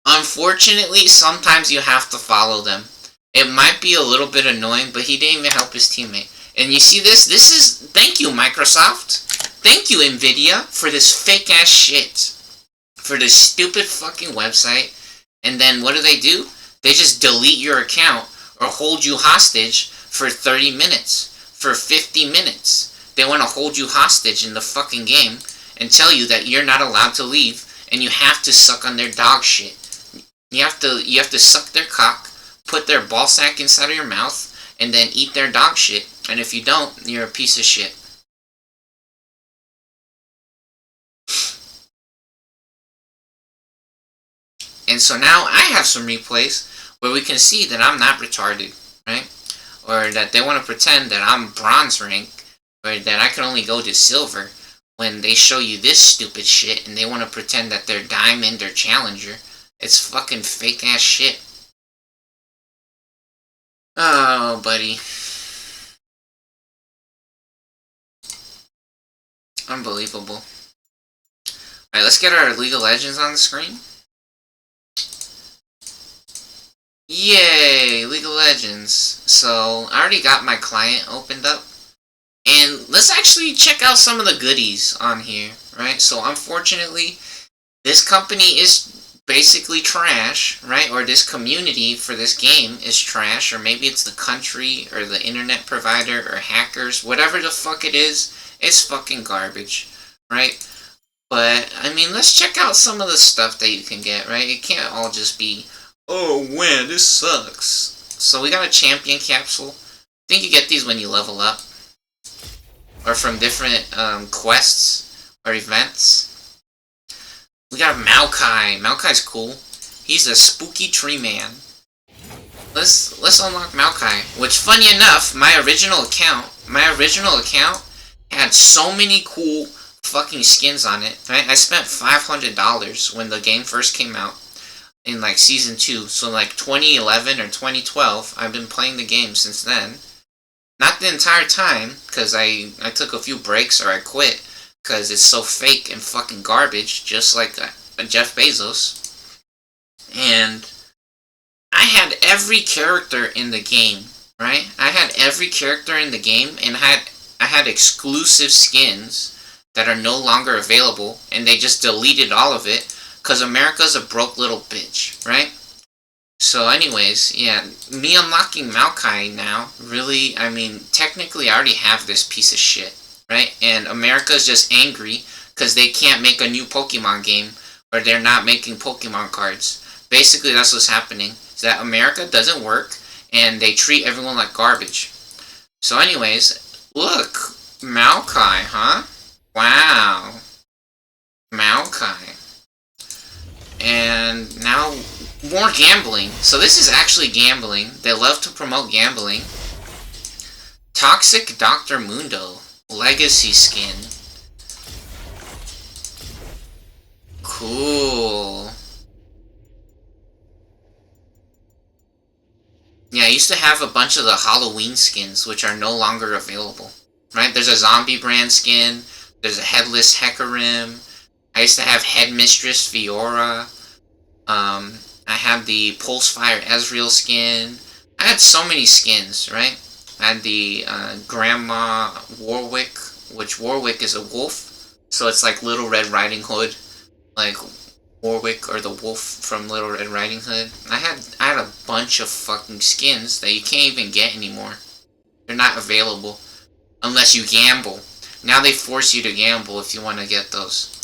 unfortunately, sometimes you have to follow them. It might be a little bit annoying, but he didn't even help his teammate. And you see this? This is... Thank you, Microsoft. Thank you, Nvidia, for this fake-ass shit. For this stupid fucking website. And then what do? They just delete your account or hold you hostage for 30 minutes. For 50 minutes. They want to hold you hostage in the fucking game and tell you that you're not allowed to leave and you have to suck on their dog shit. You have to suck their cock, put their ball sack inside of your mouth, and then eat their dog shit. And if you don't, you're a piece of shit. And so now I have some replays where we can see that I'm not retarded, right? Or that they want to pretend that I'm bronze rank, or that I can only go to silver, when they show you this stupid shit and they want to pretend that they're diamond or challenger. It's fucking fake ass shit. Oh, buddy. Unbelievable. Alright, let's get our League of Legends on the screen. Yay! League of Legends. So, I already got my client opened up. And let's actually check out some of the goodies on here, right? So, unfortunately, this company is basically trash, right? Or this community for this game is trash, or maybe it's the country, or the internet provider, or hackers, whatever the fuck it is, it's fucking garbage, right? But, I mean, let's check out some of the stuff that you can get, right? It can't all just be, oh man, this sucks. So we got a champion capsule. I think you get these when you level up, or from different quests or events. We got Maokai. Maokai's cool. He's a spooky tree man. Let's unlock Maokai. Which, funny enough, my original account had so many cool fucking skins on it. Right? I spent $500 when the game first came out in like season 2. So like 2011 or 2012. I've been playing the game since then. Not the entire time, because I took a few breaks or I quit. Because it's so fake and fucking garbage, just like Jeff Bezos. And I had every character in the game, right? I had every character in the game, and I had exclusive skins that are no longer available, and they just deleted all of it, because America's a broke little bitch, right? So anyways, yeah, me unlocking Maokai now, really, I mean, technically I already have this piece of shit. Right? And America's just angry because they can't make a new Pokemon game, or they're not making Pokemon cards. Basically, that's what's happening. Is that America doesn't work, and they treat everyone like garbage. So anyways, look. Maokai, huh? Wow. Maokai. And now, more gambling. So this is actually gambling. They love to promote gambling. Toxic Dr. Mundo. Legacy skin. Cool. Yeah, I used to have a bunch of the Halloween skins, which are no longer available. Right? There's a zombie brand skin. There's a headless Hecarim. I used to have Headmistress Fiora. I had the Pulsefire Ezreal skin. I had so many skins, right? I had the Grandma Warwick, which Warwick is a wolf, so it's like Little Red Riding Hood, like Warwick or the wolf from Little Red Riding Hood. I had a bunch of fucking skins that you can't even get anymore. They're not available unless you gamble. Now they force you to gamble if you want to get those.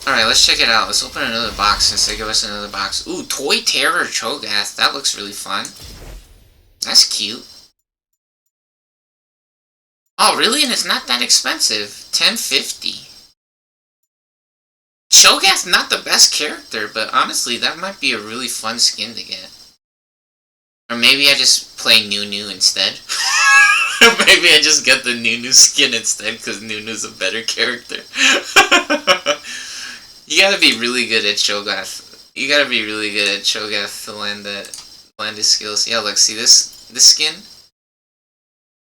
Alright, let's check it out. Let's open another box since they give us another box. Ooh, Toy Terror Cho'Gath. That looks really fun. That's cute. Oh, really? And it's not that expensive. $10.50. Cho'Gath's not the best character, but honestly, that might be a really fun skin to get. Or maybe I just play Nunu instead. Maybe I just get the Nunu skin instead, because Nunu's a better character. You gotta be really good at Cho'Gath. You gotta be really good at Cho'Gath to land his skills. Yeah, look, see this skin?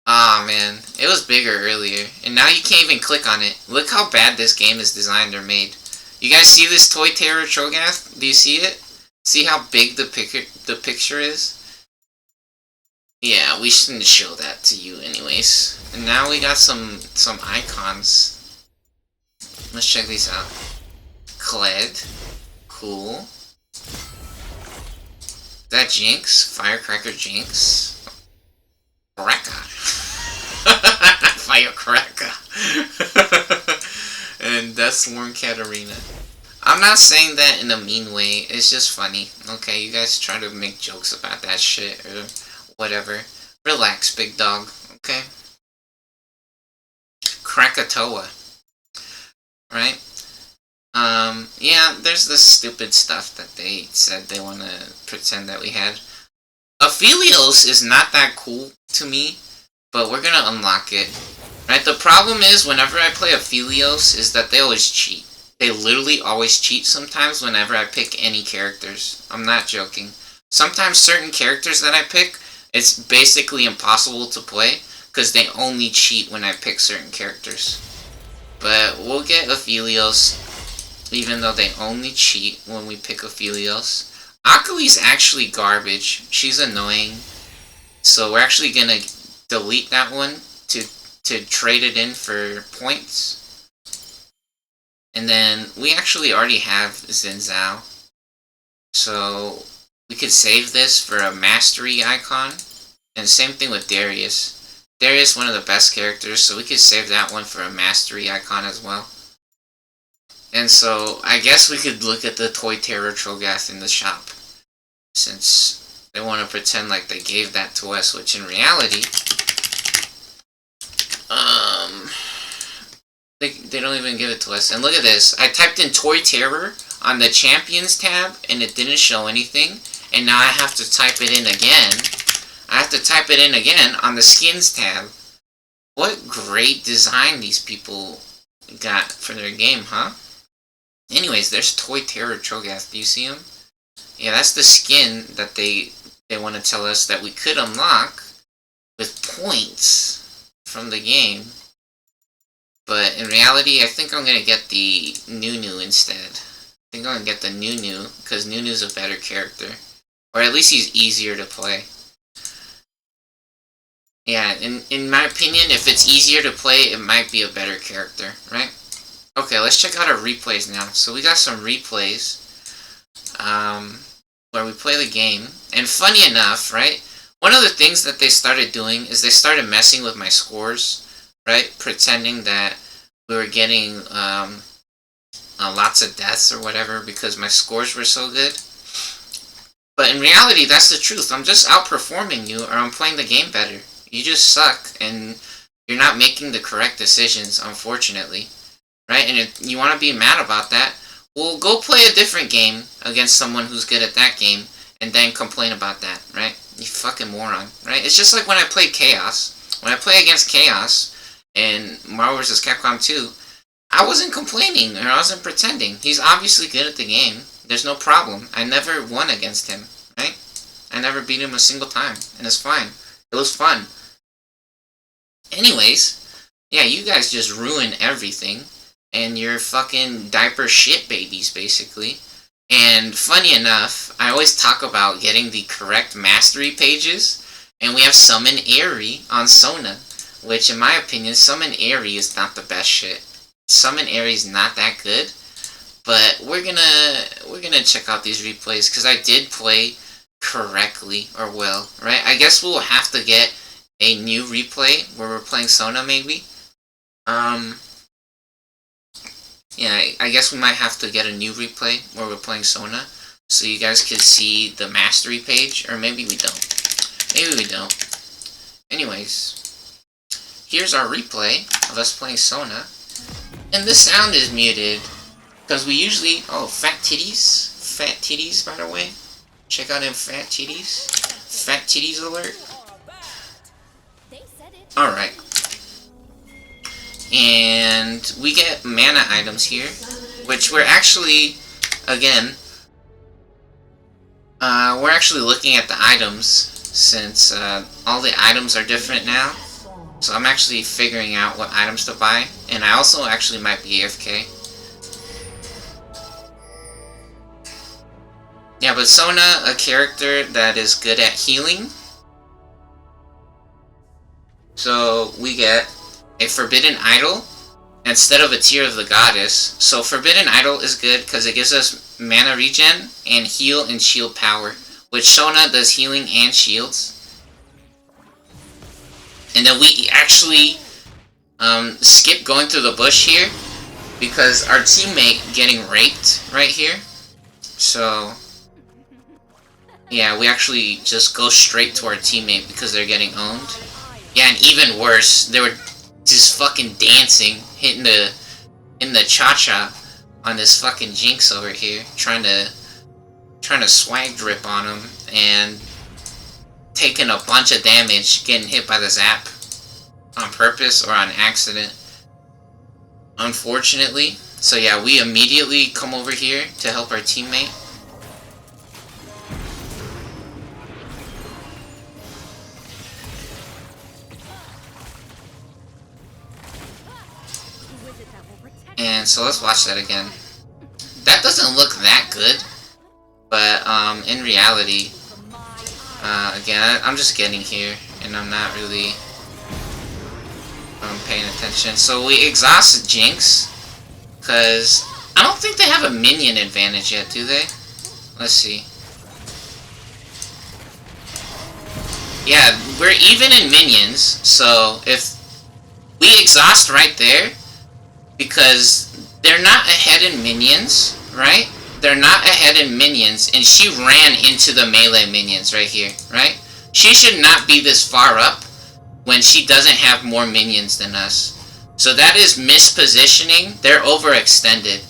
Ah, man. It was bigger earlier. And now you can't even click on it. Look how bad this game is designed or made. You guys see this Toy Terror Cho'Gath? Do you see it? See how big the picture is? Yeah, we shouldn't show that to you anyways. And now we got some icons. Let's check these out. Kled. Cool. That Jinx? Firecracker Jinx? Cracker. Firecracker. and Deathworm Katarina. I'm not saying that in a mean way, it's just funny. Okay, you guys try to make jokes about that shit or whatever. Relax, big dog, okay? Krakatoa. Right? Yeah, there's this stupid stuff that they said they want to pretend that we had. Aphelios is not that cool to me, but we're gonna unlock it. Right? The problem is, whenever I play Aphelios, is that they always cheat. They literally always cheat sometimes whenever I pick any characters. I'm not joking. Sometimes certain characters that I pick, it's basically impossible to play, because they only cheat when I pick certain characters. But we'll get Aphelios, even though they only cheat when we pick Aphelios. Akali's actually garbage. She's annoying. So we're actually gonna delete that one to trade it in for points. And then we actually already have Zinzao. So we could save this for a mastery icon. And same thing with Darius. Darius, one of the best characters, so we could save that one for a mastery icon as well. And so, I guess we could look at the Toy Terror Trogath in the shop. Since they want to pretend like they gave that to us, which in reality... They don't even give it to us. And look at this. I typed in Toy Terror on the Champions tab, and it didn't show anything. And now I have to type it in again. I have to type it in again on the Skins tab. What great design these people got for their game, huh? Anyways, there's Toy Terror Trogath. Do you see him? Yeah, that's the skin that they want to tell us that we could unlock with points from the game. But in reality, I think I'm going to get the Nunu instead. I think I'm going to get the Nunu, because Nunu's a better character. Or at least he's easier to play. Yeah, in my opinion, if it's easier to play, it might be a better character, right? Okay, let's check out our replays now. So we got some replays where we play the game. And funny enough, right, one of the things that they started doing is they started messing with my scores, right? Pretending that we were getting lots of deaths or whatever because my scores were so good. But in reality, that's the truth. I'm just outperforming you, or I'm playing the game better. You just suck, and you're not making the correct decisions, unfortunately. Right? And if you want to be mad about that, well, go play a different game against someone who's good at that game, and then complain about that, right? You fucking moron, right? It's just like when I play Chaos. When I play against Chaos in Marvel vs. Capcom 2, I wasn't complaining, or I wasn't pretending. He's obviously good at the game. There's no problem. I never won against him, right? I never beat him a single time, and it's fine. It was fun. Anyways, yeah, you guys just ruin everything. And you're fucking diaper shit babies, basically. And funny enough, I always talk about getting the correct mastery pages. And we have Summon Aerie on Sona. Which, in my opinion, Summon Aerie is not the best shit. Summon Aerie is not that good. But we're gonna check out these replays, because I did play correctly, or well, right? I guess we'll have to get a new replay where we're playing Sona, maybe. Yeah, I guess we might have to get a new replay where we're playing Sona, so you guys can see the mastery page, or maybe we don't. Maybe we don't. Anyways, here's our replay of us playing Sona, and the sound is muted, because we usually... Oh, fat titties? Fat titties, by the way. Check out them fat titties. Fat titties alert. Alright. And we get mana items here, which we're actually, again, we're actually looking at the items, since all the items are different now. So I'm actually figuring out what items to buy, and I also actually might be AFK. Yeah, but Sona, a character that is good at healing. So we get a Forbidden Idol instead of a Tear of the Goddess. So Forbidden Idol is good because it gives us mana regen and heal and shield power, which Sona does healing and shields. And then we actually skip going through the bush here, because our teammate getting raped right here. So yeah, we actually just go straight to our teammate because they're getting owned. Yeah, and even worse, they were just fucking dancing, hitting in the cha-cha on this fucking Jinx over here, trying to swag drip on him and taking a bunch of damage, getting hit by the zap on purpose or on accident, unfortunately. So yeah, we immediately come over here to help our teammate. And so let's watch that again. That doesn't look that good, but in reality, again, I'm just getting here, and I'm not really paying attention. So we exhaust Jinx, because I don't think they have a minion advantage yet, do they? Let's see. Yeah, we're even in minions, so if we exhaust right there, because they're not ahead in minions, right? They're not ahead in minions, and she ran into the melee minions right here, right? She should not be this far up when she doesn't have more minions than us. So that is mispositioning. They're overextended.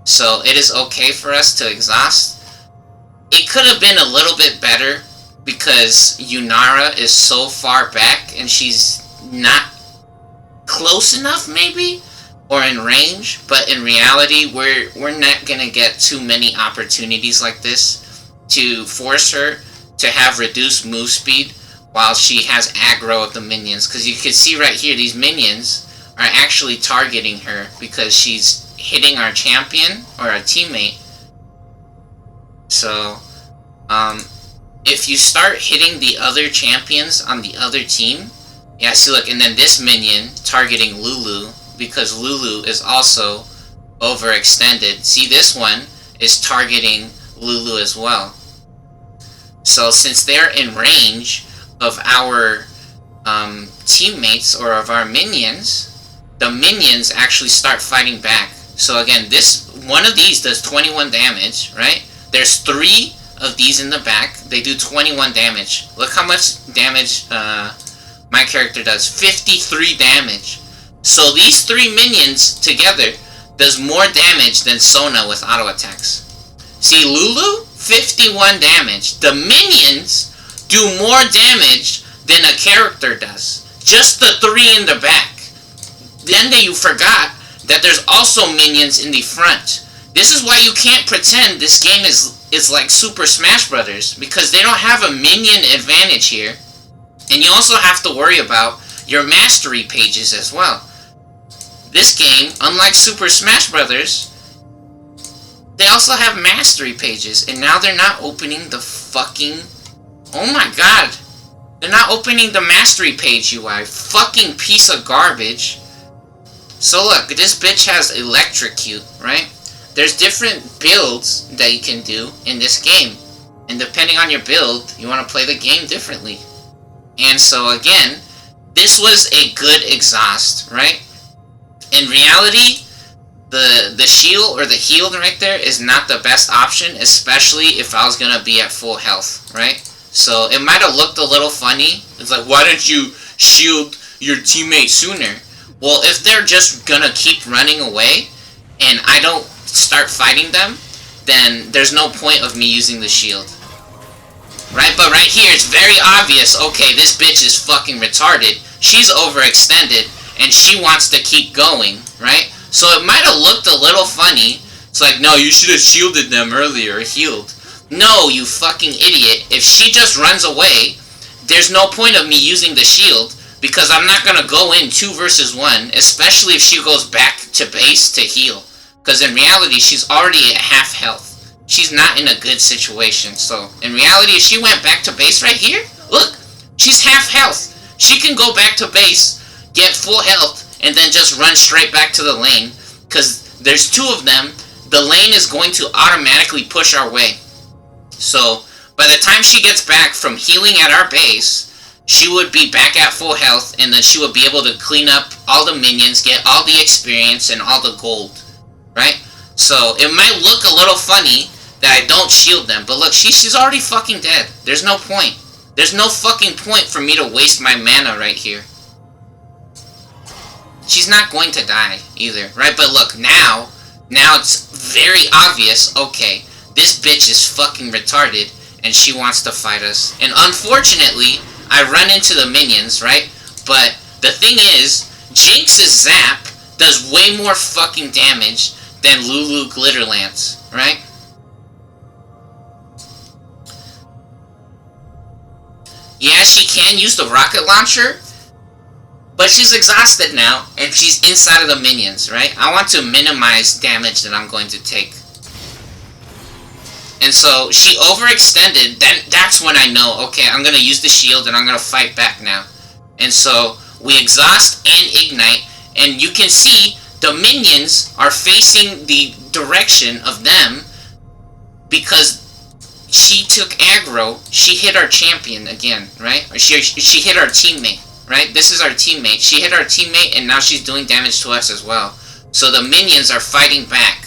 So it is okay for us to exhaust. It could have been a little bit better because Yunara is so far back and she's not close enough, maybe? Or in range, but in reality, we're not gonna get too many opportunities like this to force her to have reduced move speed while she has aggro of the minions. Because you can see right here, these minions are actually targeting her because she's hitting our champion or our teammate. So, if you start hitting the other champions on the other team, yeah, see, look, and then this minion targeting Lulu, because Lulu is also overextended. See, this one is targeting Lulu as well. So since they're in range of our teammates or of our minions, the minions actually start fighting back. So again, this one of these does 21 damage, right? There's 3 of these in the back. They do 21 damage. Look how much damage my character does. 53 damage. So these 3 minions together does more damage than Sona with auto attacks. See, Lulu, 51 damage. The minions do more damage than a character does. Just the 3 in the back. Then you forgot that there's also minions in the front. This is why you can't pretend this game is like Super Smash Brothers, because they don't have a minion advantage here. And you also have to worry about your mastery pages as well. This game, unlike Super Smash Brothers, they also have mastery pages, and now they're not opening the fucking... Oh my god! They're not opening the mastery page UI. Fucking piece of garbage. So look, this bitch has electrocute, right? There's different builds that you can do in this game, and depending on your build, you want to play the game differently. And so again, this was a good exhaust, right? In reality, the shield or the heal right there is not the best option, especially if I was gonna be at full health, right? So it might have looked a little funny. It's like, why don't you shield your teammate sooner? Well, if they're just gonna keep running away and I don't start fighting them, then there's no point of me using the shield. Right? But right here, it's very obvious, okay, this bitch is fucking retarded. She's overextended, and she wants to keep going, right? So it might have looked a little funny. It's like, no, you should have shielded them earlier, or healed. No, you fucking idiot. If she just runs away, there's no point of me using the shield, because I'm not gonna go in 2 versus 1, especially if she goes back to base to heal. Because in reality, she's already at half health. She's not in a good situation. So, in reality, if she went back to base right here, look, she's half health. She can go back to base, get full health, and then just run straight back to the lane. Because there's 2 of them, the lane is going to automatically push our way. So, by the time she gets back from healing at our base, she would be back at full health, and then she would be able to clean up all the minions, get all the experience, and all the gold. right? So it might look a little funny that I don't shield them, but look, she's already fucking dead. There's no point. There's no fucking point for me to waste my mana right here. She's not going to die either, right? But look, now it's very obvious, okay, this bitch is fucking retarded and she wants to fight us. And unfortunately, I run into the minions, right? But the thing is, Jinx's zap does way more fucking damage than Lulu Glitterlance, right? Yeah, she can use the rocket launcher, but she's exhausted now, and she's inside of the minions, right? I want to minimize damage that I'm going to take. And so, she overextended, that's when I know, okay, I'm gonna use the shield and I'm gonna fight back now. And so, we exhaust and ignite, and you can see the minions are facing the direction of them because she took aggro, she hit our champion again, right? Or she hit our teammate, right? This is our teammate. She hit our teammate and now she's doing damage to us as well. So the minions are fighting back.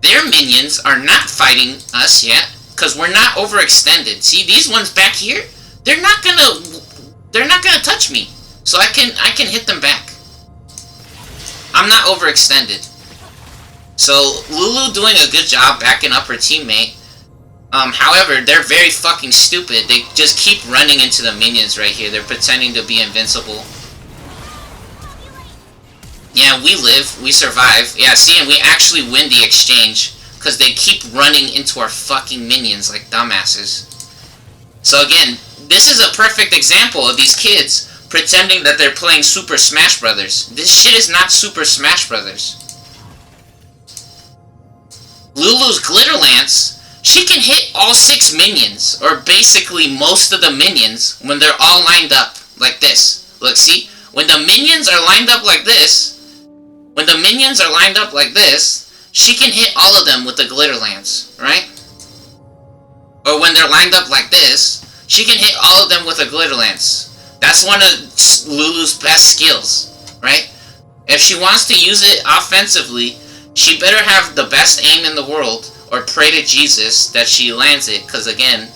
Their minions are not fighting us yet because we're not overextended. See, these ones back here, they're not gonna touch me. So I can hit them back. I'm not overextended. So Lulu doing a good job backing up her teammate. However, they're very fucking stupid. They just keep running into the minions right here. They're pretending to be invincible. Yeah, we live. We survive. Yeah, see, and we actually win the exchange. Because they keep running into our fucking minions like dumbasses. So again, this is a perfect example of these kids pretending that they're playing Super Smash Brothers. This shit is not Super Smash Brothers. Lulu's Glitterlance, she can hit all 6 minions, or basically most of the minions, when they're all lined up like this. Look, see? When the minions are lined up like this, she can hit all of them with the Glitterlance, right? Or when they're lined up like this, she can hit all of them with a Glitterlance. That's one of Lulu's best skills, right? If she wants to use it offensively, she better have the best aim in the world, or pray to Jesus that she lands it, because again,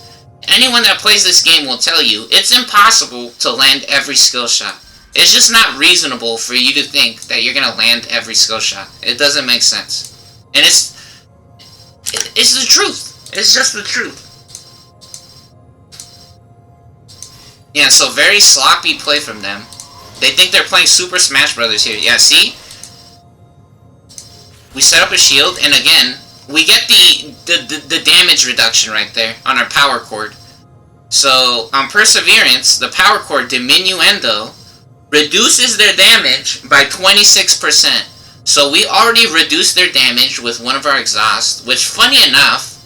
anyone that plays this game will tell you, it's impossible to land every skill shot. It's just not reasonable for you to think that you're gonna land every skill shot. It doesn't make sense. And it's the truth. It's just the truth. Yeah, so very sloppy play from them. They think they're playing Super Smash Brothers here. Yeah, see? We set up a shield, and again, we get the damage reduction right there on our power cord. So, on Perseverance, the power cord, Diminuendo, reduces their damage by 26%. So we already reduced their damage with one of our exhausts, which, funny enough,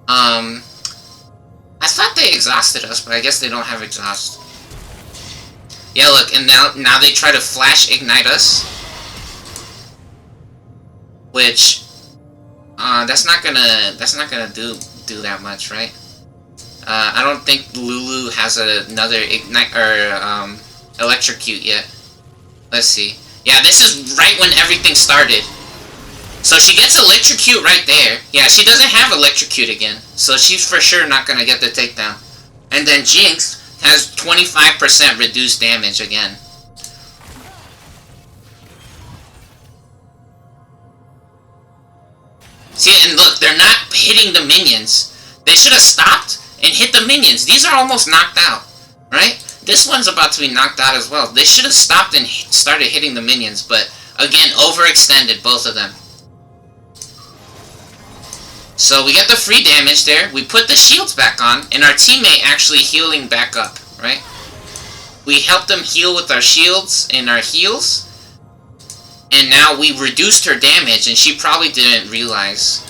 I thought they exhausted us, but I guess they don't have exhaust. Yeah, look, and now they try to flash ignite us, which that's not gonna do that much, right? I don't think Lulu has another ignite or electrocute yet. Let's see. Yeah, this is right when everything started. So she gets electrocute right there. Yeah, she doesn't have electrocute again, so she's for sure not gonna get the takedown. And then Jinx has 25% reduced damage again. See, and look, they're not hitting the minions. They should have stopped and hit the minions. These are almost knocked out, right? This one's about to be knocked out as well. They should have stopped and started hitting the minions, but again, overextended, both of them. So we get the free damage there. We put the shields back on, and our teammate actually healing back up, right? We helped them heal with our shields and our heals. And now we reduced her damage, and she probably didn't realize.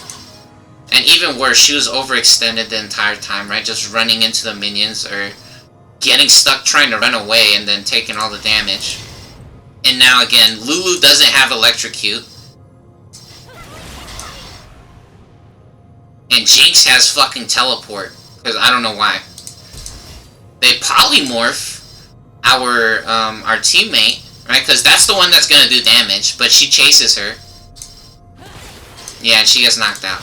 And even worse, she was overextended the entire time, right? Just running into the minions, or getting stuck trying to run away and then taking all the damage. And now again, Lulu doesn't have electrocute. And Jinx has fucking teleport, because I don't know why. They polymorph our teammate, right? Because that's the one that's gonna do damage, but she chases her. Yeah, and she gets knocked out.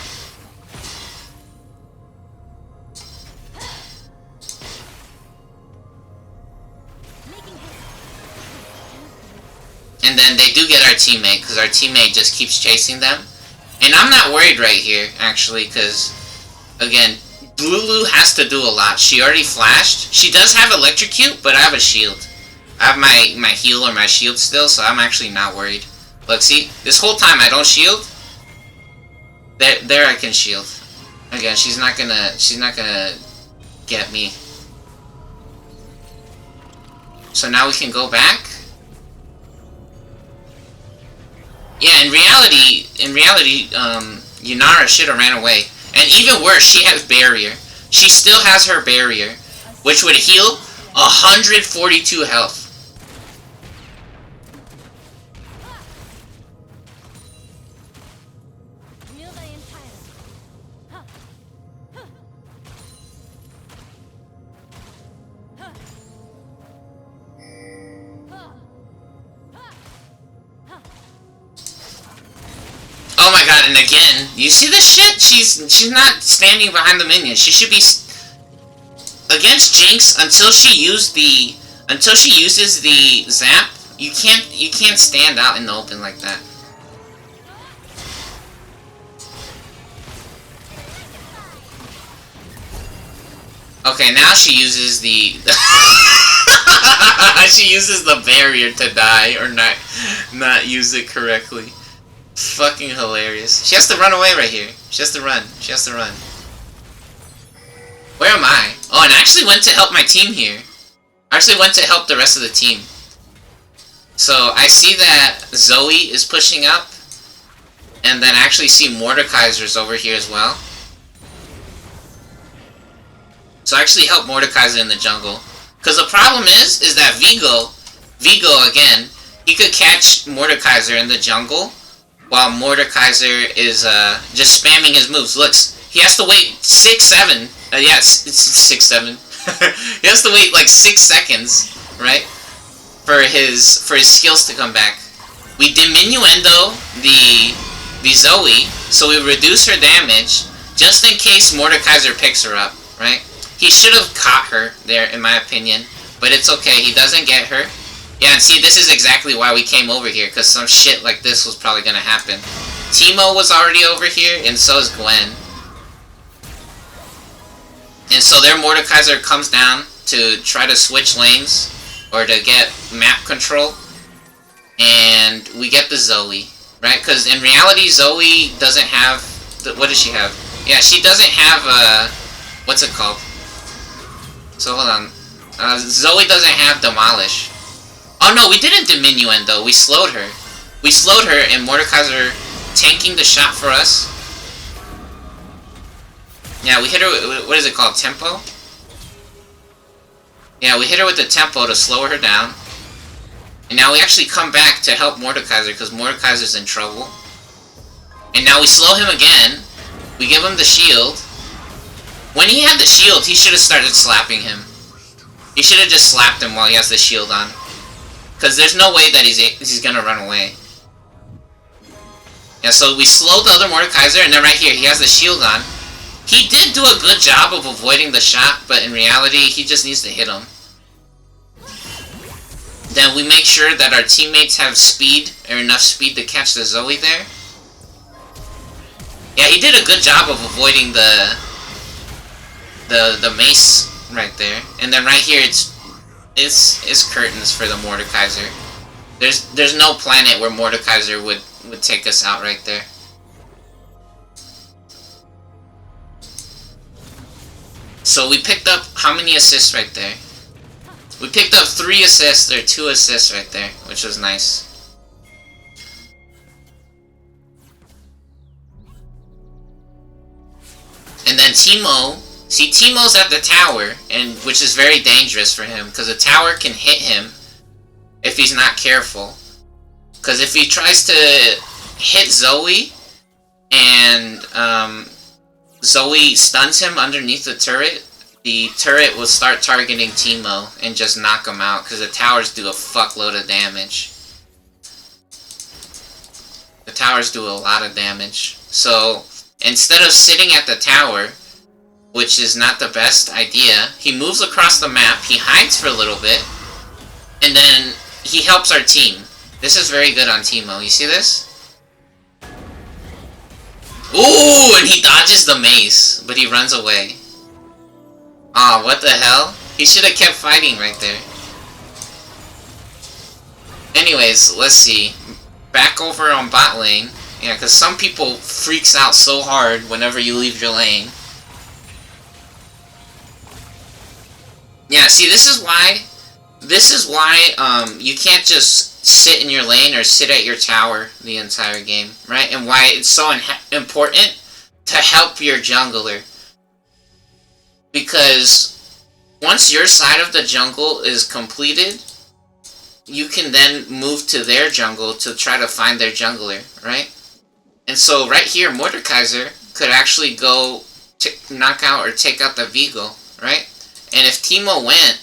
And then they do get our teammate, because our teammate just keeps chasing them. And I'm not worried right here, actually, because, again, Lulu has to do a lot. She already flashed. She does have electrocute, but I have a shield. I have my heal or my shield still, so I'm actually not worried. Look, see? This whole time I don't shield. There I can shield. Again, she's not gonna get me. So now we can go back. Yeah, in reality, Yunara should have ran away. And even worse, she has barrier. She still has her barrier, which would heal 142 health. Oh my god, and again, you see this shit? She's not standing behind the minion. She should be against Jinx until she uses the zap. You can't stand out in the open like that. Okay, now she uses the she uses the barrier to die or not use it correctly. Fucking hilarious. She has to run away right here. She has to run. She has to run. Where am I? Oh, and I actually went to help my team here. I actually went to help the rest of the team. So, I see that Zoe is pushing up. And then I actually see Mordekaiser's over here as well. So I actually helped Mordekaiser in the jungle. Because the problem is that Vigo, again, he could catch Mordekaiser in the jungle. While Mordekaiser is just spamming his moves. Looks, he has to wait 6-7. Yeah, it's 6-7. He has to wait like 6 seconds, right, for his skills to come back. We diminuendo the Zoe, so we reduce her damage just in case Mordekaiser picks her up, right? He should have caught her there, in my opinion, but it's okay. He doesn't get her. Yeah, and see, this is exactly why we came over here, because some shit like this was probably gonna happen. Teemo was already over here, and so is Gwen. And so their Mordekaiser comes down to try to switch lanes, or to get map control. And we get the Zoe, right? Because in reality, Zoe doesn't have... what does she have? Yeah, she doesn't have, what's it called? So, hold on. Zoe doesn't have Demolish. Oh no, we didn't diminuendo, we slowed her. We slowed her and Mordekaiser tanking the shot for us. Yeah, we hit her with, what is it called, tempo? Yeah, we hit her with the tempo to slow her down. And now we actually come back to help Mordekaiser because Mordekaiser's in trouble. And now we slow him again. We give him the shield. When he had the shield, he should have started slapping him. He should have just slapped him while he has the shield on. Because there's no way that he's gonna run away. Yeah, so we slowed the other Mordekaiser, and then right here, he has the shield on. He did do a good job of avoiding the shot, but in reality, he just needs to hit him. Then we make sure that our teammates have speed, or enough speed to catch the Zoe there. Yeah, he did a good job of avoiding the mace right there. And then right here, it's curtains for the Mordekaiser. There's no planet where Mordekaiser would take us out right there. So we picked up how many assists right there? We picked up 3 assists, or 2 assists right there, which was nice. And then Teemo, see, Teemo's at the tower, and which is very dangerous for him, because the tower can hit him if he's not careful. Because if he tries to hit Zoe, and Zoe stuns him underneath the turret will start targeting Teemo and just knock him out, because the towers do a fuckload of damage. The towers do a lot of damage. So instead of sitting at the tower, which is not the best idea, he moves across the map, he hides for a little bit, and then he helps our team. This is very good on Teemo. You see this? Ooh, and he dodges the mace, but he runs away. Aw, what the hell? He should have kept fighting right there. Anyways, let's see. Back over on bot lane. Yeah, because some people freaks out so hard whenever you leave your lane. Yeah, see, this is why you can't just sit in your lane or sit at your tower the entire game, right? And why it's so important to help your jungler. Because once your side of the jungle is completed, you can then move to their jungle to try to find their jungler, right? And so right here, Mordekaiser could actually go knock out or take out the Vigo, right? And if Teemo went,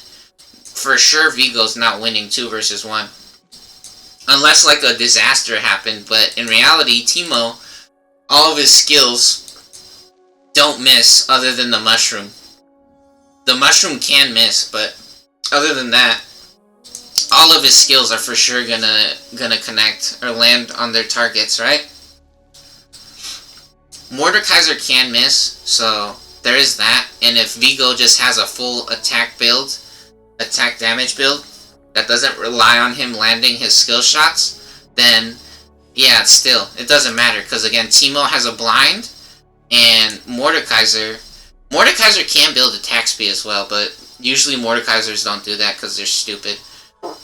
for sure Vigo's not winning 2 versus 1. Unless like a disaster happened, but in reality, Teemo, all of his skills don't miss other than the mushroom. The mushroom can miss, but other than that, all of his skills are for sure gonna connect or land on their targets, right? Mordekaiser can miss, so there is that. And if Vigo just has a full attack build, attack damage build, that doesn't rely on him landing his skill shots, then yeah, it doesn't matter. Because again, Teemo has a blind, and Mordekaiser can build attack speed as well, but usually Mordekaisers don't do that because they're stupid.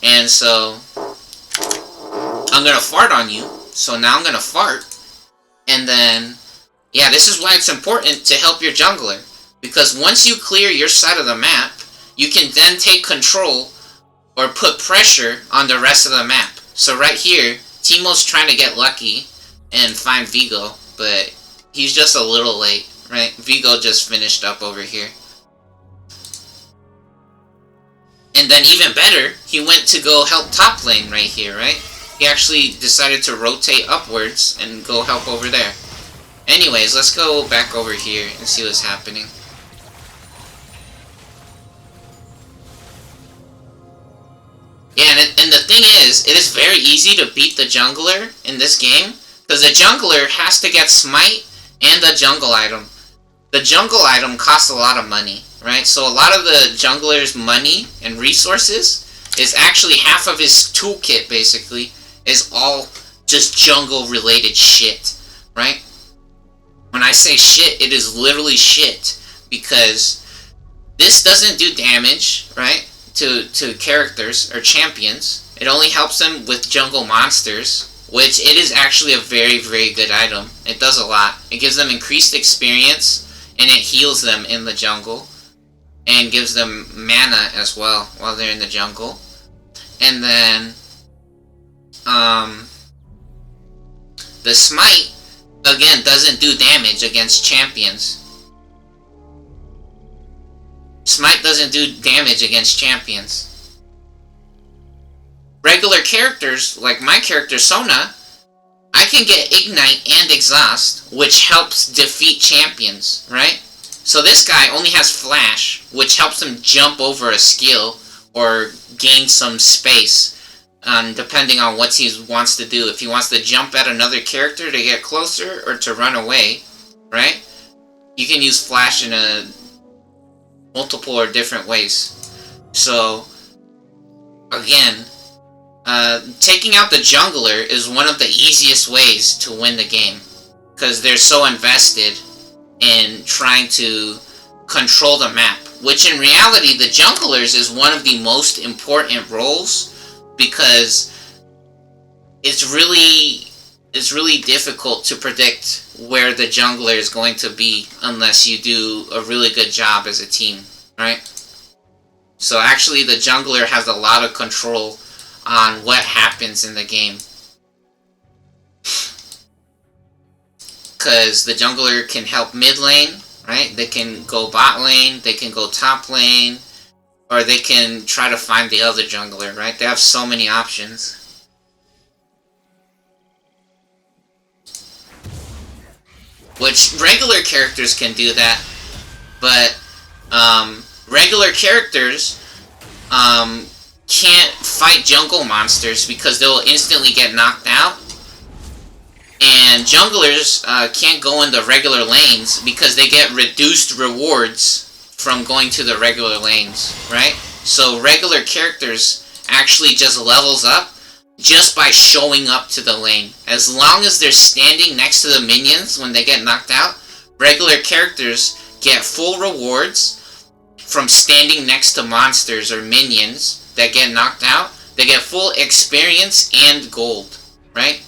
And so, I'm gonna fart on you, so now I'm gonna fart, and then, yeah, this is why it's important to help your jungler. Because once you clear your side of the map, you can then take control or put pressure on the rest of the map. So right here, Teemo's trying to get lucky and find Vigo, but he's just a little late, right? Vigo just finished up over here. And then even better, he went to go help top lane right here, right? He actually decided to rotate upwards and go help over there. Anyways, let's go back over here and see what's happening. Yeah, and the thing is, it is very easy to beat the jungler in this game, because the jungler has to get smite and the jungle item. The jungle item costs a lot of money, right? So a lot of the jungler's money and resources is actually half of his toolkit, basically, is all just jungle related shit, right? When I say shit, it is literally shit, because this doesn't do damage, right, to characters or champions. It only helps them with jungle monsters, which it is actually a very, very good item. It does a lot. It gives them increased experience, and it heals them in the jungle, and gives them mana as well while they're in the jungle. And then, the smite, again, doesn't do damage against champions. Smite doesn't do damage against champions. Regular characters, like my character Sona, I can get Ignite and Exhaust, which helps defeat champions, right? So this guy only has Flash, which helps him jump over a skill or gain some space, depending on what he wants to do. If he wants to jump at another character to get closer or to run away, right? You can use Flash in a multiple or different ways. So, again, taking out the jungler is one of the easiest ways to win the game, because they're so invested in trying to control the map, which in reality the junglers is one of the most important roles, because it's really difficult to predict where the jungler is going to be unless you do a really good job as a team, right? So actually the jungler has a lot of control on what happens in the game, because the jungler can help mid lane, right? They can go bot lane, they can go top lane, or they can try to find the other jungler, right? They have so many options. which regular characters can do that, but regular characters can't fight jungle monsters because they'll instantly get knocked out. And junglers can't go in the regular lanes because they get reduced rewards from going to the regular lanes, right? So regular characters actually just levels up just by showing up to the lane. As long as they're standing next to the minions when they get knocked out, regular characters get full rewards from standing next to monsters or minions that get knocked out. They get full experience and gold, right?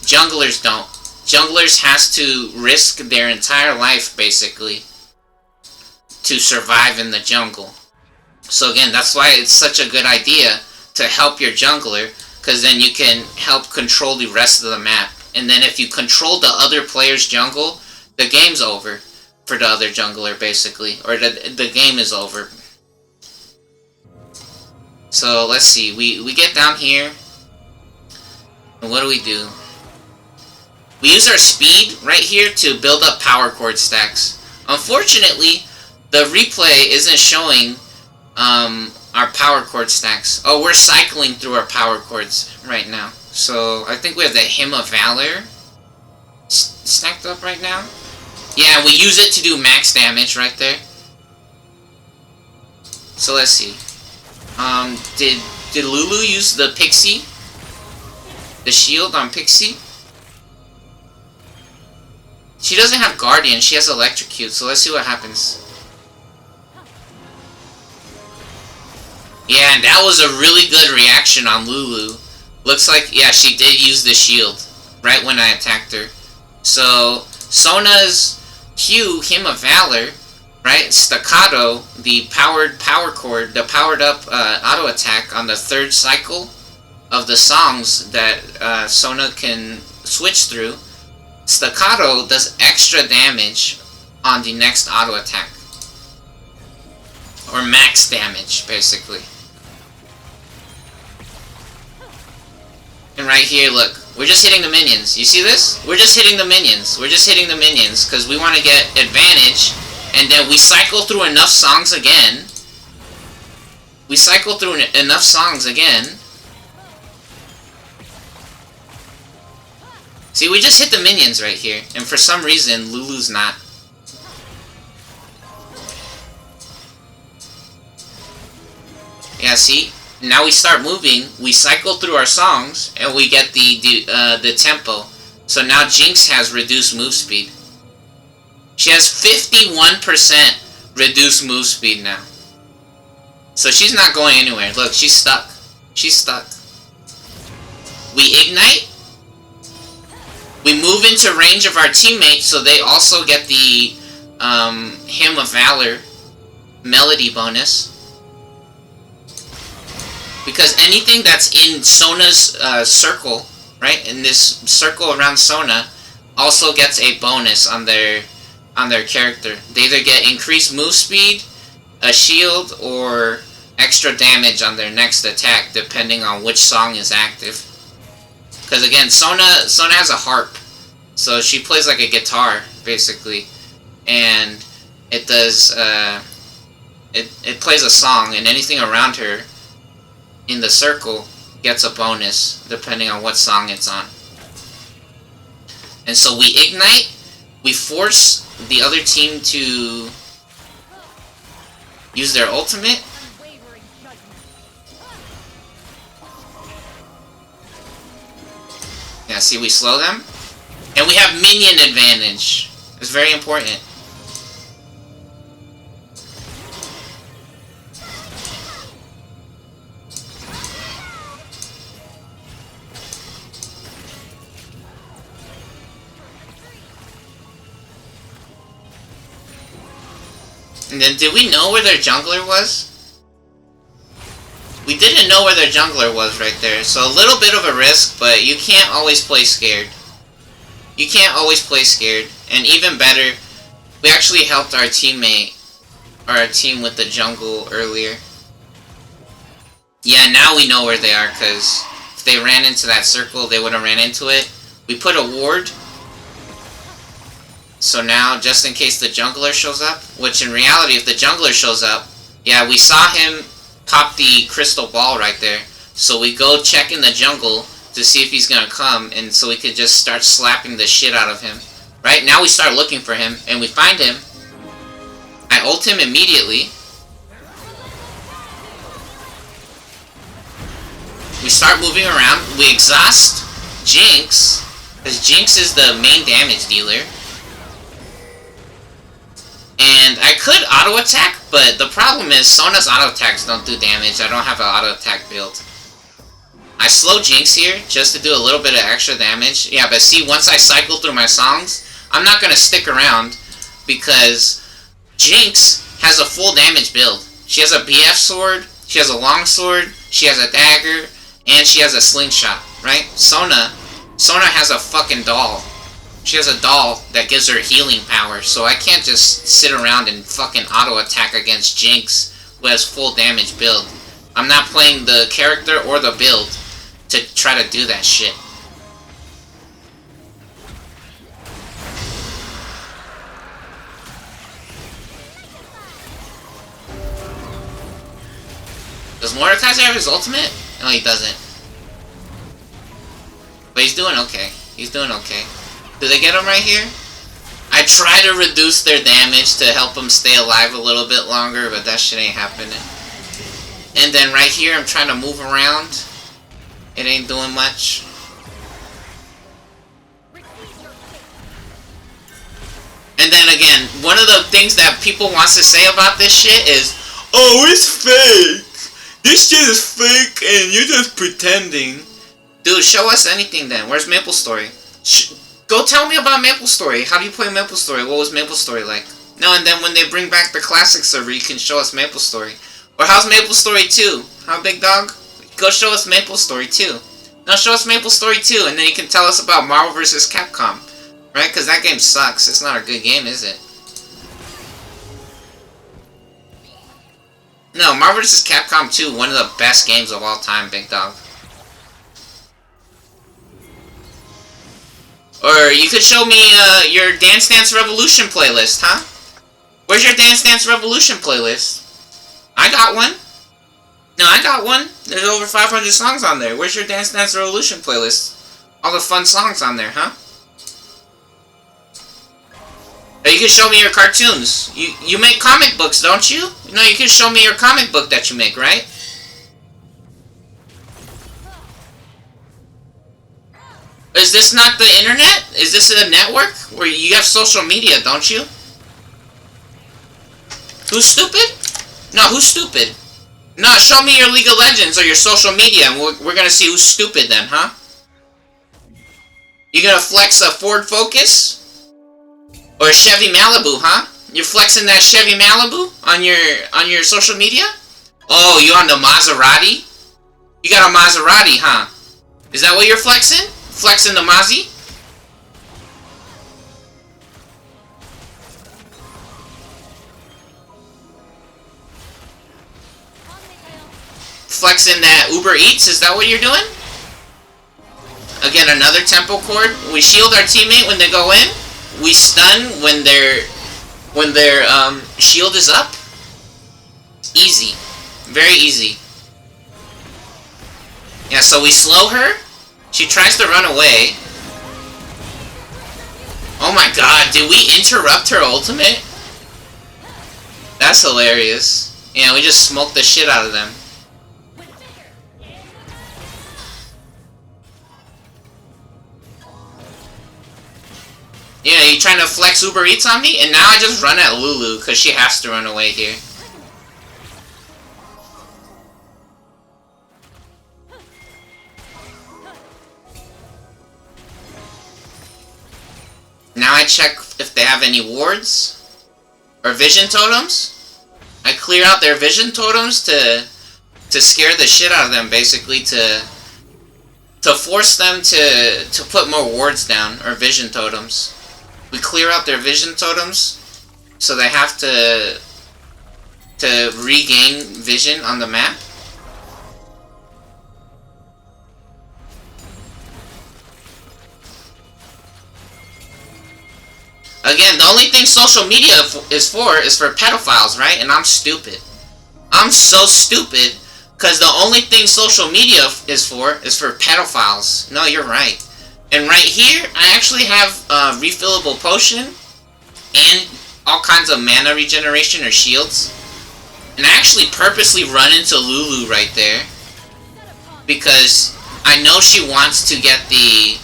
Junglers don't. Junglers has to risk their entire life, basically, to survive in the jungle. So again, that's why it's such a good idea to help your jungler, because then you can help control the rest of the map. And then if you control the other player's jungle, the game's over for the other jungler, basically. Or the game is over. So, let's see. We get down here. And what do? We use our speed right here to build up power chord stacks. Unfortunately, the replay isn't showing our power chord stacks. Oh, we're cycling through our power chords right now. So, I think we have the Hymn of Valor stacked up right now. Yeah, we use it to do max damage right there. So, let's see. Did Lulu use the Pixie? The shield on Pixie? She doesn't have Guardian, she has Electrocute, so let's see what happens. Yeah, and that was a really good reaction on Lulu. Looks like, yeah, she did use the shield right when I attacked her. So, Sona's Q, Hymn of Valor, right? Staccato, the powered power chord, the powered up auto attack on the third cycle of the songs that Sona can switch through. Staccato does extra damage on the next auto attack. Or max damage, basically. And right here, look. We're just hitting the minions. You see this? We're just hitting the minions. We're just hitting the minions because we want to get advantage. And then we cycle through enough songs again. We cycle through enough songs again. See, we just hit the minions right here. And for some reason, Lulu's not. Yeah, see? Now we start moving, we cycle through our songs, and we get the tempo. So now Jinx has reduced move speed. She has 51% reduced move speed now. So she's not going anywhere. Look, she's stuck. She's stuck. We ignite. We move into range of our teammates, so they also get the Hymn of Valor melody bonus. Because anything that's in Sona's circle, right, in this circle around Sona, also gets a bonus on their character. They either get increased move speed, a shield, or extra damage on their next attack, depending on which song is active. Because again, Sona has a harp, so she plays like a guitar, basically, and it does it plays a song, and anything around her in the circle gets a bonus depending on what song it's on. And so we ignite, we force the other team to use their ultimate. Yeah, see, we slow them. And we have minion advantage. It's very important. And then, did we know where their jungler was? We didn't know where their jungler was right there, so a little bit of a risk, but you can't always play scared. You can't always play scared. And even better, we actually helped our teammate, or our team with the jungle earlier. Yeah, now we know where they are, because if they ran into that circle, they would have ran into it. We put a ward. So now, just in case the jungler shows up, which in reality, if the jungler shows up, yeah, we saw him pop the crystal ball right there. So we go check in the jungle to see if he's gonna come, and so we could just start slapping the shit out of him. Right, now we start looking for him, and we find him. I ult him immediately. We start moving around, we exhaust Jinx, because Jinx is the main damage dealer. And I could auto-attack, but the problem is Sona's auto-attacks don't do damage. I don't have an auto-attack build. I slow Jinx here, just to do a little bit of extra damage. Yeah, but see, once I cycle through my songs, I'm not going to stick around, because Jinx has a full damage build. She has a BF sword, she has a long sword, she has a dagger, and she has a slingshot, right? Sona has a fucking doll. She has a doll that gives her healing power, so I can't just sit around and fucking auto-attack against Jinx, who has full damage build. I'm not playing the character or the build to try to do that shit. Does Mordekaiser have his ultimate? No, he doesn't. But he's doing okay. He's doing okay. Do they get him right here? I try to reduce their damage to help them stay alive a little bit longer, but that shit ain't happening. And then right here, I'm trying to move around. It ain't doing much. And then again, one of the things that people wants to say about this shit is, oh, it's fake. This shit is fake and you're just pretending. Dude, show us anything then. Where's MapleStory? Go tell me about MapleStory. How do you play MapleStory? What was MapleStory like? No, and then when they bring back the classic server, you can show us MapleStory. Or how's MapleStory 2? Huh, big dog? Go show us MapleStory 2. No, show us MapleStory 2, and then you can tell us about Marvel vs. Capcom. Right? Because that game sucks. It's not a good game, is it? No, Marvel vs. Capcom 2, one of the best games of all time, big dog. Or you could show me your Dance Dance Revolution playlist, huh? Where's your Dance Dance Revolution playlist? I got one. No, I got one. There's over 500 songs on there. Where's your Dance Dance Revolution playlist? All the fun songs on there, huh? Or you can show me your cartoons. You make comic books, don't you? No, you can show me your comic book that you make, right? Is this not the internet? Is this a network? Where you have social media, don't you? Who's stupid? No, who's stupid? No, show me your League of Legends or your social media and we're gonna see who's stupid then, huh? You gonna flex a Ford Focus? Or a Chevy Malibu, huh? You're flexing that Chevy Malibu on your social media? Oh, you on the Maserati? You got a Maserati, huh? Is that what you're flexing? Flexing the Mazzy? Flexing that Uber Eats? Is that what you're doing? Again, another tempo cord. We shield our teammate when they go in. We stun when their shield is up. Easy. Very easy. Yeah, so we slow her. She tries to run away. Oh my god, did we interrupt her ultimate? That's hilarious. Yeah, we just smoked the shit out of them. Yeah, you trying to flex Uber Eats on me? And now I just run at Lulu, because she has to run away here. Now I check if they have any wards. Or vision totems. I clear out their vision totems to scare the shit out of them, basically, to force them to put more wards down, or vision totems. We clear out their vision totems, so they have to regain vision on the map. Again, the only thing social media is for pedophiles, right? And I'm stupid. I'm so stupid because the only thing social media is for pedophiles. No, you're right. And right here, I actually have a refillable potion and all kinds of mana regeneration or shields. And I actually purposely run into Lulu right there because I know she wants to get the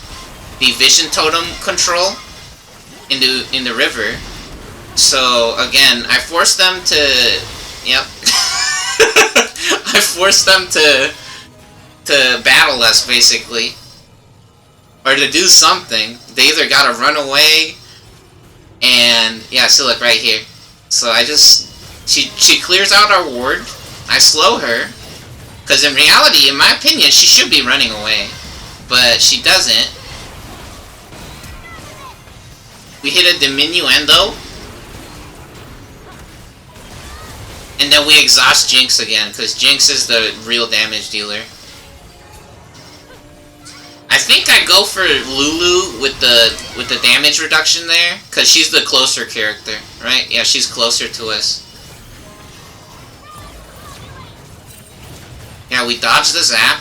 vision totem control in the river. So again, I forced them to, yep. I forced them to battle us basically, or to do something. They either gotta run away, and yeah, so look right here. So I just she clears out our ward. I slow her, because in reality, in my opinion, she should be running away, but she doesn't. We hit a diminuendo. And then we exhaust Jinx again, because Jinx is the real damage dealer. I think I go for Lulu with the damage reduction there, because she's the closer character, right? Yeah, she's closer to us. Yeah, we dodge the zap.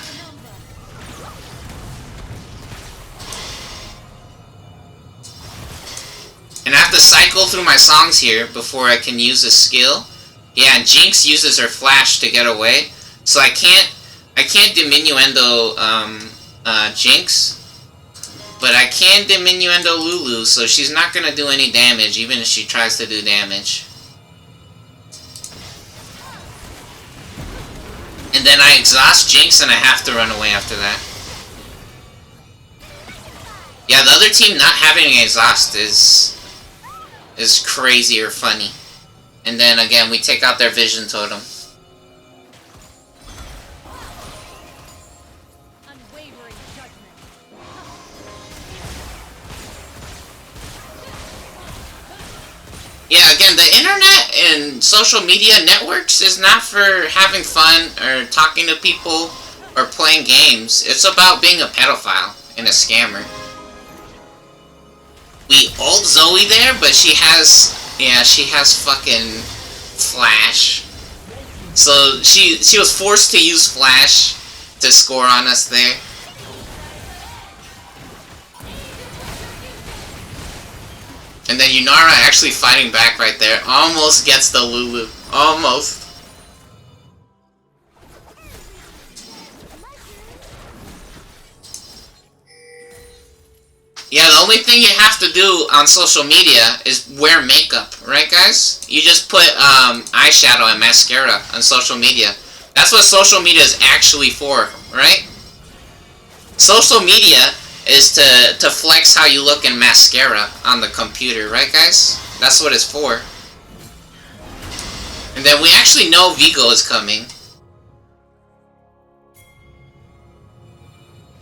And I have to cycle through my songs here before I can use a skill. Yeah, and Jinx uses her flash to get away. So I can't diminuendo Jinx. But I can diminuendo Lulu, so she's not gonna do any damage even if she tries to do damage. And then I exhaust Jinx and I have to run away after that. Yeah, the other team not having an exhaust is crazy or funny. And then again, we take out their vision totem. Yeah, again, the internet and social media networks is not for having fun or talking to people or playing games. It's about being a pedophile and a scammer. We ult Zoe there, but she has fucking Flash. So she was forced to use Flash to score on us there. And then Yunara actually fighting back right there. Almost gets the Lulu. Almost. Yeah, the only thing you have to do on social media is wear makeup, right guys? You just put eyeshadow and mascara on social media. That's what social media is actually for, right? Social media is to flex how you look in mascara on the computer, right guys? That's what it's for. And then we actually know Vigo is coming.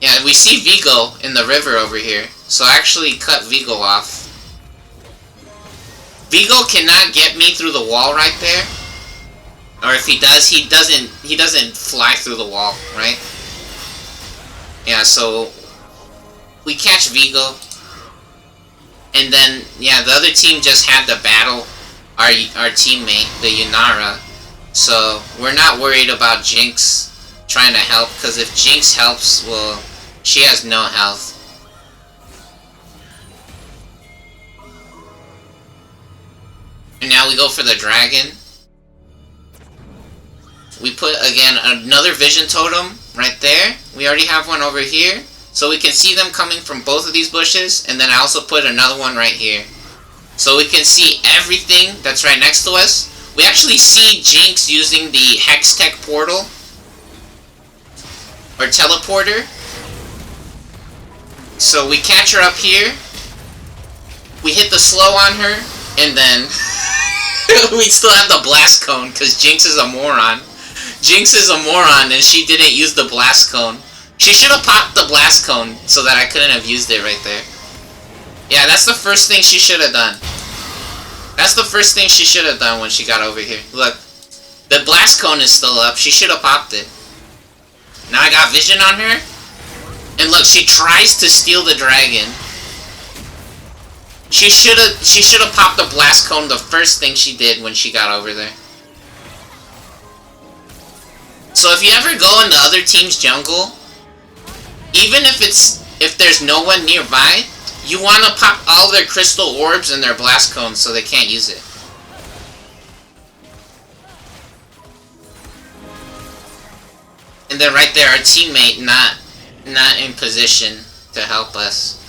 Yeah, we see Vigo in the river over here. So I actually cut Vigo off. Vigo cannot get me through the wall right there. Or if he does, he doesn't fly through the wall, right? Yeah, so we catch Vigo. And then, yeah, the other team just had to battle our teammate, the Yunara. So we're not worried about Jinx trying to help, because if Jinx helps, well, she has no health. And now we go for the dragon. We put, again, another vision totem right there. We already have one over here. So we can see them coming from both of these bushes. And then I also put another one right here. So we can see everything that's right next to us. We actually see Jinx using the Hextech portal. Or teleporter. So we catch her up here. We hit the slow on her. And then we still have the blast cone because Jinx is a moron. Jinx is a moron and she didn't use the blast cone. She should have popped the blast cone so that I couldn't have used it right there. Yeah, that's the first thing she should have done. That's the first thing she should have done when she got over here. Look, the blast cone is still up. She should have popped it. Now I got vision on her. And look, she tries to steal the dragon. She should have popped the blast cone the first thing she did when she got over there. So if you ever go in the other team's jungle, even if there's no one nearby, you want to pop all their crystal orbs and their blast cones so they can't use it. And then right there, our teammate not in position to help us.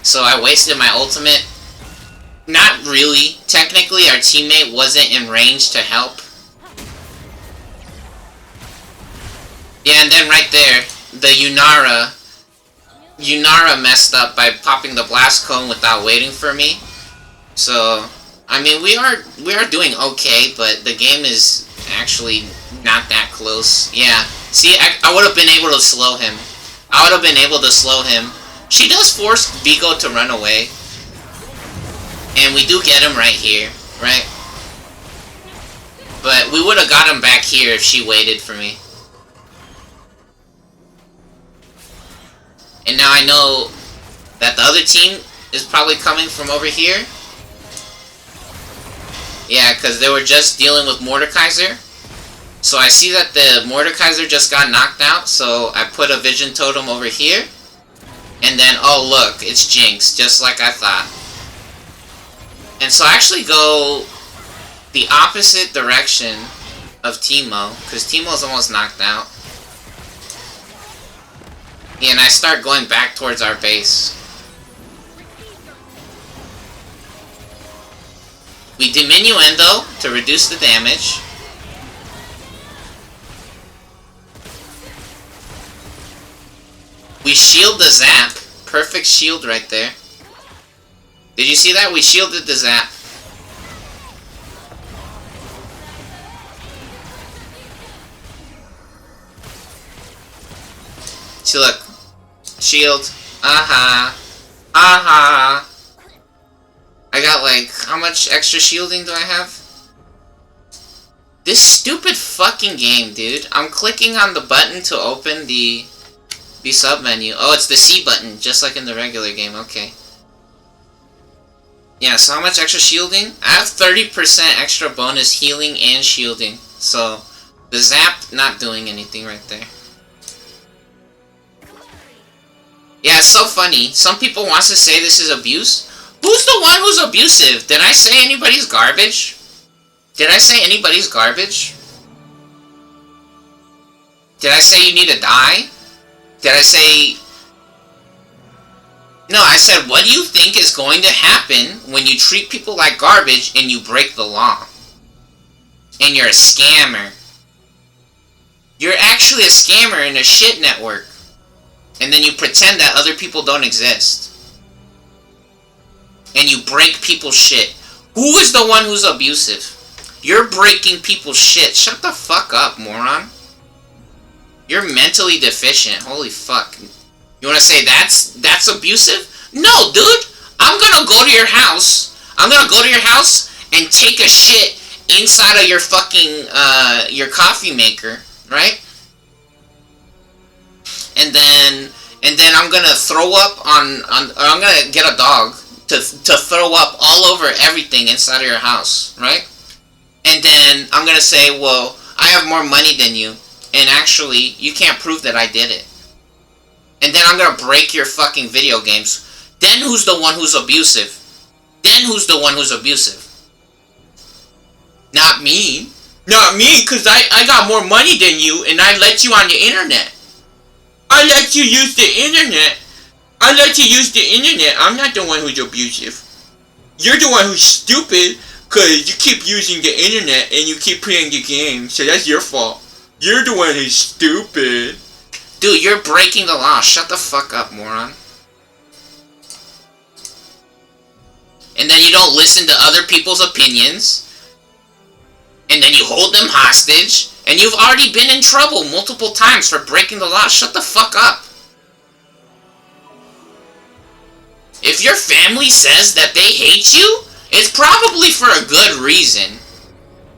So I wasted my ultimate. Not really. Technically, our teammate wasn't in range to help. Yeah, and then right there, the Yunara messed up by popping the blast cone without waiting for me. So, I mean, we are doing okay, but the game is actually not that close. Yeah. See, I would have been able to slow him. She does force Vigo to run away. And we do get him right here, right? But we would have got him back here if she waited for me. And now I know that the other team is probably coming from over here. Yeah, because they were just dealing with Mordekaiser. So I see that the Mordekaiser just got knocked out, so I put a Vision Totem over here. And then, oh look, it's Jinx, just like I thought. And so I actually go the opposite direction of Teemo, because Teemo's almost knocked out. And I start going back towards our base. We diminuendo to reduce the damage. We shield the zap. Perfect shield right there. Did you see that? We shielded the zap. See, look. Shield. Aha. Aha. I got like, how much extra shielding do I have? This stupid fucking game, dude. I'm clicking on the button to open the sub menu. Oh, it's the C button, just like in the regular game. Okay. Yeah, so how much extra shielding? I have 30% extra bonus healing and shielding. So, the zap not doing anything right there. Yeah, it's so funny. Some people wants to say this is abuse. Who's the one who's abusive? Did I say anybody's garbage? Did I say anybody's garbage? Did I say you need to die? Did I say... No, I said, what do you think is going to happen when you treat people like garbage and you break the law? And you're a scammer. You're actually a scammer in a shit network. And then you pretend that other people don't exist. And you break people's shit. Who is the one who's abusive? You're breaking people's shit. Shut the fuck up, moron. You're mentally deficient. Holy fuck. You wanna say that's abusive? No, dude! I'm gonna go to your house. I'm gonna go to your house and take a shit inside of your fucking, your coffee maker, right? And then I'm gonna throw up or I'm gonna get a dog to throw up all over everything inside of your house, right? And then I'm gonna say, well, I have more money than you, and actually, you can't prove that I did it. And then I'm gonna break your fucking video games. Then who's the one who's abusive? Not me. Not me, because I got more money than you, and I let you on the internet. I let you use the internet. I'm not the one who's abusive. You're the one who's stupid, because you keep using the internet and you keep playing the game, so that's your fault. You're the one who's stupid. Dude, you're breaking the law. Shut the fuck up, moron. And then you don't listen to other people's opinions. And then you hold them hostage. And you've already been in trouble multiple times for breaking the law. Shut the fuck up. If your family says that they hate you, it's probably for a good reason.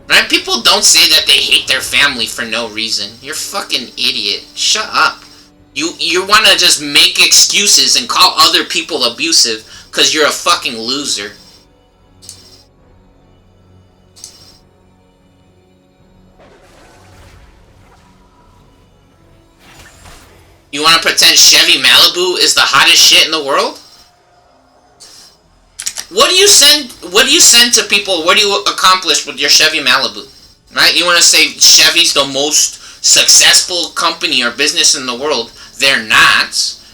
Right? People don't say that they hate their family for no reason. You're a fucking idiot. Shut up. You want to just make excuses and call other people abusive Because you're a fucking loser. You want to pretend Chevy Malibu is the hottest shit in the world? What do you send to people? What do you accomplish with your Chevy Malibu? Right? You want to say Chevy's the most successful company or business in the world. They're not,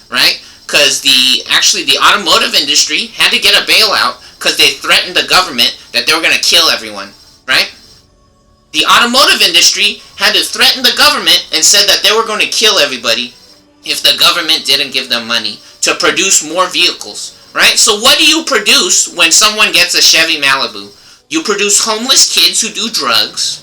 right? Because the automotive industry had to get a bailout because they threatened the government that they were going to kill everyone, right? The automotive industry had to threaten the government and said that they were going to kill everybody if the government didn't give them money to produce more vehicles, right? So what do you produce when someone gets a Chevy Malibu? You produce homeless kids who do drugs.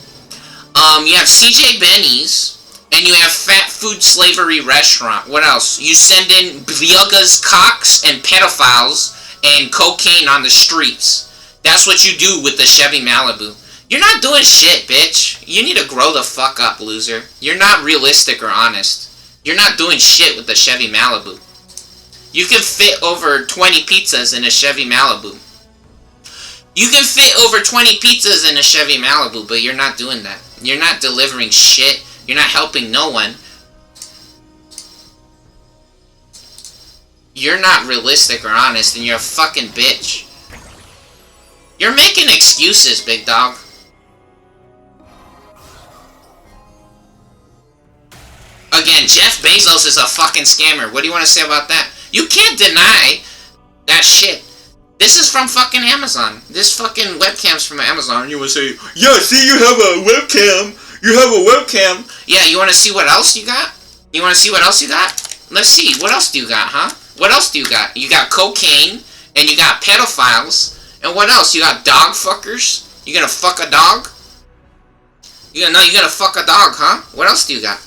You have CJ Benny's, and you have fat food slavery restaurant. What else? You send in Bioga's cocks and pedophiles and cocaine on the streets. That's what you do with the Chevy Malibu. You're not doing shit, bitch. You need to grow the fuck up, loser. You're not realistic or honest. You're not doing shit with the Chevy Malibu. You can fit over 20 pizzas in a Chevy Malibu. You can fit over 20 pizzas in a Chevy Malibu, but you're not doing that. You're not delivering shit. You're not helping no one. You're not realistic or honest, and you're a fucking bitch. You're making excuses, big dog. Again, Jeff Bezos is a fucking scammer. What do you want to say about that? You can't deny that shit. This is from fucking Amazon. This fucking webcam's from Amazon. And you would say, Yeah, see, you have a webcam. You have a webcam. yeah, you want to see what else you got? You want to see what else you got? Let's see. What else do you got, huh? What else do you got? You got cocaine, and you got pedophiles, and what else? You got dog fuckers? You gonna fuck a dog? You gonna fuck a dog, huh? What else do you got?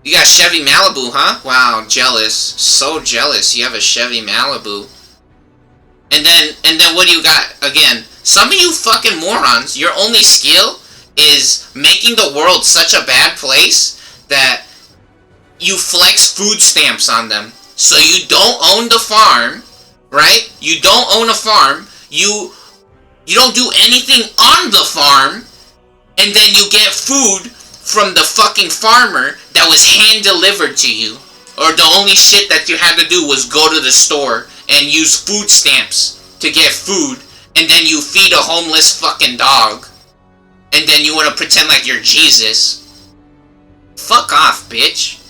You got Chevy Malibu, huh? Wow, jealous. So jealous. You have a Chevy Malibu. And then what do you got? Again, some of you fucking morons, your only skill is making the world such a bad place that you flex food stamps on them. So you don't own the farm, right? You don't own a farm. You don't do anything on the farm, and then you get food from the fucking farmer that was hand delivered to you. Or the only shit that you had to do was go to the store and use food stamps to get food, and then you feed a homeless fucking dog, and then you want to pretend like you're Jesus. Fuck off, bitch.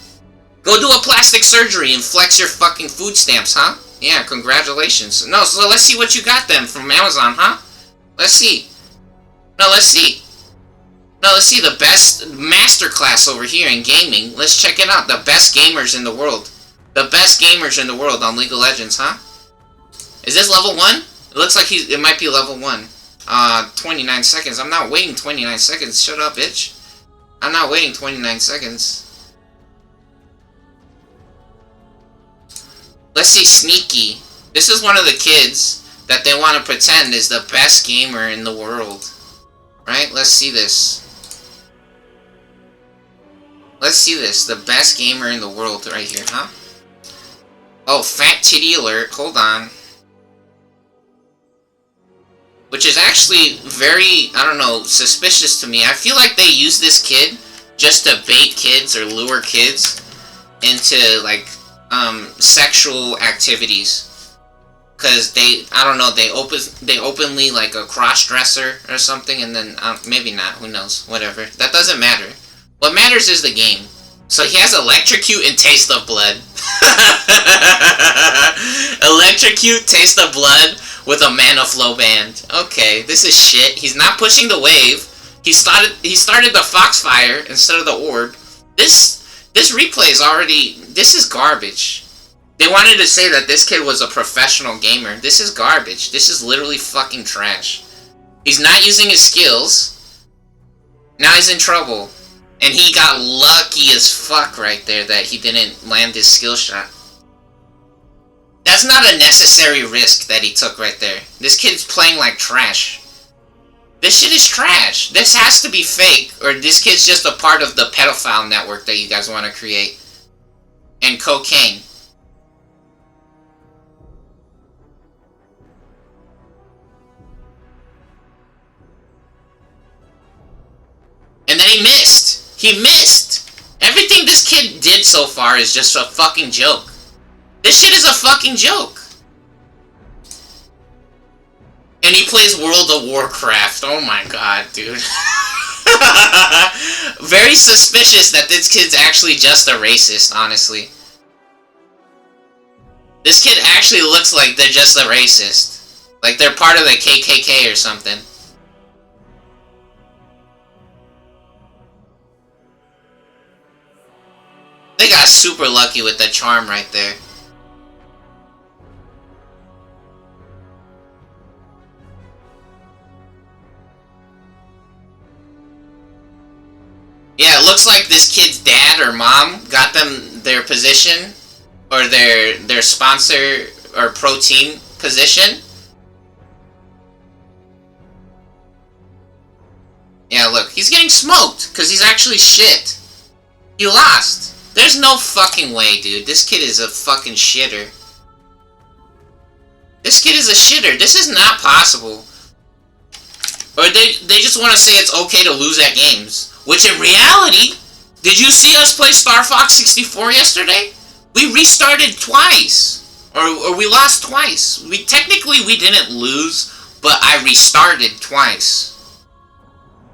Go do a plastic surgery and flex your fucking food stamps, huh? Yeah, congratulations. No, so let's see what you got then from Amazon, huh? Let's see. Let's see the best masterclass over here in gaming. Let's check it out. The best gamers in the world. The best gamers in the world on League of Legends, huh? Is this level 1? It looks like it might be level 1. 29 seconds. I'm not waiting 29 seconds. Shut up, bitch. I'm not waiting 29 seconds. Let's see Sneaky. This is one of the kids that they want to pretend is the best gamer in the world. Right? Let's see this. Let's see this. The best gamer in the world right here, huh? Oh, fat titty alert. Hold on. Which is actually very, I don't know, suspicious to me. I feel like they use this kid just to bait kids or lure kids into, like, sexual activities. Because I don't know, they openly, like, a cross-dresser or something, and then, maybe not, who knows, whatever. That doesn't matter. What matters is the game. So he has Electrocute and Taste of Blood. Electrocute, Taste of Blood with a Mana Flow band. Okay, this is shit. He's not pushing the wave. He started the Foxfire instead of the Orb. This replay is already... This is garbage. They wanted to say that this kid was a professional gamer. This is garbage. This is literally fucking trash. He's not using his skills. Now he's in trouble. And he got lucky as fuck right there that he didn't land his skill shot. That's not a necessary risk that he took right there. This kid's playing like trash. This shit is trash. This has to be fake, or this kid's just a part of the pedophile network that you guys want to create. And cocaine. He missed. Everything this kid did so far is just a fucking joke. This shit is a fucking joke. And he plays World of Warcraft. Oh my god, dude. Very suspicious that this kid's actually just a racist, honestly. This kid actually looks like they're just a racist. Like they're part of the KKK or something. They got super lucky with the charm right there. Yeah, it looks like this kid's dad or mom got them their position or their sponsor or pro team position. Yeah, look, he's getting smoked because he's actually shit. He lost. There's no fucking way, dude. This kid is a fucking shitter. This kid is a shitter. This is not possible. Or they just want to say it's okay to lose at games. Which in reality, did you see us play Star Fox 64 yesterday? We restarted twice. Or we lost twice. Technically we didn't lose, but I restarted twice.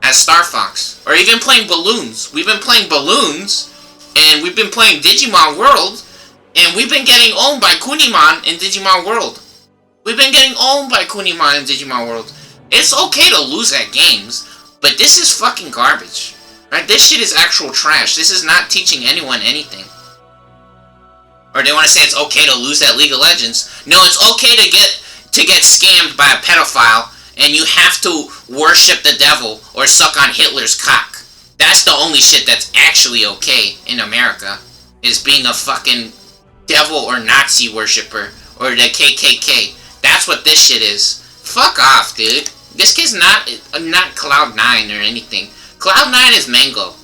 As Star Fox. Or even playing Balloons. We've been playing Balloons, and we've been playing Digimon World, and we've been getting owned by Kunimon in Digimon World. We've been getting owned by Kunimon in Digimon World. It's okay to lose at games, but this is fucking garbage. Right? This shit is actual trash. This is not teaching anyone anything. Or they want to say it's okay to lose at League of Legends. No, it's okay to get scammed by a pedophile, and you have to worship the devil or suck on Hitler's cock. That's the only shit that's actually okay in America, is being a fucking devil or Nazi worshiper or the KKK. That's what this shit is. Fuck off, dude. This kid's not Cloud9 or anything. Cloud9 is Mango.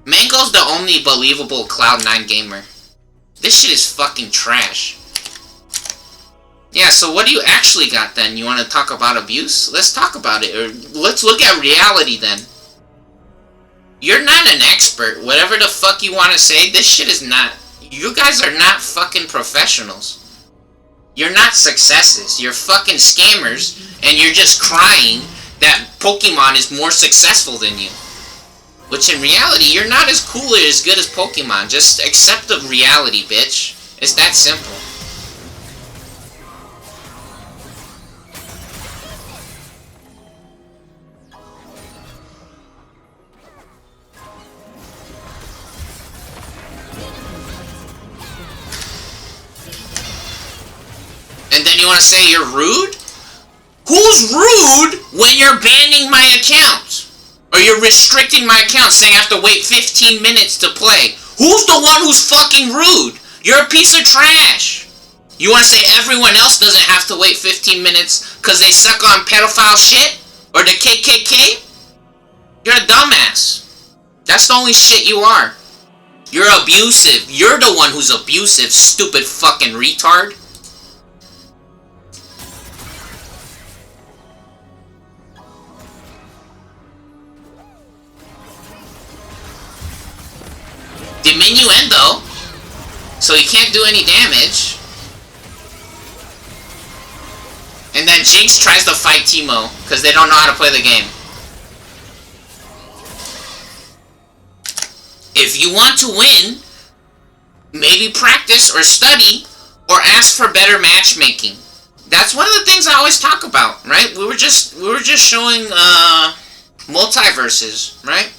Mango's the only believable Cloud9 gamer. This shit is fucking trash. Yeah, so what do you actually got then? You want to talk about abuse? Let's talk about it. Or let's look at reality then. You're not an expert. Whatever the fuck you want to say, this shit is not... You guys are not fucking professionals. You're not successes. You're fucking scammers, and you're just crying that Pokemon is more successful than you. Which in reality, you're not as cool or as good as Pokemon. Just accept the reality, bitch. It's that simple. And then you want to say you're rude? Who's rude when you're banning my account? Or you're restricting my account saying I have to wait 15 minutes to play? Who's the one who's fucking rude? You're a piece of trash. You want to say everyone else doesn't have to wait 15 minutes because they suck on pedophile shit? Or the KKK? You're a dumbass. That's the only shit you are. You're abusive. You're the one who's abusive, stupid fucking retard. Diminuendo, so he can't do any damage. And then Jinx tries to fight Teemo, because they don't know how to play the game. If you want to win, maybe practice or study, or ask for better matchmaking. That's one of the things I always talk about, right? We were just showing multiverses, right?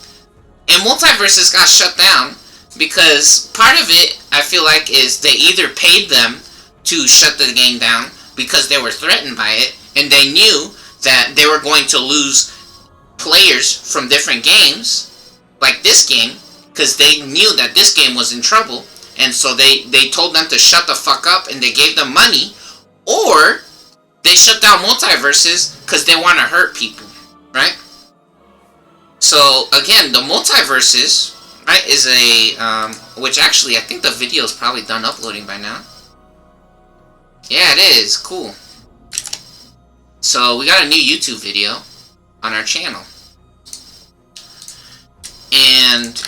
And multiverses got shut down. Because part of it, I feel like, is they either paid them to shut the game down because they were threatened by it, and they knew that they were going to lose players from different games, like this game, because they knew that this game was in trouble, and so they told them to shut the fuck up, and they gave them money, or they shut down multiverses because they want to hurt people, right? So, again, the multiverses... right, is a, which actually, I think the video is probably done uploading by now. Yeah, it is. Cool. So, we got a new YouTube video on our channel. And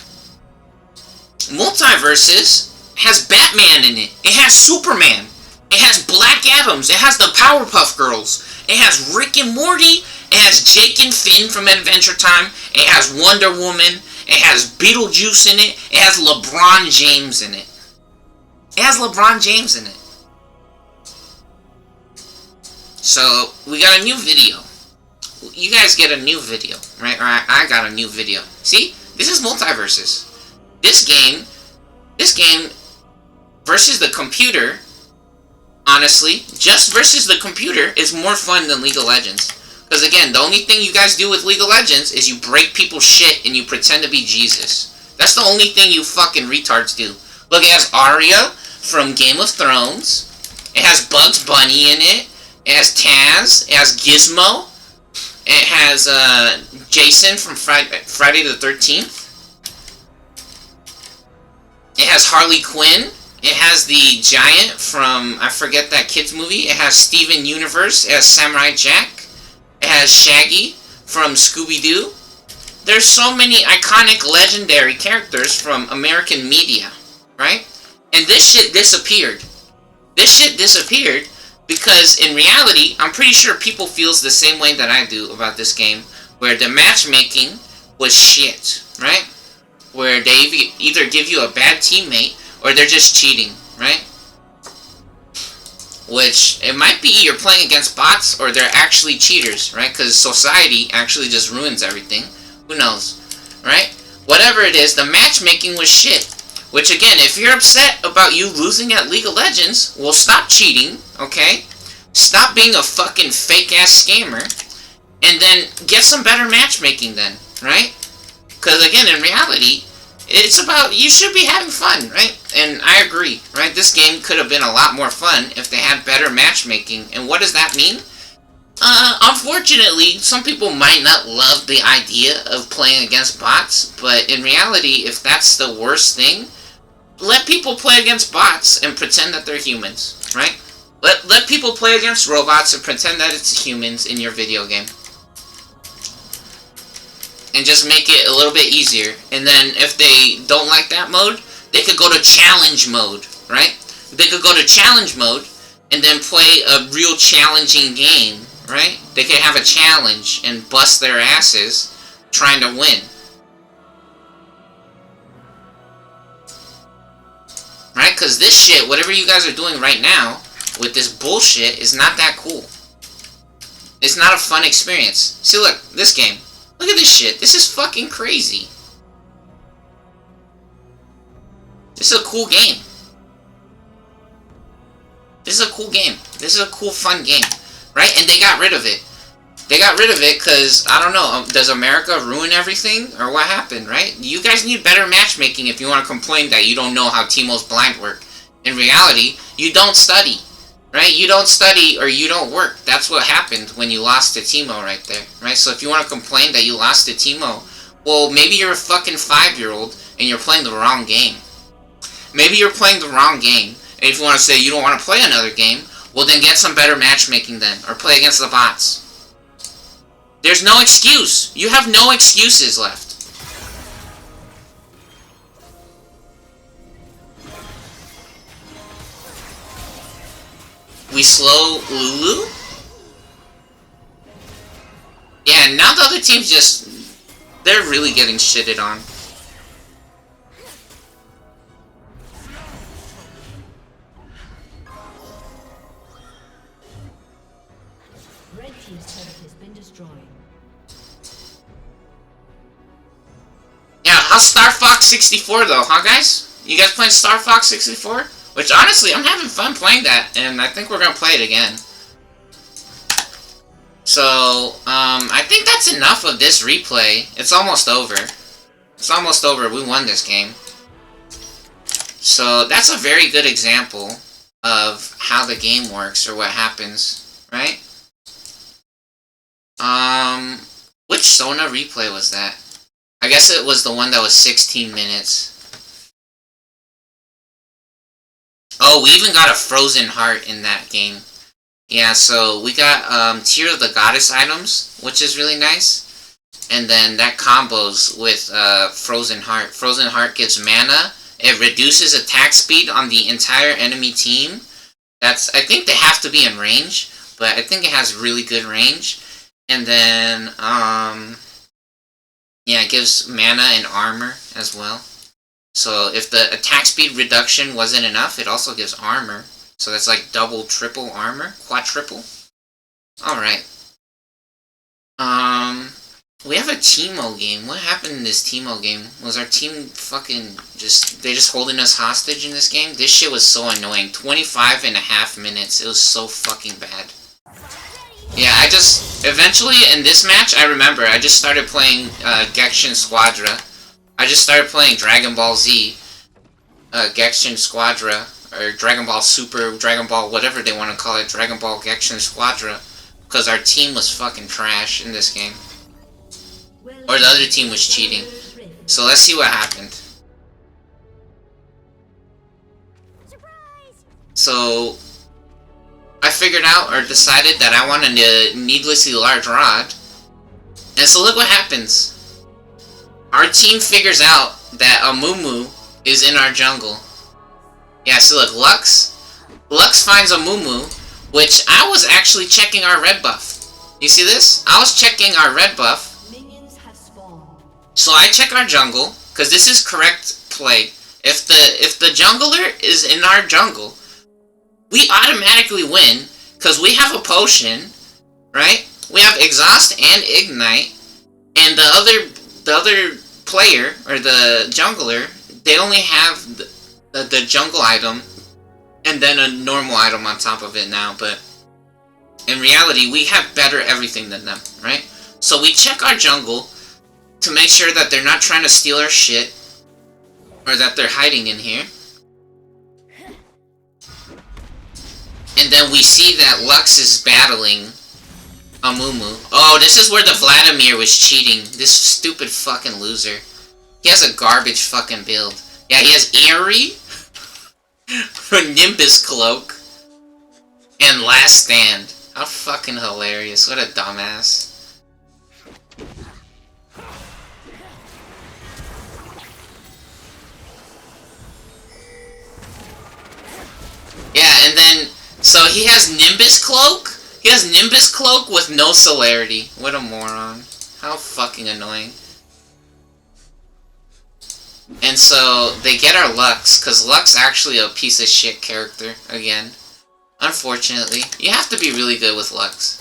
Multiverses has Batman in it. It has Superman. It has Black Adams. It has the Powerpuff Girls. It has Rick and Morty. It has Jake and Finn from Adventure Time. It has Wonder Woman. It has Beetlejuice in it. It has LeBron James in it. It has LeBron James in it. So, we got a new video. You guys get a new video, right? Or I got a new video. See? This is Multiverses. This game versus the computer, honestly, just versus the computer is more fun than League of Legends. Because again, the only thing you guys do with League of Legends is you break people's shit and you pretend to be Jesus. That's the only thing you fucking retards do. Look, it has Arya from Game of Thrones. It has Bugs Bunny in it. It has Taz. It has Gizmo. It has Jason from Friday the 13th. It has Harley Quinn. It has the Giant from, I forget that kid's movie. It has Steven Universe. It has Samurai Jack. It has Shaggy from Scooby-Doo. There's so many iconic, legendary characters from American media, right? And this shit disappeared. This shit disappeared because in reality, I'm pretty sure people feels the same way that I do about this game, where the matchmaking was shit, right? Where they either give you a bad teammate or they're just cheating, right? Which, it might be you're playing against bots or they're actually cheaters, right? Because society actually just ruins everything. Who knows, right? Whatever it is, the matchmaking was shit. Which again, if you're upset about you losing at League of Legends, well, stop cheating, okay? Stop being a fucking fake-ass scammer. And then get some better matchmaking then, right? Because again, in reality, it's about, you should be having fun, right? And I agree, right? This game could have been a lot more fun if they had better matchmaking. And what does that mean? Unfortunately, some people might not love the idea of playing against bots, but in reality, if that's the worst thing, let people play against bots and pretend that they're humans, right? Let people play against robots and pretend that it's humans in your video game. And just make it a little bit easier. And then if they don't like that mode, they could go to challenge mode, right? They could go to challenge mode and then play a real challenging game, right? They could have a challenge and bust their asses trying to win. Right? Because this shit, whatever you guys are doing right now with this bullshit, is not that cool. It's not a fun experience. See, look, this game. Look at this shit. This is fucking crazy. This is a cool game. This is a cool game. This is a cool, fun game. Right? And they got rid of it. They got rid of it because, I don't know, does America ruin everything? Or what happened, right? You guys need better matchmaking if you want to complain that you don't know how Teemo's blind work. In reality, you don't study. Right? You don't study or you don't work. That's what happened when you lost to Teemo right there. Right? So if you want to complain that you lost to Teemo, well, maybe you're a fucking 5-year-old and you're playing the wrong game. Maybe you're playing the wrong game. And if you want to say you don't want to play another game, well then get some better matchmaking then. Or play against the bots. There's no excuse. You have no excuses left. We slow Lulu? Yeah, now the other team's just... they're really getting shitted on. Red team's turret has been destroyed. Yeah, how's Star Fox 64 though, huh guys? You guys playing Star Fox 64? Which, honestly, I'm having fun playing that, and I think we're gonna play it again. So, I think that's enough of this replay. It's almost over. It's almost over. We won this game. So, that's a very good example of how the game works, or what happens, right? Which Sona replay was that? I guess it was the one that was 16 minutes. Oh, we even got a frozen heart in that game. Yeah, so we got Tear of the Goddess items, which is really nice. And then that combos with Frozen Heart. Frozen Heart gives mana, It reduces attack speed on the entire enemy team. I think they have to be in range, but I think it has really good range. And then, yeah, it gives mana and armor as well. So if the attack speed reduction wasn't enough, it also gives armor. So that's like double, triple armor, quadruple. Alright. We have a Teemo game. What happened in this Teemo game? Was our team fucking they just holding us hostage in this game? This shit was so annoying. 25.5 minutes. It was so fucking bad. Yeah, eventually in this match, I remember, I just started playing Genshin Squadra. I just started playing Dragon Ball Z, Genshin Squadra, or Dragon Ball Super, Dragon Ball, whatever they want to call it, Dragon Ball Genshin Squadra, because our team was fucking trash in this game. Or the other team was cheating. So let's see what happened. So I figured out or decided that I wanted a needlessly large rod. And so look what happens. Our team figures out that Amumu is in our jungle. Yeah, so look, Lux finds Amumu, which I was actually checking our red buff. You see this? I was checking our red buff. So I check our jungle, because this is correct play. If the jungler is in our jungle, we automatically win, because we have a potion, right? We have exhaust and ignite, and the other player, or the jungler, they only have the jungle item, and then a normal item on top of it now, but in reality, we have better everything than them, right? So we check our jungle to make sure that they're not trying to steal our shit, or that they're hiding in here. And then we see that Lux is battling Amumu. Oh, this is where the Vladimir was cheating. This stupid fucking loser. He has a garbage fucking build. Yeah, he has Eerie, Nimbus Cloak, and Last Stand. How fucking hilarious. What a dumbass. Yeah, and then, so he has Nimbus Cloak? He has Nimbus Cloak with no celerity. What a moron. How fucking annoying. And so, they get our Lux, because Lux actually a piece of shit character, again. Unfortunately. You have to be really good with Lux.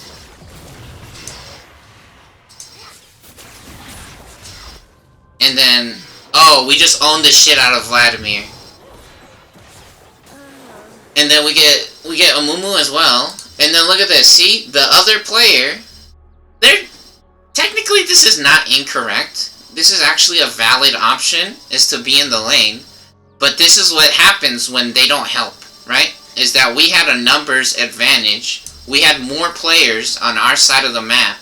And then, oh, we just own the shit out of Vladimir. And then we get Amumu as well. And then look at this. See? The other player, technically this is not incorrect. This is actually a valid option, is to be in the lane. But this is what happens when they don't help, right? Is that we had a numbers advantage. We had more players on our side of the map,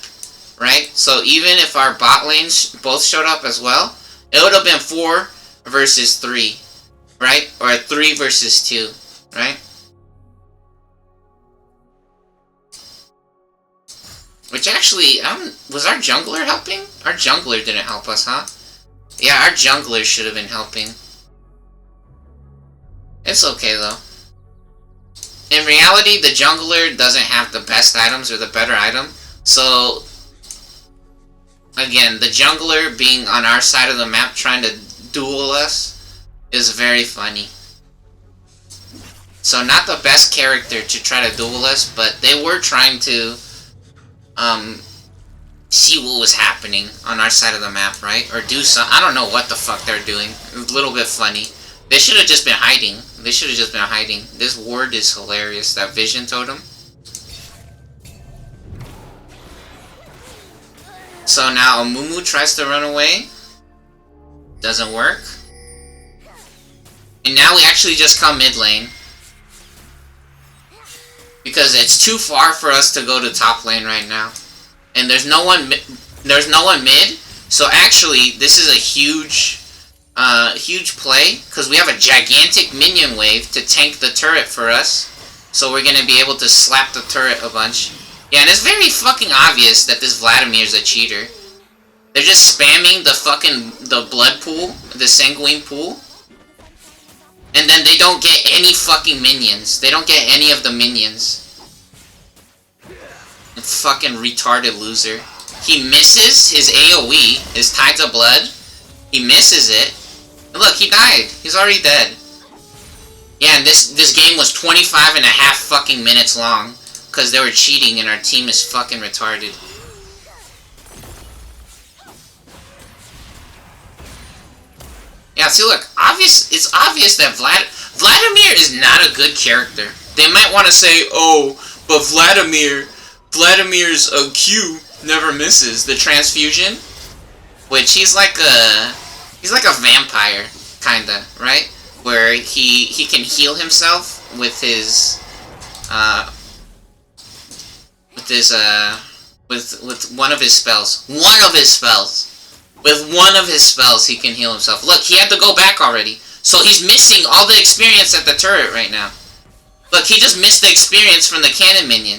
right? So even if our bot lanes both showed up as well, it would have been 4 versus 3, right? Or 3 versus 2. Right? Which actually, was our jungler helping? Our jungler didn't help us, huh? Yeah, our jungler should have been helping. It's okay, though. In reality, the jungler doesn't have the best items or the better item. So, again, the jungler being on our side of the map trying to duel us is very funny. So not the best character to try to duel us, but they were trying to see what was happening on our side of the map, right? Or do some, I don't know what the fuck they're doing. It's a little bit funny. They should have just been hiding. They should have just been hiding. This ward is hilarious, that vision totem. So now Amumu tries to run away. Doesn't work. And now we actually just come mid lane. Because it's too far for us to go to top lane right now. And there's no one mid. So actually, this is a huge play. Because we have a gigantic minion wave to tank the turret for us. So we're going to be able to slap the turret a bunch. Yeah, and it's very fucking obvious that this Vladimir's a cheater. They're just spamming the blood pool, the sanguine pool. And then they don't get any fucking minions. They don't get any of the minions. Fucking retarded loser. He misses his AoE, his Tides of Blood. He misses it. And look, he died. He's already dead. Yeah, and this game was 25 and a half fucking minutes long. Because they were cheating and our team is fucking retarded. Yeah, see look, it's obvious that Vladimir is not a good character. They might want to say, oh, but Vladimir's Q never misses the transfusion, which he's like a vampire, kinda, right? Where he can heal himself with one of his spells. With one of his spells, he can heal himself. Look, he had to go back already. So he's missing all the experience at the turret right now. Look, he just missed the experience from the cannon minion.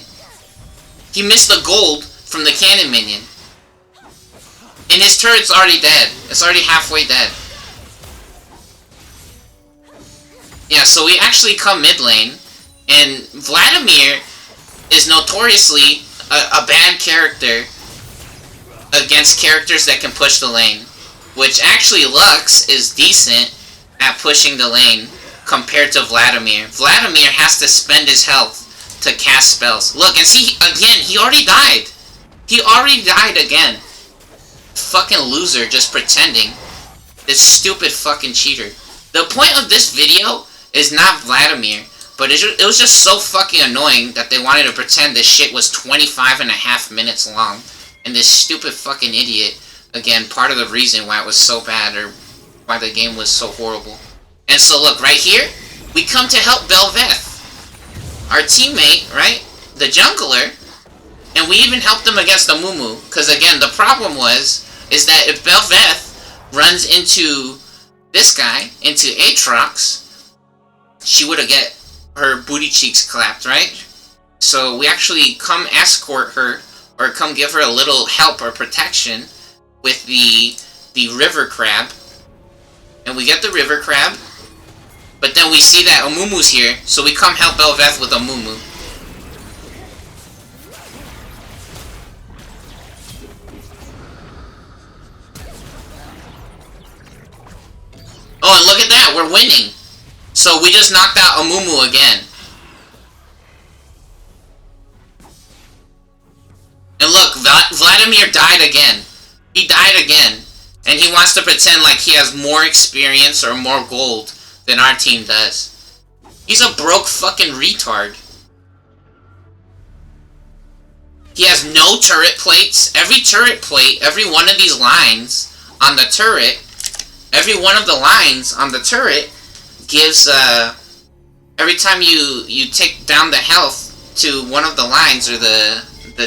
He missed the gold from the cannon minion. And his turret's already dead. It's already halfway dead. Yeah, so we actually come mid lane. And Vladimir is notoriously a bad character against characters that can push the lane. Which actually Lux is decent at pushing the lane compared to Vladimir. Vladimir has to spend his health to cast spells. Look, and see, again, he already died. He already died again. Fucking loser just pretending. This stupid fucking cheater. The point of this video is not Vladimir, but it was just so fucking annoying that they wanted to pretend this shit was 25 and a half minutes long. And this stupid fucking idiot, again, part of the reason why it was so bad, or why the game was so horrible. And so look, right here, we come to help Bel'Veth, our teammate, right? The jungler, and we even helped him against the Mumu, because again, the problem is that if Bel'Veth runs into this guy, into Aatrox, she would have get her booty cheeks clapped, right? So we actually come escort her, or come give her a little help or protection with the river crab. And we get the river crab, but then we see that Amumu's here, so we come help Bel'Veth with Amumu. Oh, and look at that, we're winning. So we just knocked out Amumu again. And look, Vladimir died again. He died again. And he wants to pretend like he has more experience or more gold than our team does. He's a broke fucking retard. He has no turret plates. Every turret plate, every one of these lines on the turret, every one of the lines on the turret gives, every time you take down the health to one of the lines or the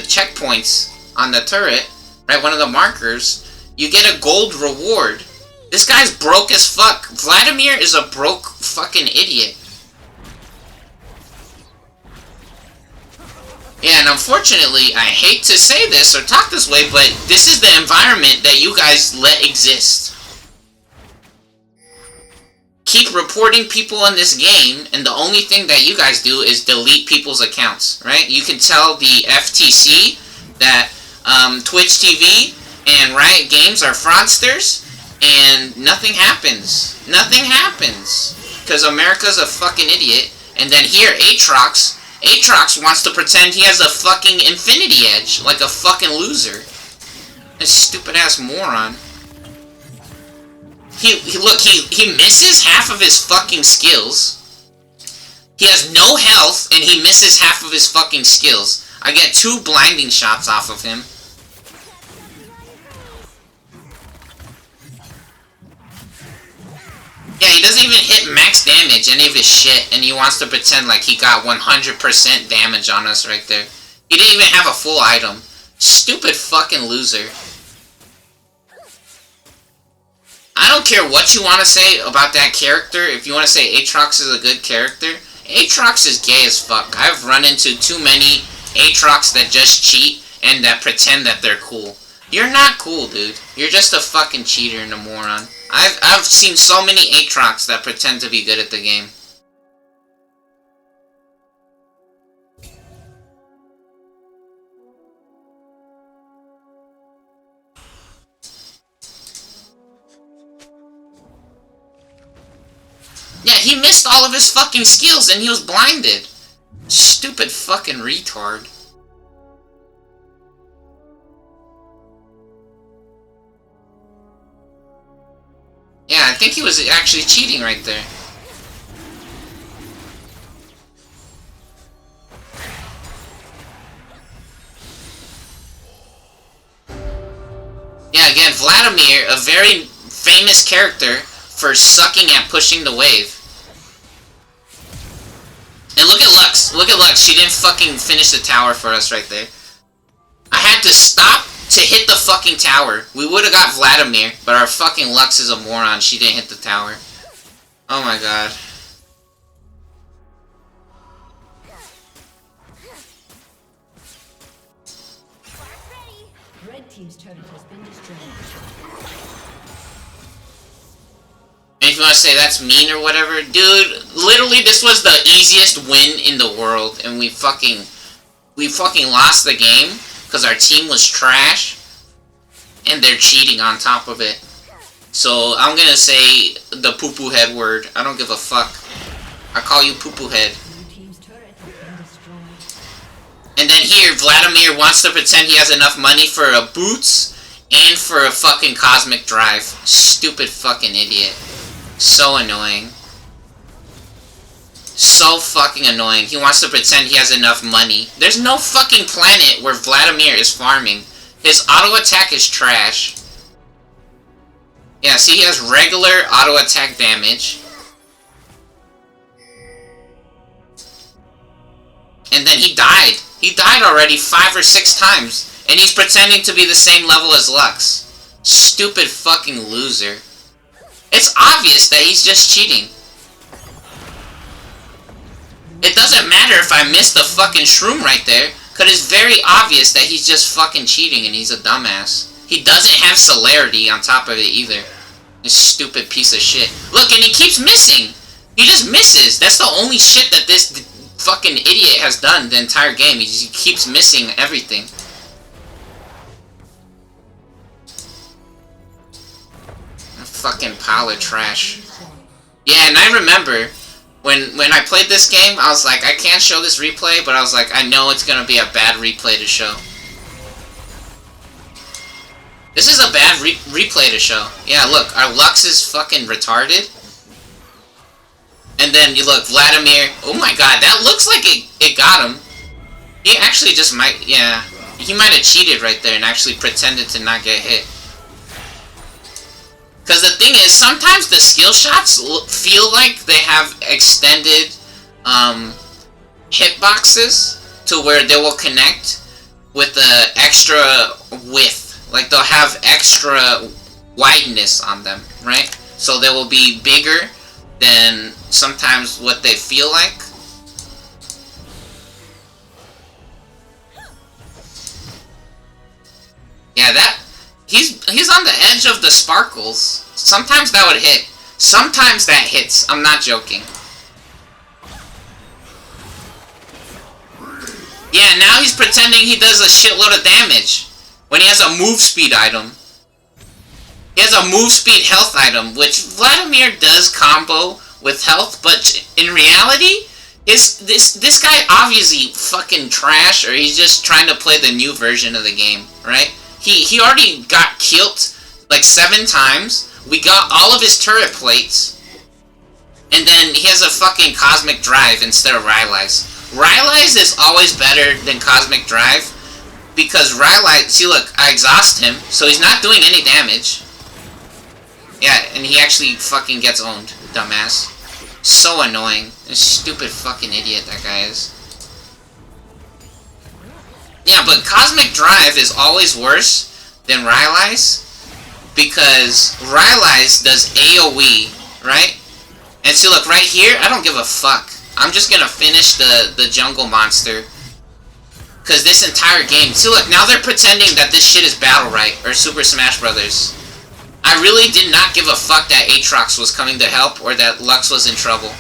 checkpoints on the turret, right, one of the markers, you get a gold reward. This guy's broke as fuck. Vladimir is a broke fucking idiot. Yeah, and unfortunately, I hate to say this or talk this way, but this is the environment that you guys let exist. Keep reporting people in this game, and the only thing that you guys do is delete people's accounts, right? You can tell the FTC that Twitch TV and Riot Games are fraudsters, and nothing happens. Nothing happens. Because America's a fucking idiot. And then here, Aatrox wants to pretend he has a fucking Infinity Edge, like a fucking loser. A stupid-ass moron. He misses half of his fucking skills. He has no health, and he misses half of his fucking skills. I get 2 blinding shots off of him. Yeah, he doesn't even hit max damage, any of his shit, and he wants to pretend like he got 100% damage on us right there. He didn't even have a full item. Stupid fucking loser. I don't care what you want to say about that character. If you want to say Aatrox is a good character, Aatrox is gay as fuck. I've run into too many Aatrox that just cheat and that pretend that they're cool. You're not cool, dude. You're just a fucking cheater and a moron. I've seen so many Aatrox that pretend to be good at the game. Yeah, he missed all of his fucking skills and he was blinded. Stupid fucking retard. Yeah, I think he was actually cheating right there. Yeah, again, Vladimir, a very famous character for sucking at pushing the wave. And look at Lux. Look at Lux. She didn't fucking finish the tower for us right there. I had to stop to hit the fucking tower. We would have got Vladimir, but our fucking Lux is a moron. She didn't hit the tower. Oh my god. Red team's turret has been destroyed. And if you want to say that's mean or whatever, dude, literally this was the easiest win in the world, and we fucking lost the game because our team was trash, and they're cheating on top of it. So I'm gonna say the poo-poo head word. I don't give a fuck. I call you poo-poo head. Blue team's turret has been destroyed. And then here, Vladimir wants to pretend he has enough money for a boots and for a fucking cosmic drive. Stupid fucking idiot. So annoying. So fucking annoying. He wants to pretend he has enough money. There's no fucking planet where Vladimir is farming. His auto attack is trash. Yeah, see, he has regular auto attack damage. And then he died. He died already 5 or 6 times. And he's pretending to be the same level as Lux. Stupid fucking loser. It's obvious that he's just cheating. It doesn't matter if I missed the fucking shroom right there, because it's very obvious that he's just fucking cheating and he's a dumbass. He doesn't have celerity on top of it either. This stupid piece of shit. Look, and he keeps missing. He just misses. That's the only shit that this fucking idiot has done the entire game. He keeps missing everything. A fucking pile of trash. Yeah, and I remember when I played this game, I was like, I can't show this replay, but I was like, I know it's gonna be a bad replay to show. This is a bad replay to show. Yeah, look, our Lux is fucking retarded. And then you look, Vladimir. Oh my god, that looks like it got him. He actually just might, yeah. He might have cheated right there and actually pretended to not get hit. Because the thing is, sometimes the skill shots feel like they have extended hitboxes to where they will connect with the extra width. Like, they'll have extra wideness on them, right? So they will be bigger than sometimes what they feel like. Yeah, that... He's on the edge of the sparkles. Sometimes that would hit. Sometimes that hits. I'm not joking. Yeah, now he's pretending he does a shitload of damage when he has a move speed item. He has a move speed health item, which Vladimir does combo with health, but in reality, this guy obviously fucking trash, or he's just trying to play the new version of the game, right? He already got killed like 7 times. We got all of his turret plates. And then he has a fucking Cosmic Drive instead of Rylai's. Rylai's is always better than Cosmic Drive. Because Rylai... See, look, I exhaust him, so he's not doing any damage. Yeah, and he actually fucking gets owned, dumbass. So annoying. A stupid fucking idiot that guy is. Yeah, but Cosmic Drive is always worse than Rylai's, because Rylai's does AoE, right? And see, look, right here, I don't give a fuck. I'm just gonna finish the jungle monster. Because this entire game... See, look, now they're pretending that this shit is Battle Right, or Super Smash Brothers. I really did not give a fuck that Aatrox was coming to help or that Lux was in trouble.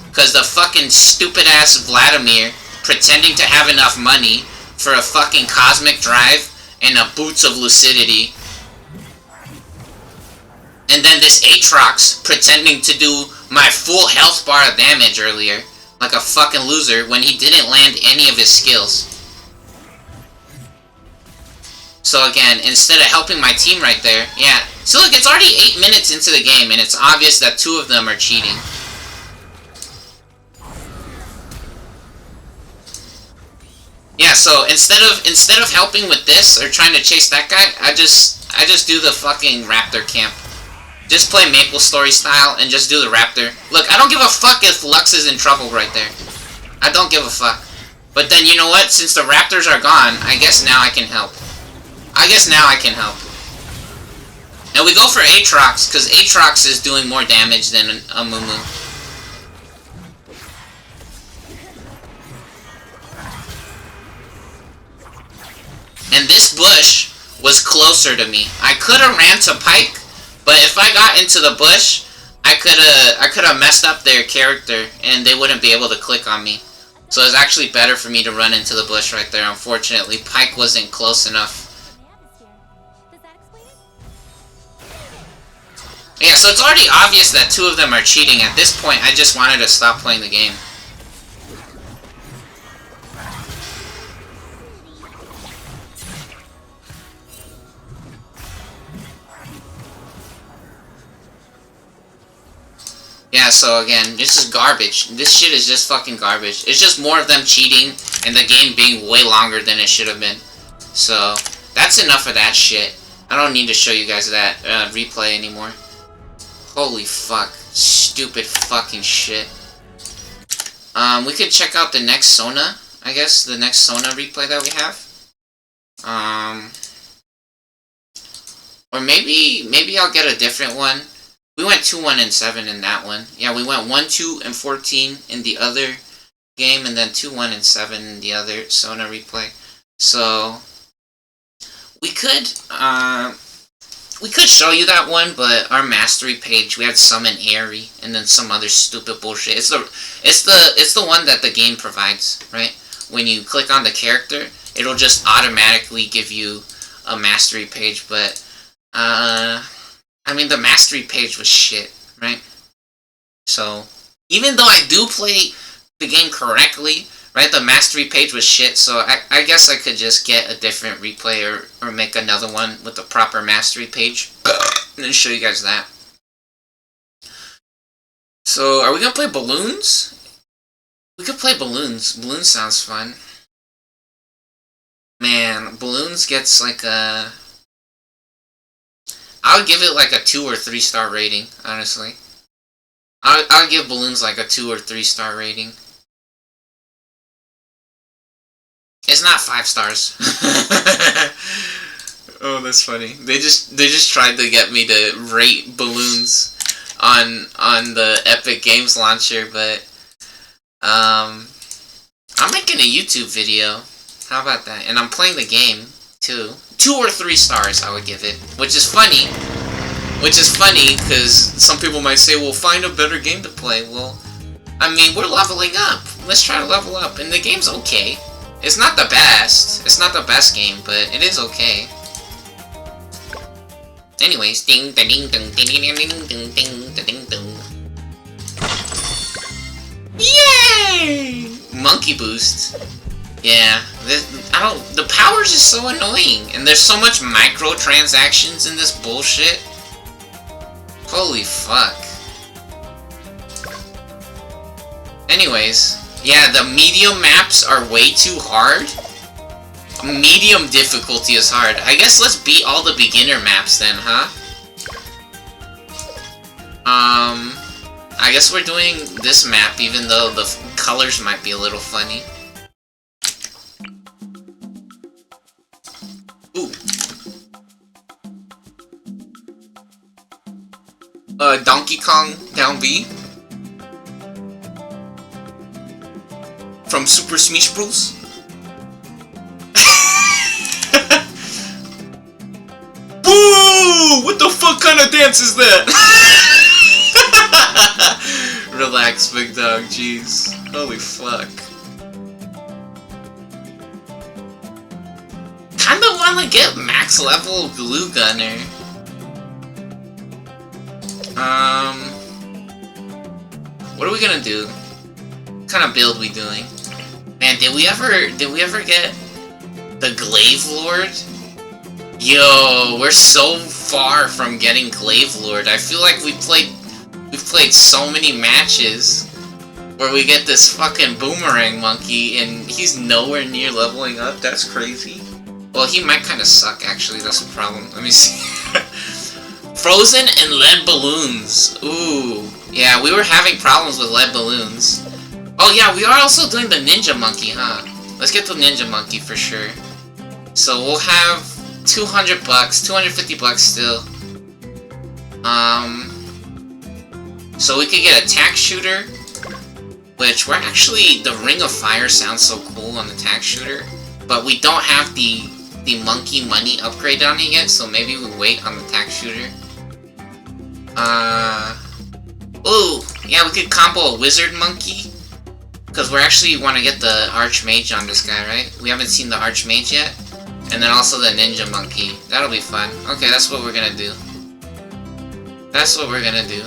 Because the fucking stupid ass Vladimir pretending to have enough money for a fucking Cosmic Drive and a Boots of Lucidity. And then this Aatrox pretending to do my full health bar of damage earlier. Like a fucking loser when he didn't land any of his skills. So again, instead of helping my team right there, yeah. So look, it's already 8 minutes into the game and it's obvious that 2 of them are cheating. Yeah, so instead of helping with this or trying to chase that guy, I just do the fucking Raptor camp. Just play Maple Story style and just do the Raptor. Look, I don't give a fuck if Lux is in trouble right there. I don't give a fuck. But then, you know what? Since the Raptors are gone, I guess now I can help. And we go for Aatrox, because Aatrox is doing more damage than a Mumu. And this bush was closer to me. I could have ran to Pike, but if I got into the bush, I could have messed up their character and they wouldn't be able to click on me. So it's actually better for me to run into the bush right there. Unfortunately, Pike wasn't close enough. Yeah, so it's already obvious that 2 of them are cheating. At this point, I just wanted to stop playing the game. Yeah, so again, this is garbage. This shit is just fucking garbage. It's just more of them cheating and the game being way longer than it should have been. So, that's enough of that shit. I don't need to show you guys that replay anymore. Holy fuck. Stupid fucking shit. We could check out the next Sona, I guess. The next Sona replay that we have. Or maybe I'll get a different one. We went 2-1-7 in that one. Yeah, we went 1-2-14 in the other game, and then 2-1-7 in the other Sona replay. So we could show you that one, but our mastery page we had summon Airy and then some other stupid bullshit. It's the one that the game provides, right? When you click on the character, it'll just automatically give you a mastery page, but I mean, the mastery page was shit, right? So, even though I do play the game correctly, right, the mastery page was shit, so I guess I could just get a different replay or make another one with the proper mastery page, and then show you guys that. So, are we gonna play balloons? We could play balloons. Balloons sounds fun. Man, balloons gets like a... I would give it like a 2 or 3 star rating, honestly. I would give balloons like a 2 or 3 star rating. It's not 5 stars. Oh, that's funny. They just tried to get me to rate balloons on the Epic Games launcher, but I'm making a YouTube video. How about that? And I'm playing the game too. 2 or 3 stars I would give it, which is funny because some people might say, well, find a better game to play. Well, I mean, we're leveling up. Let's try to level up, and the game's okay. It's not the best game, but it is okay. Anyways, ding ding ding ding ding ding ding ding ding ding. Yay! Monkey boost. Yeah, the powers is so annoying, and there's so much microtransactions in this bullshit. Holy fuck. Anyways, yeah, the medium maps are way too hard. Medium difficulty is hard. I guess let's beat all the beginner maps then, huh? I guess we're doing this map even though the colors might be a little funny. Ooh. Donkey Kong down B. From Super Smash Bros. Boo! What What the fuck kind of dance is that? Relax, big dog, jeez. Holy fuck. Kinda wanna get max level glue gunner. What are we gonna do? What kind of build we doing? Man, did we ever get the Glaive Lord? Yo, we're so far from getting Glaive Lord. I feel like we've played so many matches where we get this fucking boomerang monkey and he's nowhere near leveling up. That's crazy. Well, he might kind of suck, actually. That's the problem. Let me see. Frozen and lead balloons. Ooh. Yeah, we were having problems with lead balloons. Oh yeah, we are also doing the ninja monkey, huh? Let's get the ninja monkey for sure. So we'll have 200 bucks, 250 bucks still. So we could get a tack shooter, which we're actually, the Ring of Fire sounds so cool on the tack shooter, but we don't have the monkey money upgrade on it yet, so maybe we wait on the tack shooter. Ooh, yeah, we could combo a wizard monkey, because we actually want to get the archmage on this guy, right? We haven't seen the archmage yet. And then also the ninja monkey. That'll be fun. Okay, that's what we're gonna do. That's what we're gonna do.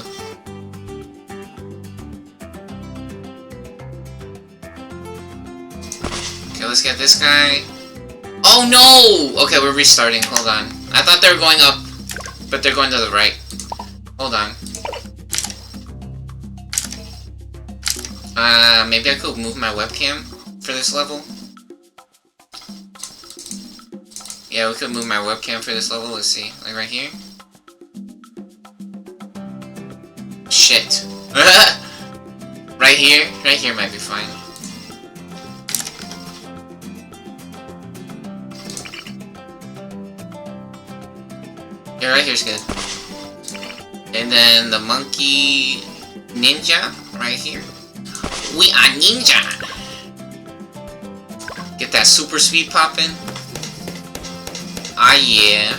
Okay, let's get this guy. Oh no! Okay, we're restarting. Hold on. I thought they were going up, but they're going to the right. Hold on. Maybe I could move my webcam for this level. Yeah, we could move my webcam for this level. Let's see. Like right here. Shit. Right here? Right here might be fine. Yeah, right here's good. And then the monkey ninja right here. We are ninja! Get that super speed poppin'. Ah yeah.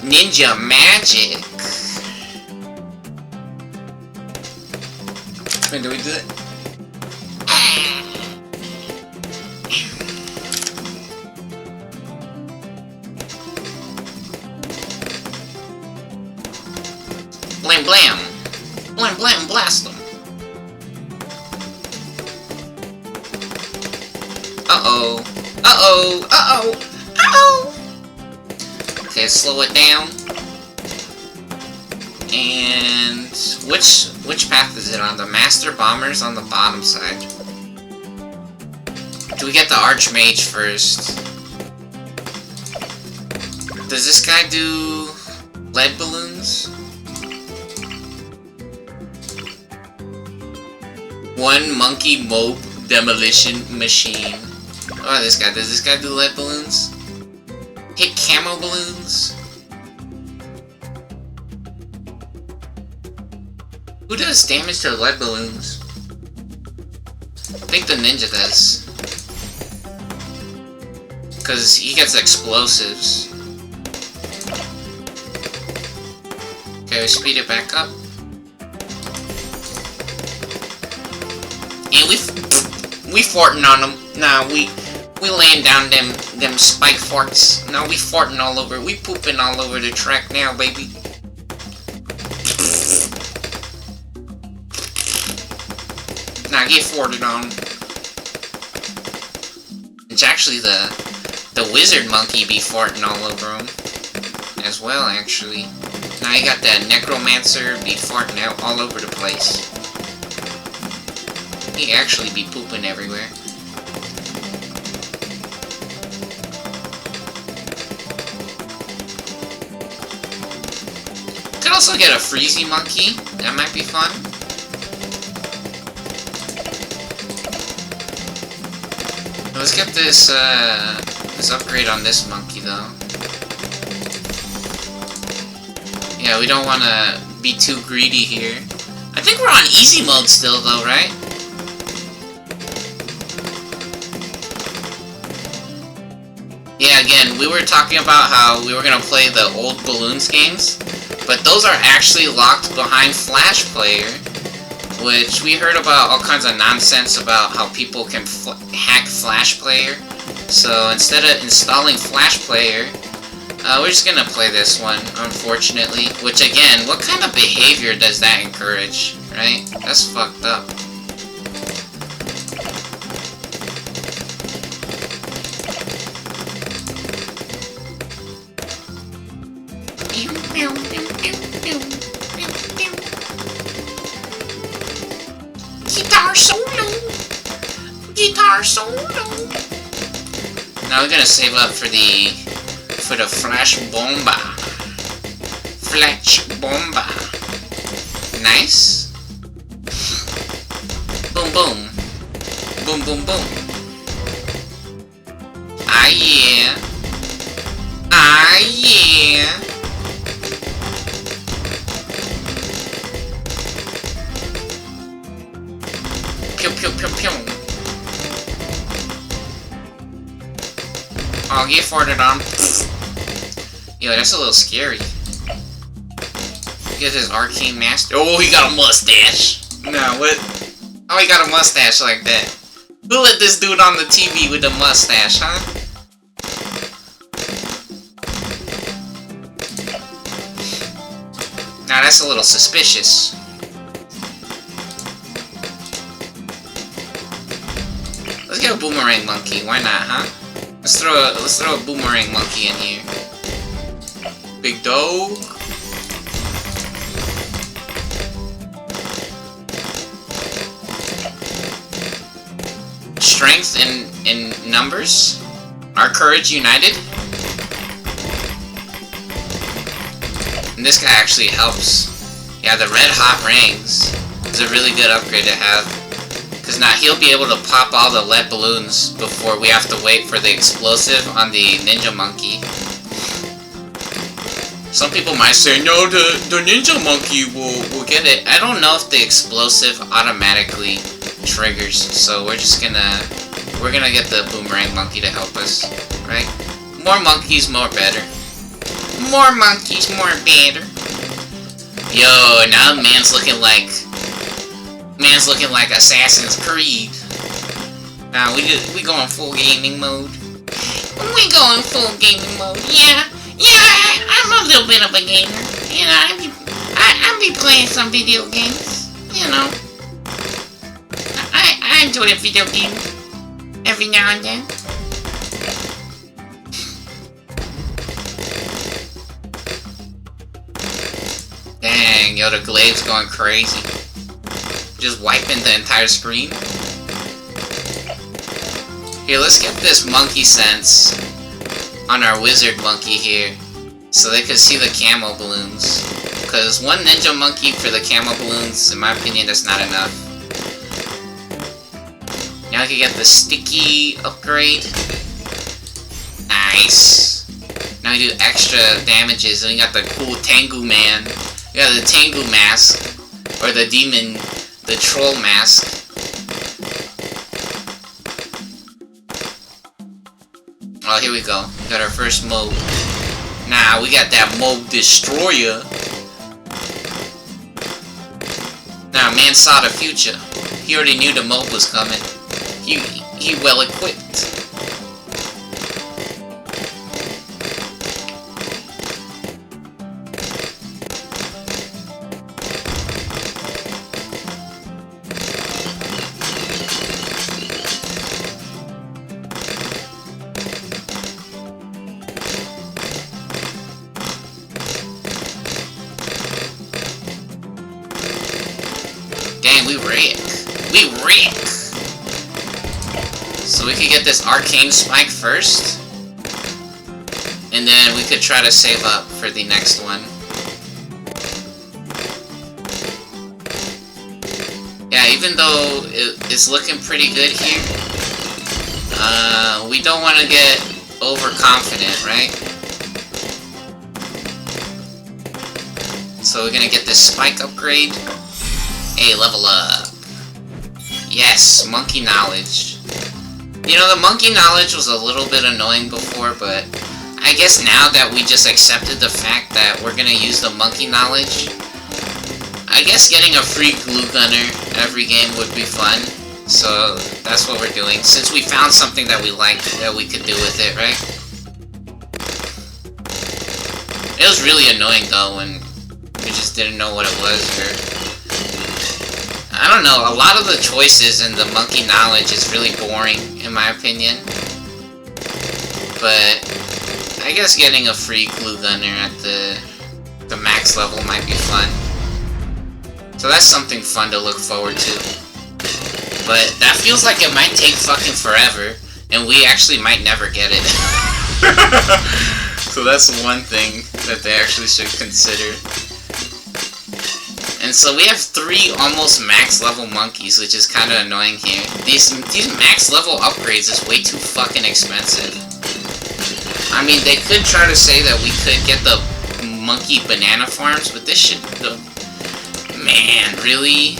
Ninja magic. Wait, do we do it? Blam blam. Blam blam blast them. Uh-oh. Uh-oh. Uh-oh. Uh-oh. Okay, slow it down. And which path is it on? The Master Bomber's on the bottom side. Do we get the Archmage first? Does this guy do lead balloons? One monkey mope demolition machine. Oh, this guy. Does this guy do lead balloons? Hit camo balloons? Who does damage to lead balloons? I think the ninja does. Because he gets explosives. Okay, we speed it back up. And we farting on them. Nah, we laying down them spike farts. Now we farting all over. We pooping all over the track now, baby. Now get farted on. It's actually the wizard monkey be farting all over him as well, actually. Now you got the necromancer be farting out all over the place. He actually be pooping everywhere. Could also get a freezy monkey. That might be fun. Let's get this this upgrade on this monkey though. Yeah, we don't want to be too greedy here. I think we're on easy mode still though, right? Yeah, again, we were talking about how we were gonna play the old Balloons games, but those are actually locked behind Flash Player, which we heard about all kinds of nonsense about how people can hack Flash Player. So instead of installing Flash Player, we're just gonna play this one, unfortunately. Which again, what kind of behavior does that encourage, right? That's fucked up. Guitar solo! Guitar solo! Now we're gonna save up for the Flash Bomba. Flash Bomba. Nice. Boom boom. Boom boom boom. Ah yeah. Ah yeah. Pew pew pew pew. Oh, get farted on. Yo, that's a little scary. Get his arcane master. Oh, he got a mustache. No, what? Oh, he got a mustache like that. Who let this dude on the TV with a mustache, huh? Now that's a little suspicious. Let's get a boomerang monkey. Why not, huh? Let's throw a boomerang monkey in here. Big dog. Strength in numbers. Our courage united. And this guy actually helps. Yeah, the red hot rings is a really good upgrade to have. Because now he'll be able to pop all the lead balloons before we have to wait for the explosive on the ninja monkey. Some people might say, no, the ninja monkey will get it. I don't know if the explosive automatically triggers, so we're gonna get the boomerang monkey to help us, right? More monkeys, more better. More monkeys, more better. Yo, now man's looking like Assassin's Creed. Nah, we going full gaming mode. We going full gaming mode. Yeah, I'm a little bit of a gamer. You know, I be playing some video games. You know, I enjoy a video game every now and then. Dang, yo, the glade's going crazy. Just wiping the entire screen. Here, let's get this monkey sense on our wizard monkey here, so they can see the camo balloons. Because one ninja monkey for the camo balloons, in my opinion, that's not enough. Now we can get the sticky upgrade. Nice. Now we do extra damages, and we got the cool Tengu man. We got the Tengu mask, or the demon, the troll mask. Oh, here we go. We got our first mode. Nah, we got that mode destroyer. Nah, man saw the future. He already knew the mode was coming. He well equipped. We wreck! So we could get this arcane spike first, and then we could try to save up for the next one. Yeah, even though it's looking pretty good here, we don't want to get overconfident, right? So we're gonna get this spike upgrade. Hey, level up. Yes, monkey knowledge. You know, the monkey knowledge was a little bit annoying before, but I guess now that we just accepted the fact that we're gonna use the monkey knowledge, I guess getting a free glue gunner every game would be fun. So that's what we're doing, since we found something that we liked that we could do with it, right? It was really annoying though when we just didn't know what it was, or I don't know, a lot of the choices in the monkey knowledge is really boring, in my opinion. But I guess getting a free glue gunner at the max level might be fun. So that's something fun to look forward to. But that feels like it might take fucking forever, and we actually might never get it. So that's one thing that they actually should consider. And so we have 3 almost max level monkeys, which is kind of annoying here. These max level upgrades is way too fucking expensive. I mean, they could try to say that we could get the monkey banana farms, but this shit, man, really?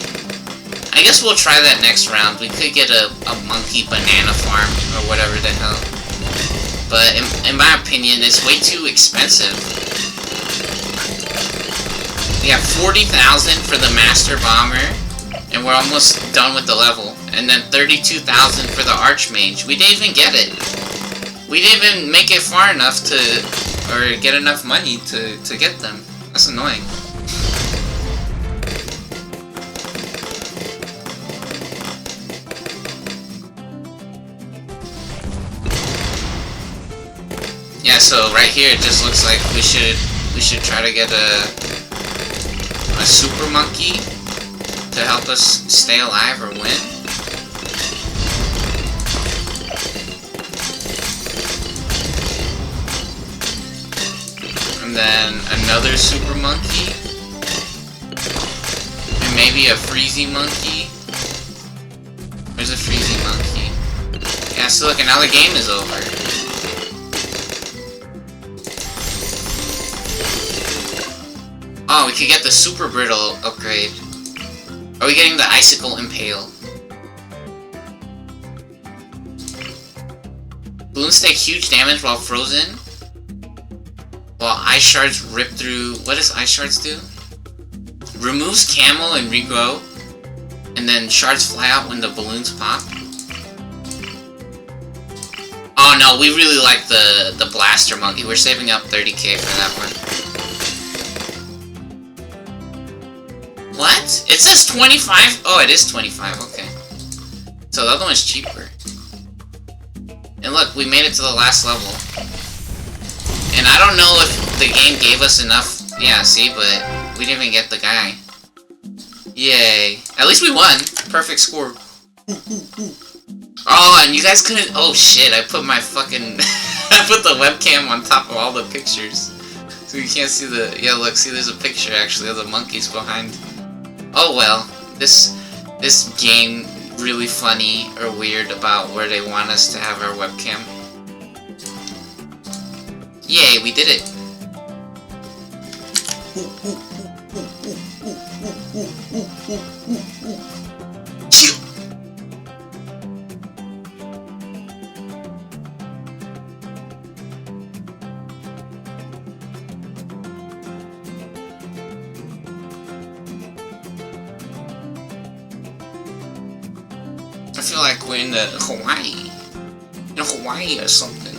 I guess we'll try that next round. We could get a monkey banana farm, or whatever the hell. But in my opinion, it's way too expensive. We have 40,000 for the Master Bomber, and we're almost done with the level. And then 32,000 for the Archmage. We didn't even get it. We didn't even make it far enough to, or get enough money to get them. That's annoying. Yeah, so right here it just looks like we should try to get a super monkey to help us stay alive or win. And then another super monkey. And maybe a freezy monkey. Where's a freezy monkey? Yeah, so look, and now the game is over. Oh, we could get the Super Brittle upgrade. Are we getting the Icicle Impale? Balloons take huge damage while frozen. While Ice Shards rip through... What does Ice Shards do? Removes camo and regrow. And then shards fly out when the balloons pop. Oh no, we really like the Blaster Monkey. We're saving up 30k for that one. What? It says 25? Oh, it is 25, okay. So the other one's cheaper. And look, we made it to the last level. And I don't know if the game gave us enough... Yeah, see, but we didn't even get the guy. Yay. At least we won. Perfect score. Oh, and you guys couldn't... Oh, shit, I put my fucking... I put the webcam on top of all the pictures. So you can't see the... Yeah, look, see, there's a picture, actually, of the monkeys behind... Oh well, this game really funny or weird about where they want us to have our webcam. Yay, we did it! I feel like we're in Hawaii or something.